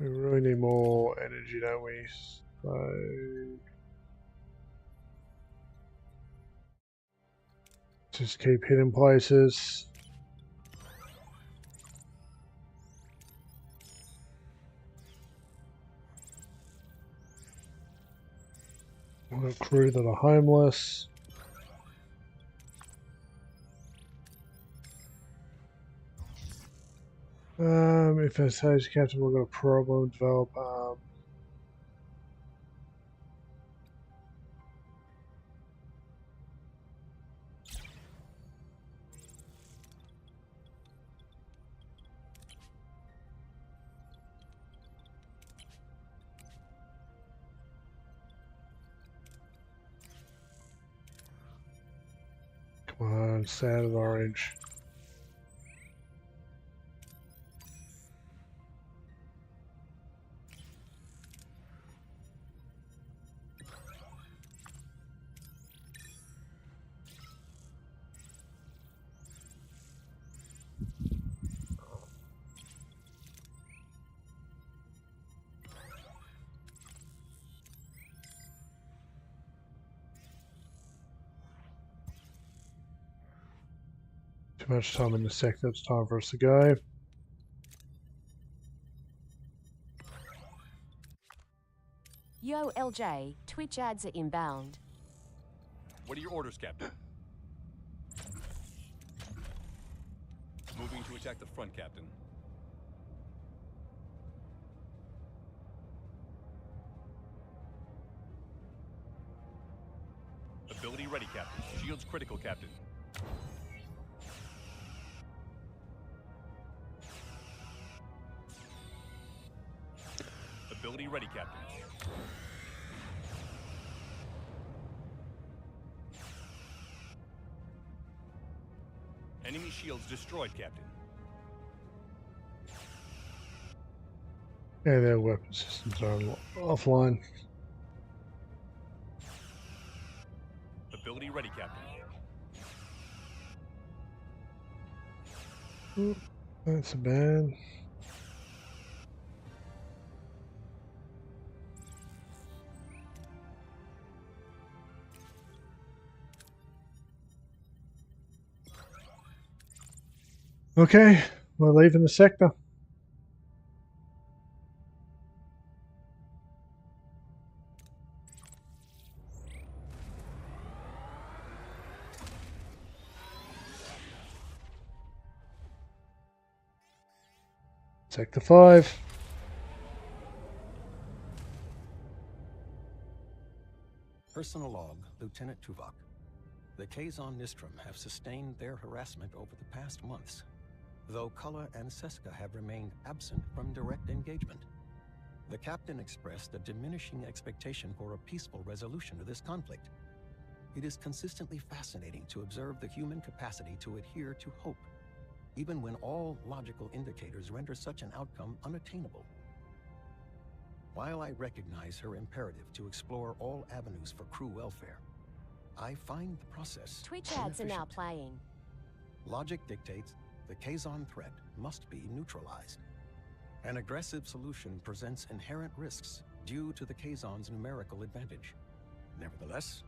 We really need more energy, don't we? So just keep hitting places. We've got crew that are homeless. If I say captain, we've got a problem develop. Come on, standard orange. Too much time in the sector. It's time for us to go. Yo, LJ, Twitch ads are inbound. What are your orders, Captain? Moving to attack the front, Captain. Ability ready, Captain. Shields critical, Captain. Ability ready, Captain. Enemy shields destroyed, Captain. Yeah, their weapon systems are offline. Ability ready, Captain. That's bad. Okay, we're leaving the sector. Sector 5. Personal log, Lieutenant Tuvok. The Kazon Nistrum have sustained their harassment over the past months, though Cullen and Seska have remained absent from direct engagement. The captain expressed a diminishing expectation for a peaceful resolution to this conflict. It is consistently fascinating to observe the human capacity to adhere to hope, even when all logical indicators render such an outcome unattainable. While I recognize her imperative to explore all avenues for crew welfare, I find the process Twitch ads are now inefficient. playing. Logic dictates the Kazon threat must be neutralized. An aggressive solution presents inherent risks due to the Kazon's numerical advantage. Nevertheless,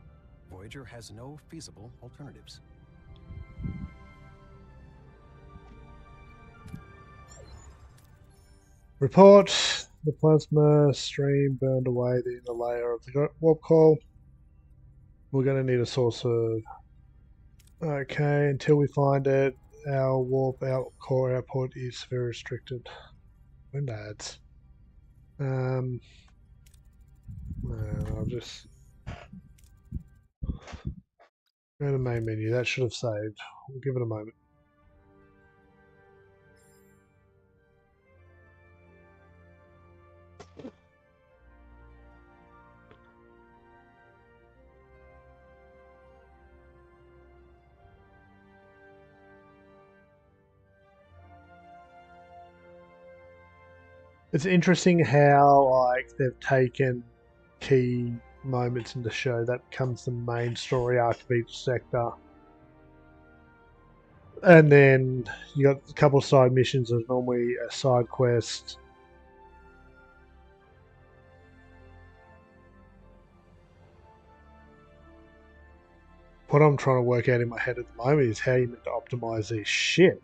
Voyager has no feasible alternatives. Report. The plasma stream burned away the inner layer of the warp core. We're going to need a source of... Okay, until we find it, our warp core output is very restricted. Wind ads. No, I'll just... Go to main menu. That should have saved. We'll give it a moment. It's interesting how they've taken key moments in the show that becomes the main story arc of each sector, and then you got a couple of side missions that are normally a side quest. What I'm trying to work out in my head at the moment is how you meant to optimize this ship.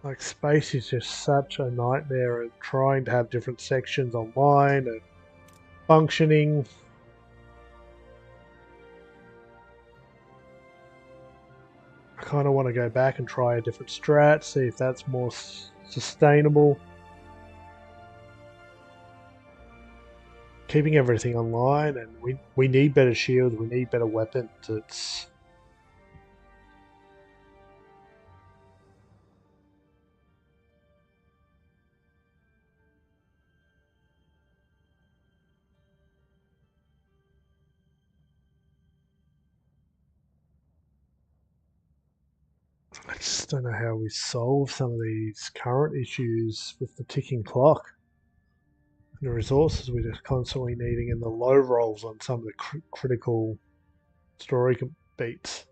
Like, space is just such a nightmare, and trying to have different sections online and functioning. I kind of want to go back and try a different strat, see if that's more sustainable. Keeping everything online, and we need better shields, we need better weapons. It's... I just don't know how we solve some of these current issues with the ticking clock. The resources we're just constantly needing, and the low rolls on some of the critical story beats.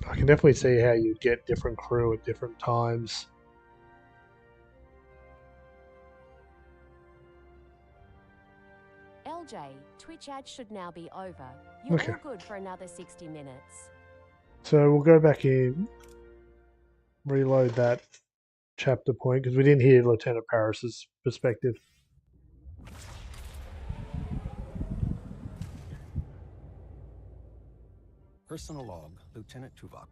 I can definitely see how you get different crew at different times. LJ, Twitch ads should now be over. You're Okay. all good for another 60 minutes. So we'll go back in, reload that chapter point, because we didn't hear Lieutenant Paris's perspective. Personal log, Lieutenant Tuvok.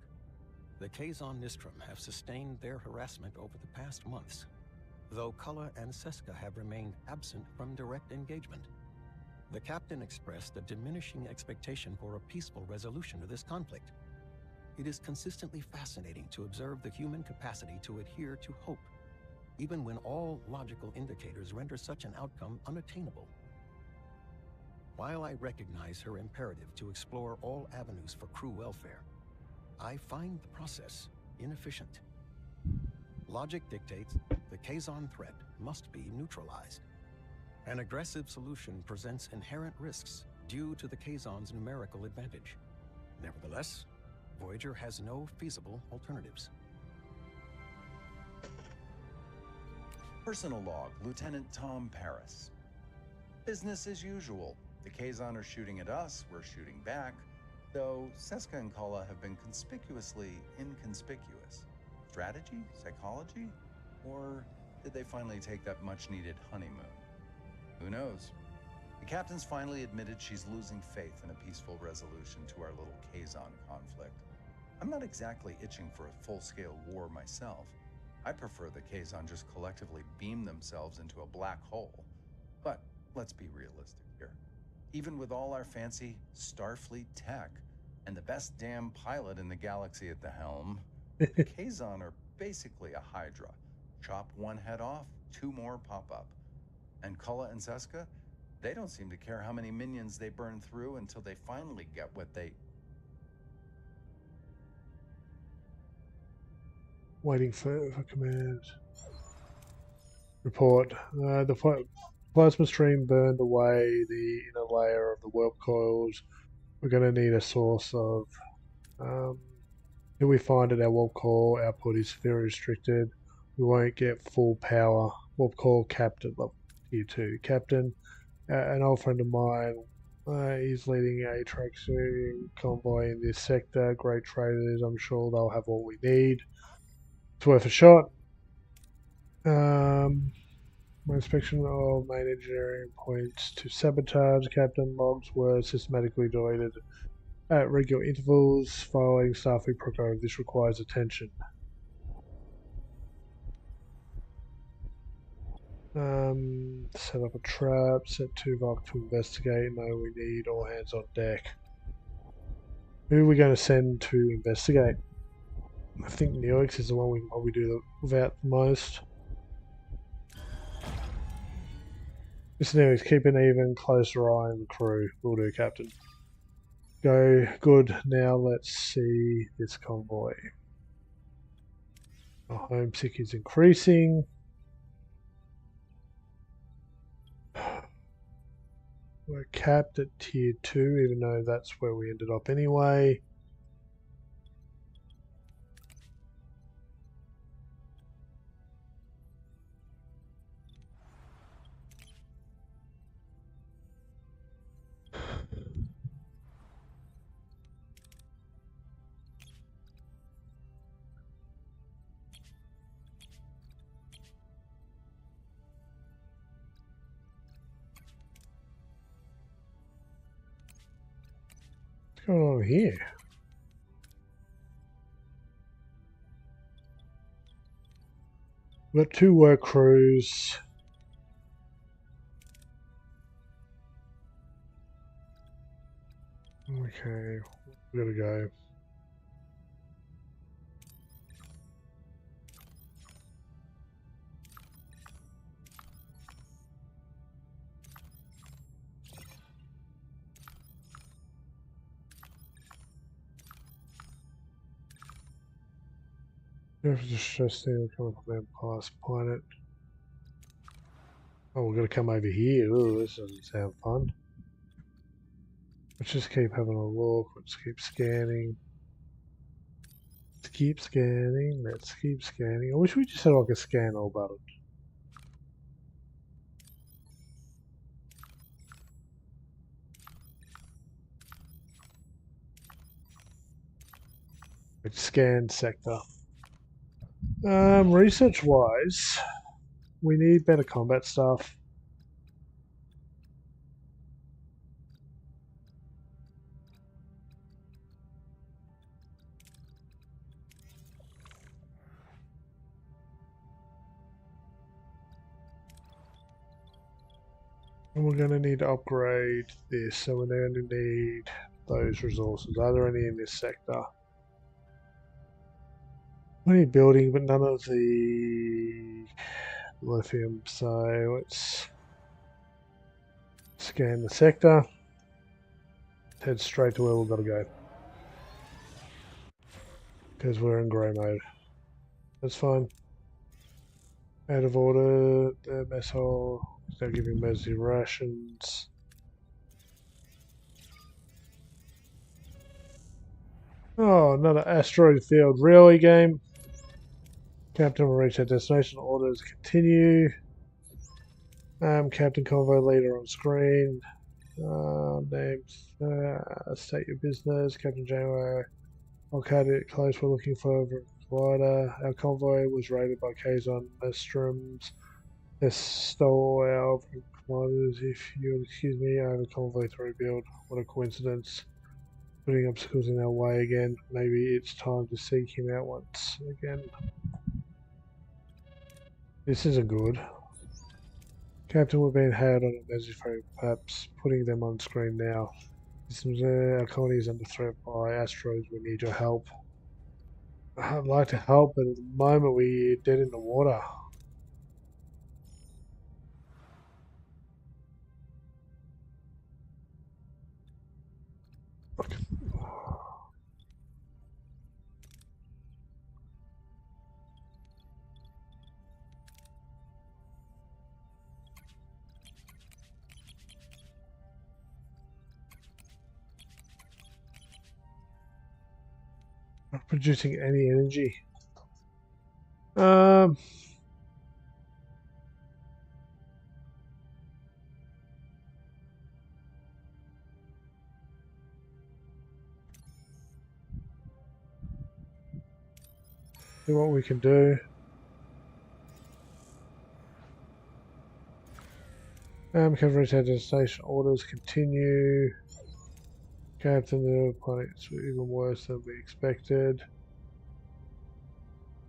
The Kazon Nistrum have sustained their harassment over the past months, though Cullen and Seska have remained absent from direct engagement. The captain expressed a diminishing expectation for a peaceful resolution to this conflict. It is consistently fascinating to observe the human capacity to adhere to hope, even when all logical indicators render such an outcome unattainable. While I recognize her imperative to explore all avenues for crew welfare, I find the process inefficient. Logic dictates the Kazon threat must be neutralized. An aggressive solution presents inherent risks due to the Kazon's numerical advantage. Nevertheless, Voyager has no feasible alternatives. Personal log, Lieutenant Tom Paris. Business as usual. The Kazon are shooting at us, we're shooting back, though Seska and Kala have been conspicuously inconspicuous. Strategy? Psychology? Or did they finally take that much-needed honeymoon? Who knows? The captain's finally admitted she's losing faith in a peaceful resolution to our little Kazon conflict. I'm not exactly itching for a full-scale war myself. I prefer the Kazon just collectively beam themselves into a black hole. But let's be realistic here. Even with all our fancy Starfleet tech and the best damn pilot in the galaxy at the helm, the Kazon are basically a Hydra. Chop one head off, two more pop up. And Kala and Seska, they don't seem to care how many minions they burn through until they finally get what they... Waiting for command. Report. The plasma stream burned away the inner layer of the warp coils. We're going to need a source of... Till we find it, our warp coil output is very restricted. We won't get full power. Warp coil capped at level tier 2. Captain, an old friend of mine, he's leading a traction convoy in this sector. Great traders, I'm sure they'll have what we need. It's worth a shot. My inspection of main engineering points to sabotage. Captain, logs were systematically deleted at regular intervals following Starfleet program. This requires attention. Set up a trap, set Tuvok to investigate. No, we need all hands on deck. Who are we going to send to investigate? I think Neelix is the one we can probably do without the most. Mr. Neelix, keep an even closer eye on the crew. Will do, Captain. Go. Good. Now let's see this convoy. Our homesick is increasing. We're capped at tier 2, even though that's where we ended up anyway. What's going on here? We've got 2 work crews. Okay, we gotta go. Just see coming from that past planet. Oh, we're gonna come over here. Ooh, this doesn't sound fun. Let's just keep having a look. Let's keep scanning. Let's keep scanning. Let's keep scanning. I wish we just had like a scan all button. It's scan sector. Research wise, we need better combat stuff. And we're going to need to upgrade this, so we're going to need those resources. Are there any in this sector? We need building, but none of the lithium, so let's scan the sector. head straight to where we've got to go. Because we're in grey mode. That's fine. Out of order, the mess hall. They're giving emergency rations. Oh, another asteroid field. Really, game? Captain will reach our destination. Orders continue. Captain Convoy Leader on screen. Names. State your business. Captain Janeway. I'll cut it close. We're looking for a provider. Our convoy was raided by Kazon Nestroms. They stole our commodities. If you'll excuse me, I have a convoy to rebuild. What a coincidence. Putting obstacles in our way again. Maybe it's time to seek him out once again. This isn't good. Captain, we're being hailed on a message phone, perhaps putting them on screen now. Our colony is under threat by asteroids. We need your help. I'd like to help, but at the moment we're dead in the water. Okay. Not producing any energy. See what we can do. Coverage head to station. Orders continue. Captain, the planet's even worse than we expected.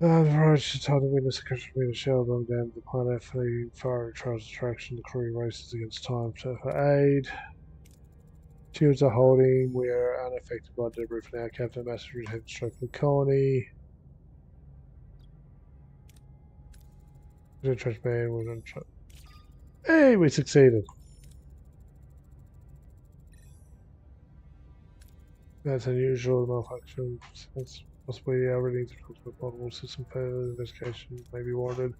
The Voyager told the witness the country made a shell bomb down to the planet for the firing trials attraction. The crew races against time for aid. Shields are holding. We are unaffected by debris for now. Captain Master head straight for the colony. Trash band. We're going to try. Hey, we succeeded. That's unusual. Malfunction. That's possibly already to talk about multiple system failure. Investigation may be warranted.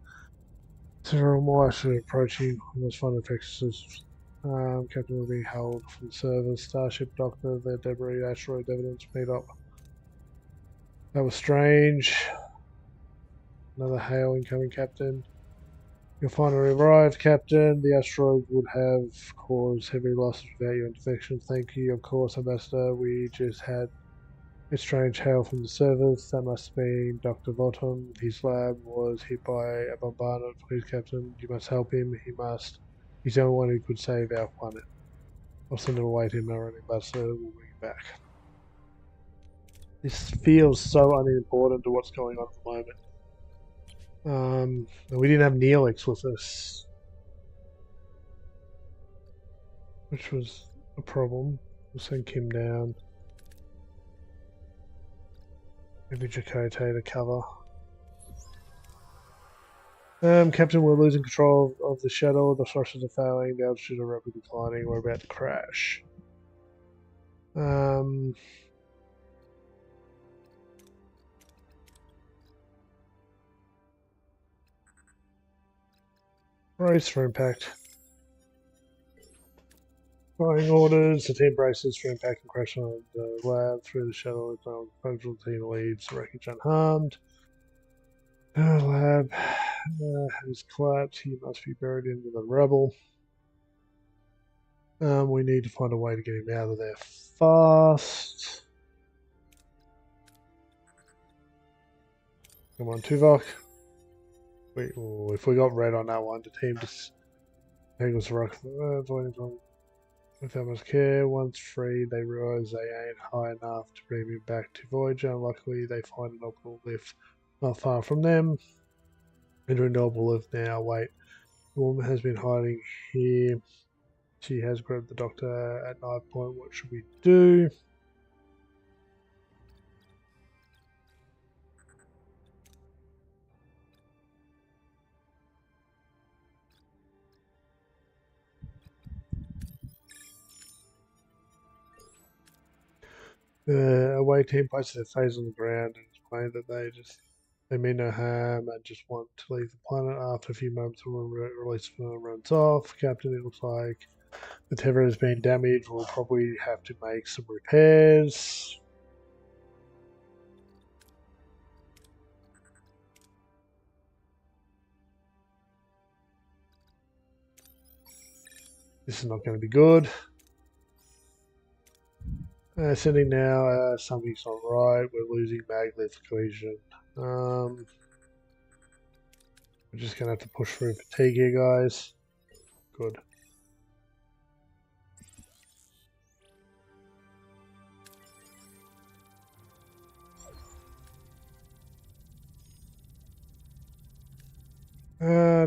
Several more actually approaching. Almost fun infectious. Captain will be held from the service. Starship Doctor, their debris, asteroid evidence meet up. That was strange. Another hail incoming, Captain. You'll finally arrived, Captain. The asteroid would have caused heavy losses without your intervention. Thank you, of course, Ambassador. We just had a strange hail from the service. That must have been Dr. Votum. His lab was hit by a bombardment. Please, Captain, you must help him. He must. He's the only one who could save our planet. I'll send him away to him, our Ambassador. We'll bring him back. This feels so unimportant to what's going on at the moment. We didn't have Neelix with us, which was a problem. We'll send Kim down. Maybe Chakotay to cover. Captain, we're losing control of the shuttle. The thrusters are failing. The altitude are rapidly declining. We're about to crash. Brace for impact. Firing orders. The team braces for impact and crash on the lab through the shuttle. The functional team leaves the wreckage unharmed. Lab has collapsed. He must be buried into the rubble. We need to find a way to get him out of there fast. Come on, Tuvok. If we got red on that one, the team just angles the rock without much care. Once free, they realise they ain't high enough to bring him back to Voyager. Luckily, they find an orbital lift not far from them. Entering the orbital lift now. Wait, the woman has been hiding here. She has grabbed the doctor at knife point. What should we do? The away team places their face on the ground and explain that they mean no harm and just want to leave the planet. After a few moments, the release runs off. Captain, it looks like the tether has been damaged. We'll probably have to make some repairs. This is not going to be good. Sending now, something's not right. We're losing maglev cohesion. We're just going to have to push through fatigue here, guys. Good.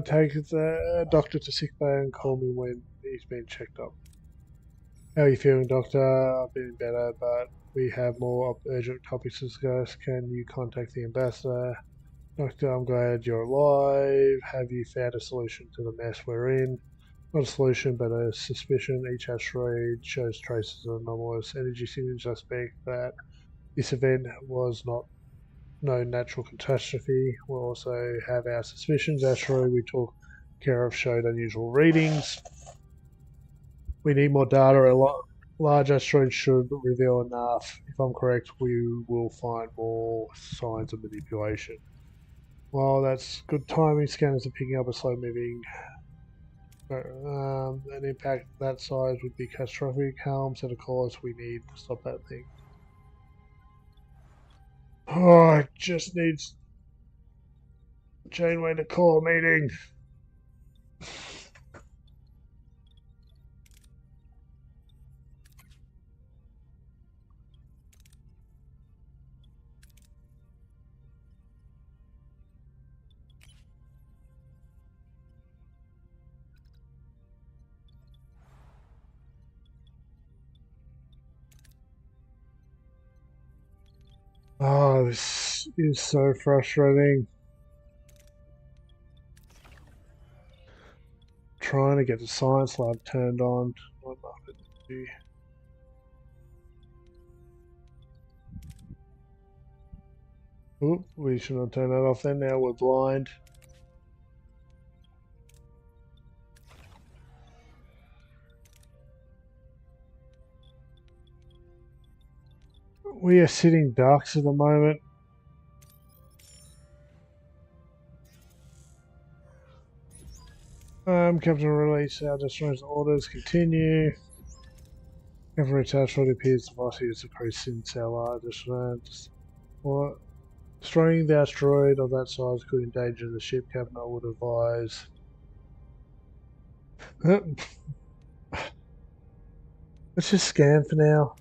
Take the doctor to sickbay and call me when he's been checked up. How are you feeling, doctor? I've been better, but we have more urgent topics to discuss. Can you contact the ambassador? Doctor, I'm glad you're alive. Have you found a solution to the mess we're in? Not a solution, but a suspicion. Each asteroid shows traces of anomalous energy signatures. I suspect that this event was no natural catastrophe. We also have our suspicions. Asteroid we took care of showed unusual readings. We need more data. A large asteroid should reveal enough. If I'm correct, we will find more signs of manipulation. Well, that's good timing. Scanners are picking up a slow moving. An impact that size would be catastrophic. Helm said, of course, we need to stop that thing. Oh, it just needs Janeway to call a meeting. Oh, this is so frustrating. Trying to get the science lab turned on. Not nothing to do. Oop, we should not turn that off then. Now we're blind. We are sitting ducks at the moment. Captain release our destroyer's orders continue. Every attachment appears the velocity is decreased since our what? Destroying the asteroid of that size could endanger the ship. Captain, I would advise. Let's just scan for now.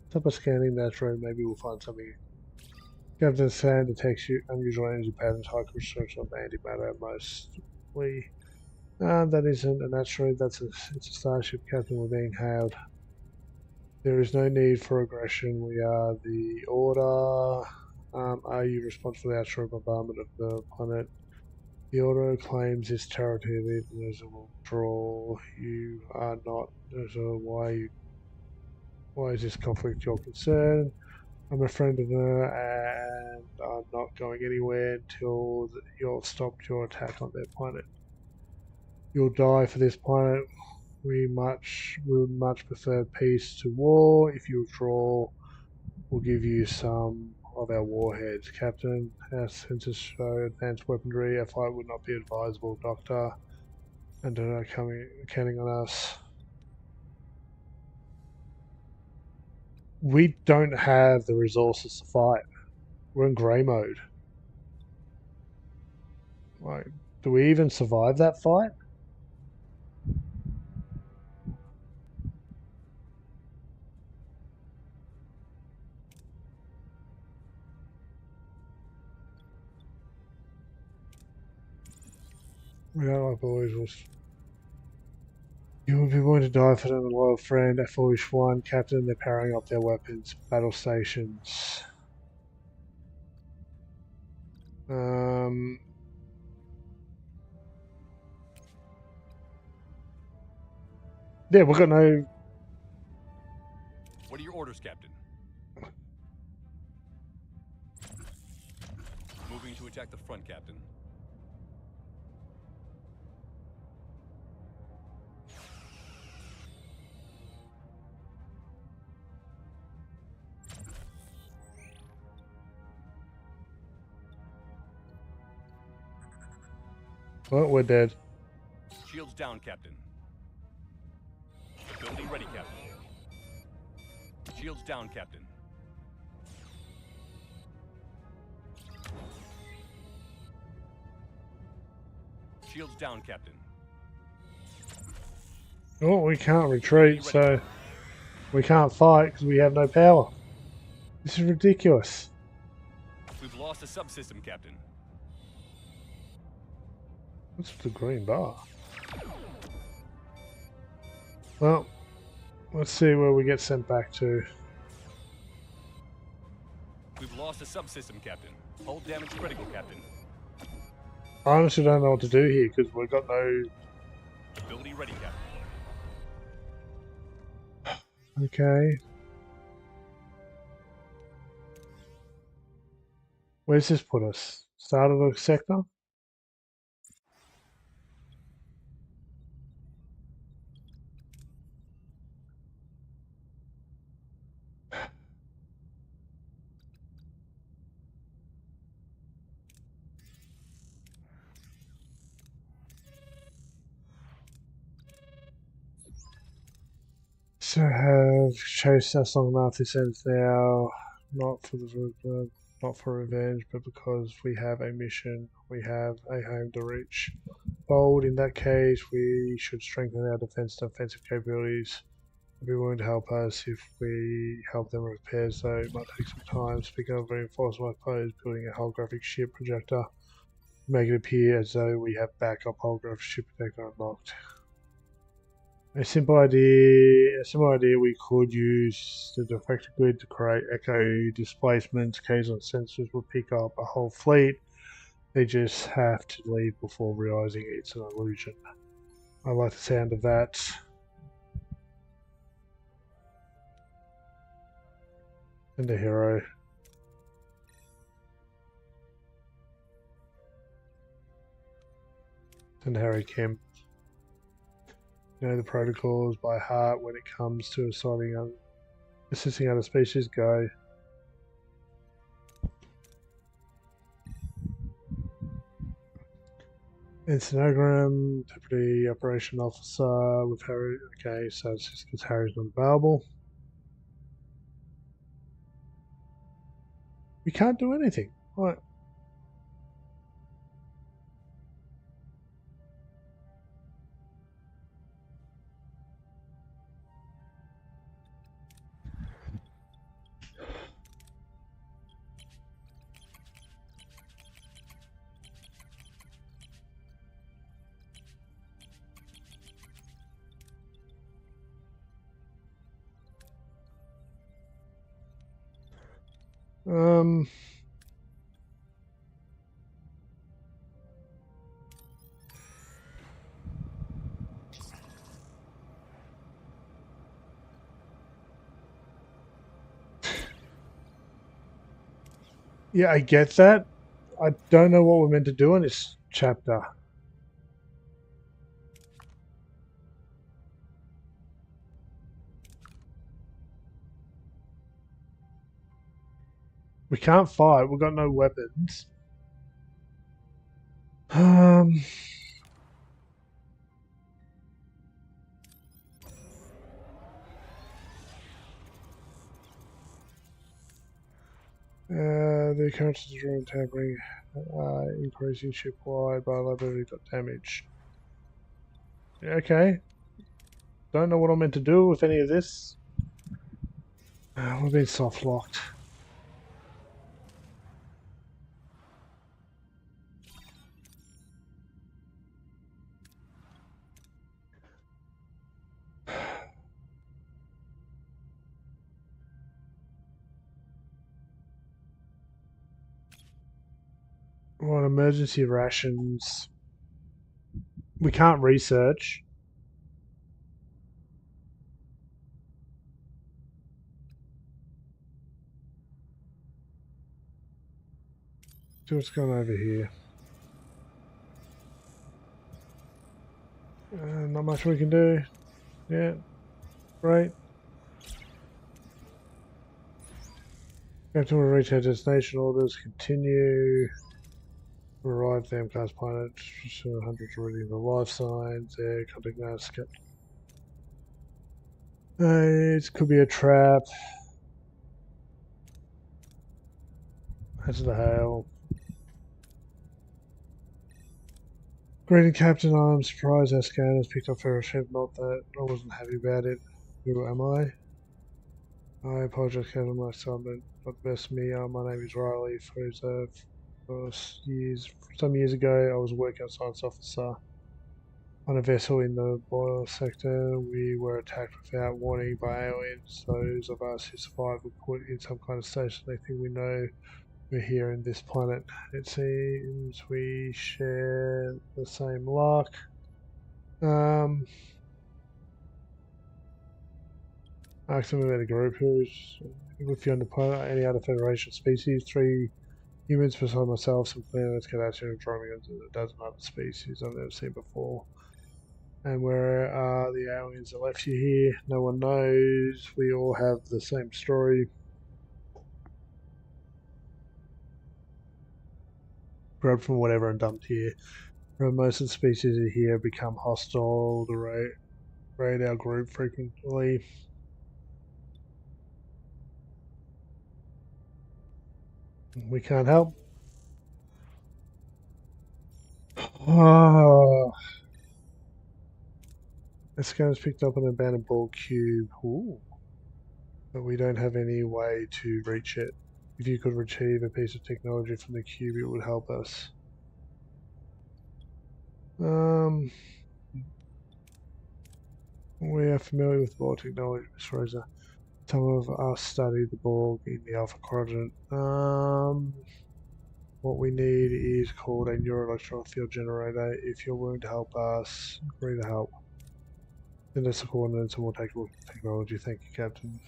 Stop by scanning the asteroid, maybe we'll find something. Captain Sand detects unusual energy patterns, high concentration of antimatter mostly. That isn't an asteroid, it's a starship, Captain. We're being hailed. There is no need for aggression. We are the Order. Are you responsible for the asteroid bombardment of the planet? The Order claims this territory will draw. You are not. So why is this conflict your concern? I'm a friend of her, and I'm not going anywhere until you've stopped your attack on their planet. You'll die for this planet. We would much prefer peace to war. If you withdraw, we'll give you some of our warheads. Captain, our sensors show advanced weaponry. A fight would not be advisable, Doctor. And they're counting on us. We don't have the resources to fight. We're in grey mode. Like, do we even survive that fight? We don't like boys. You would be willing to die for them, a loyal friend. A foolish one, Captain. They're powering up their weapons. Battle stations. Yeah, we've got no. What are your orders, Captain? Moving to attack the front, Captain. Well, we're dead. Shields down, Captain. Ability ready, Captain. Shields down, Captain. Shields down, Captain. Oh, we can't retreat, so we can't fight because we have no power. This is ridiculous. We've lost a subsystem, Captain. What's the green bar? Well, let's see where we get sent back to. We've lost a subsystem, Captain. Hull damage critical, Captain. I honestly don't know what to do here because we've got no... Ability ready, Captain. Okay. Where's this put us? Start of the sector? So have chased us long enough. This ends now, not for revenge, but because we have a mission. We have a home to reach. Bold. In that case, we should strengthen our defense and offensive capabilities. They'll be willing to help us if we help them with repairs, though it might take some time. Speaking of reinforcement, my player is building a holographic ship projector. Make it appear as though we have backup holographic ship projector unlocked. A simple idea we could use the defector grid to create echo displacements. Occasional sensors will pick up a whole fleet. They just have to leave before realizing it's an illusion. I like the sound of that. And a hero. And Harry Kim. Know the protocols by heart when it comes to assisting other species. Go. Instagram, Deputy Operation Officer with Harry. Okay, so it's just because Harry's not available. We can't do anything. Right. Yeah, I get that. I don't know what we're meant to do in this chapter. We can't fight. We've got no weapons. The occurrences of drone tampering increasing ship-wide by liability damage. Okay. Don't know what I'm meant to do with any of this. We've been soft-locked. What emergency rations? We can't research. see what's going on over here. Not much we can do. Yeah, great. Captain will reach our destination. Orders continue. Arrive the MCAS planet. 100 already in the life signs. There, contact now. It could be a trap. That's the hail. Greeting Captain, I'm surprised our scanners picked up Ferris ship. Not that I wasn't happy about it. Who am I? I apologize, Captain. My assignment not the best me. My name is Riley. Some years ago, I was a working science officer on a vessel in the Boyle sector. We were attacked without warning by aliens. Those of us who survived were put in some kind of station. They think we know we're here in this planet. It seems we share the same luck. Ask them about a group who's with you on the planet, any other Federation species. 3 humans beside myself, some planets, Kardashian, Andromedans, and a dozen other species I've never seen before. And where are the aliens that left you here? No one knows. We all have the same story. Grabbed from whatever and dumped here. Most of the species here become hostile. The raid our group frequently. We can't help. Oh. This guy's picked up an abandoned ball cube. Ooh. But we don't have any way to reach it. If you could retrieve a piece of technology from the cube, it would help us. We are familiar with ball technology, Miss Rosa. Some of us studied the ball in the Alpha Quadrant. What we need is called a neuroelectrical field generator. If you're willing to help us, agree to help. Send us the coordinates and we'll take a look at the technology. Thank you, Captain.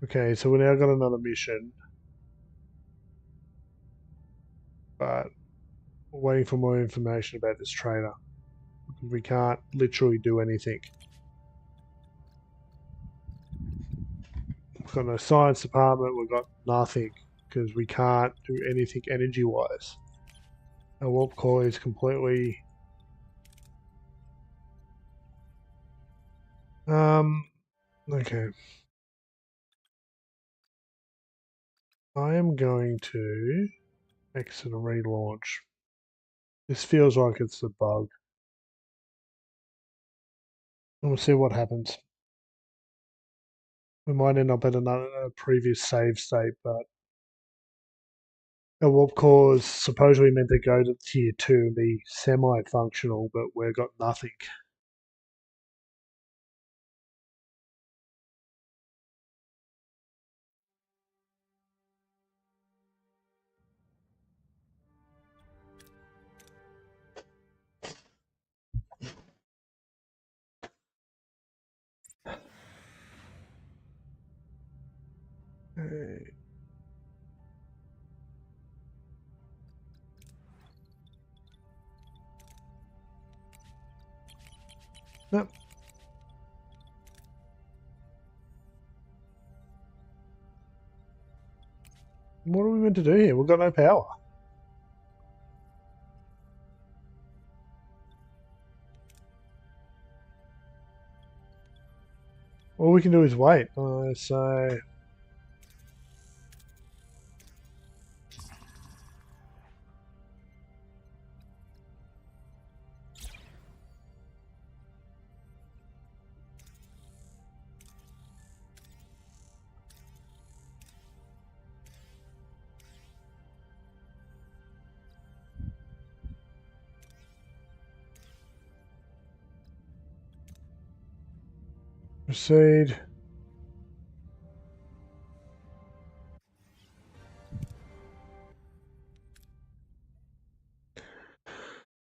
Okay, so we now got another mission. But we're waiting for more information about this trader. We can't literally do anything. We've got no science department, we've got nothing, because we can't do anything energy-wise. Our warp core is completely... okay. I am going to exit and relaunch. This feels like it's a bug. And we'll see what happens. We might end up at a previous save state, but our warp core is supposedly meant to go to tier 2 and be semi-functional, but we've got nothing. Nope. What are we meant to do here? We've got no power. All we can do is wait. So... proceed.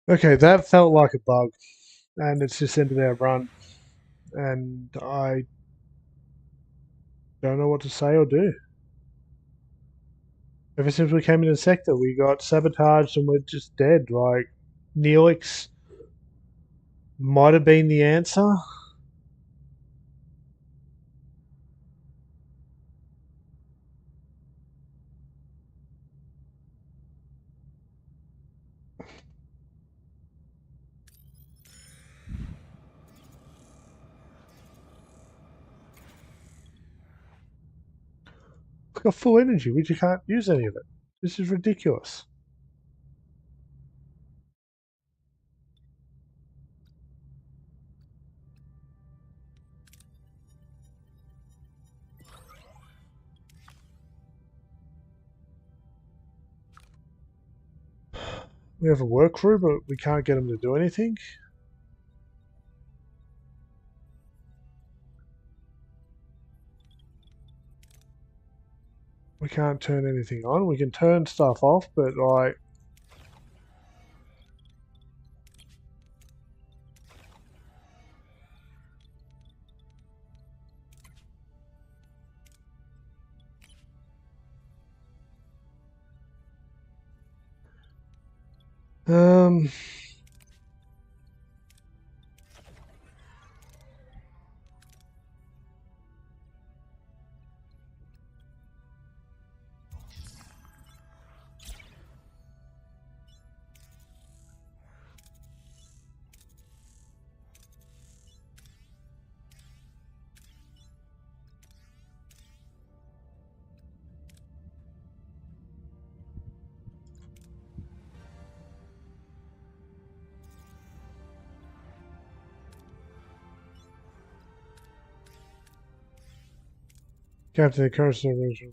Okay, that felt like a bug, and it's just ended our run, and I don't know what to say or do. Ever since we came in the sector, we got sabotaged and we're just dead. Like, Neelix might have been the answer. We've got full energy. We just can't use any of it. This is ridiculous. We have a work crew, but we can't get them to do anything. We can't turn anything on. We can turn stuff off, but like... Um... Captain, the current celebration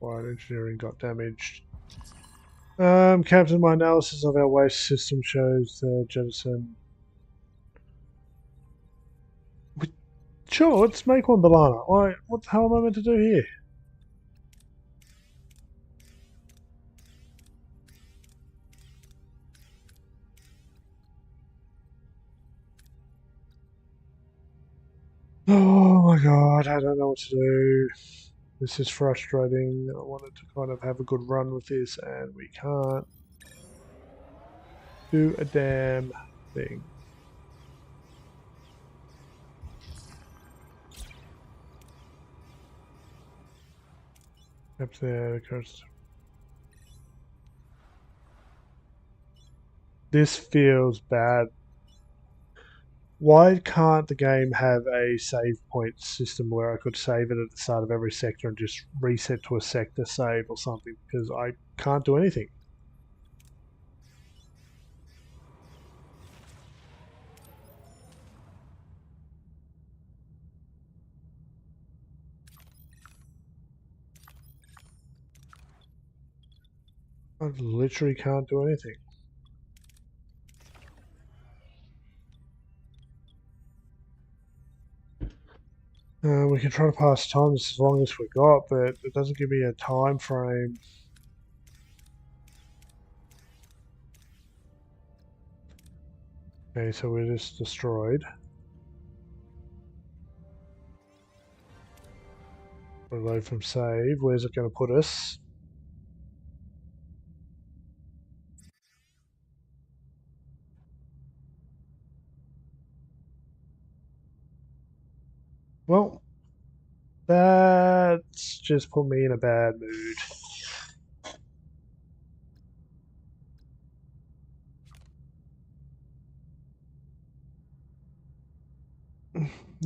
wide engineering got damaged. Captain, my analysis of our waste system shows the jettison. Sure, let's make one, Balana. Why? What the hell am I meant to do here? Oh my god, I don't know what to do. This is frustrating. I wanted to kind of have a good run with this, and we can't do a damn thing. Up there, this feels bad. Why can't the game have a save point system where I could save it at the start of every sector and just reset to a sector save or something? Because I can't do anything. I literally can't do anything. We can try to pass time as long as we got, but it doesn't give me a time frame. Okay, so we're just destroyed. Reload from save. Where's it going to put us? Well, that's just put me in a bad mood.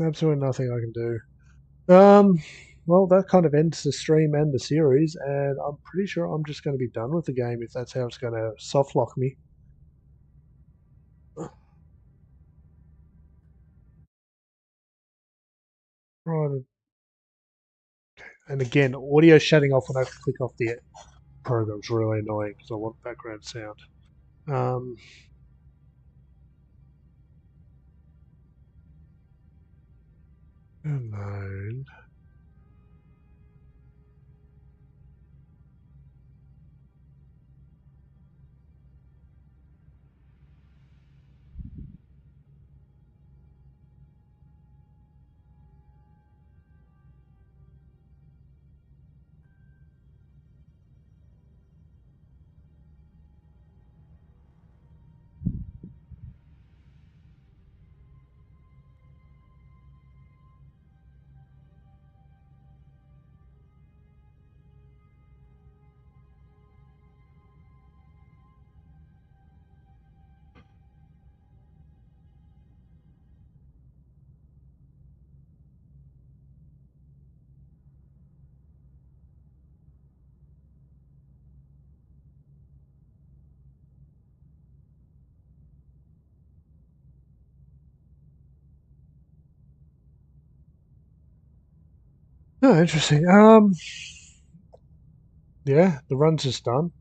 Absolutely nothing I can do. Well, that kind of ends the stream and the series, and I'm pretty sure I'm just going to be done with the game if that's how it's going to soft lock me. Right. And again, audio shutting off when I click off the program's really annoying because I want background sound. Unknown. Oh, interesting. Yeah, the run's just done.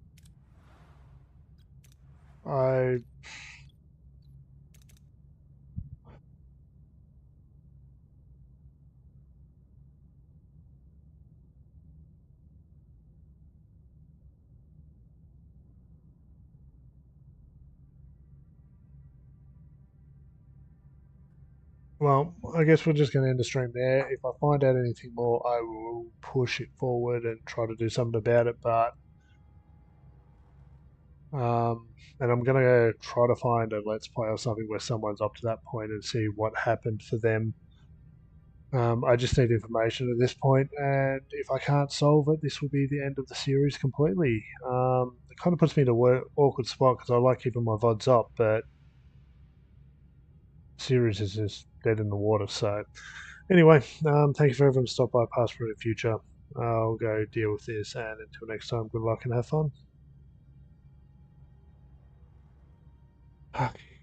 I Well, I guess we're just going to end the stream there. If I find out anything more, I will push it forward and try to do something about it. But and I'm going to try to find a let's play or something where someone's up to that point and see what happened for them. I just need information at this point, and if I can't solve it, this will be the end of the series completely. It kind of puts me in a awkward spot because I like keeping my VODs up, but series is just dead in the water. So anyway, thank you for everyone to stop by, past, present, and future. I'll go deal with this, and until next time, good luck and have fun. Okay.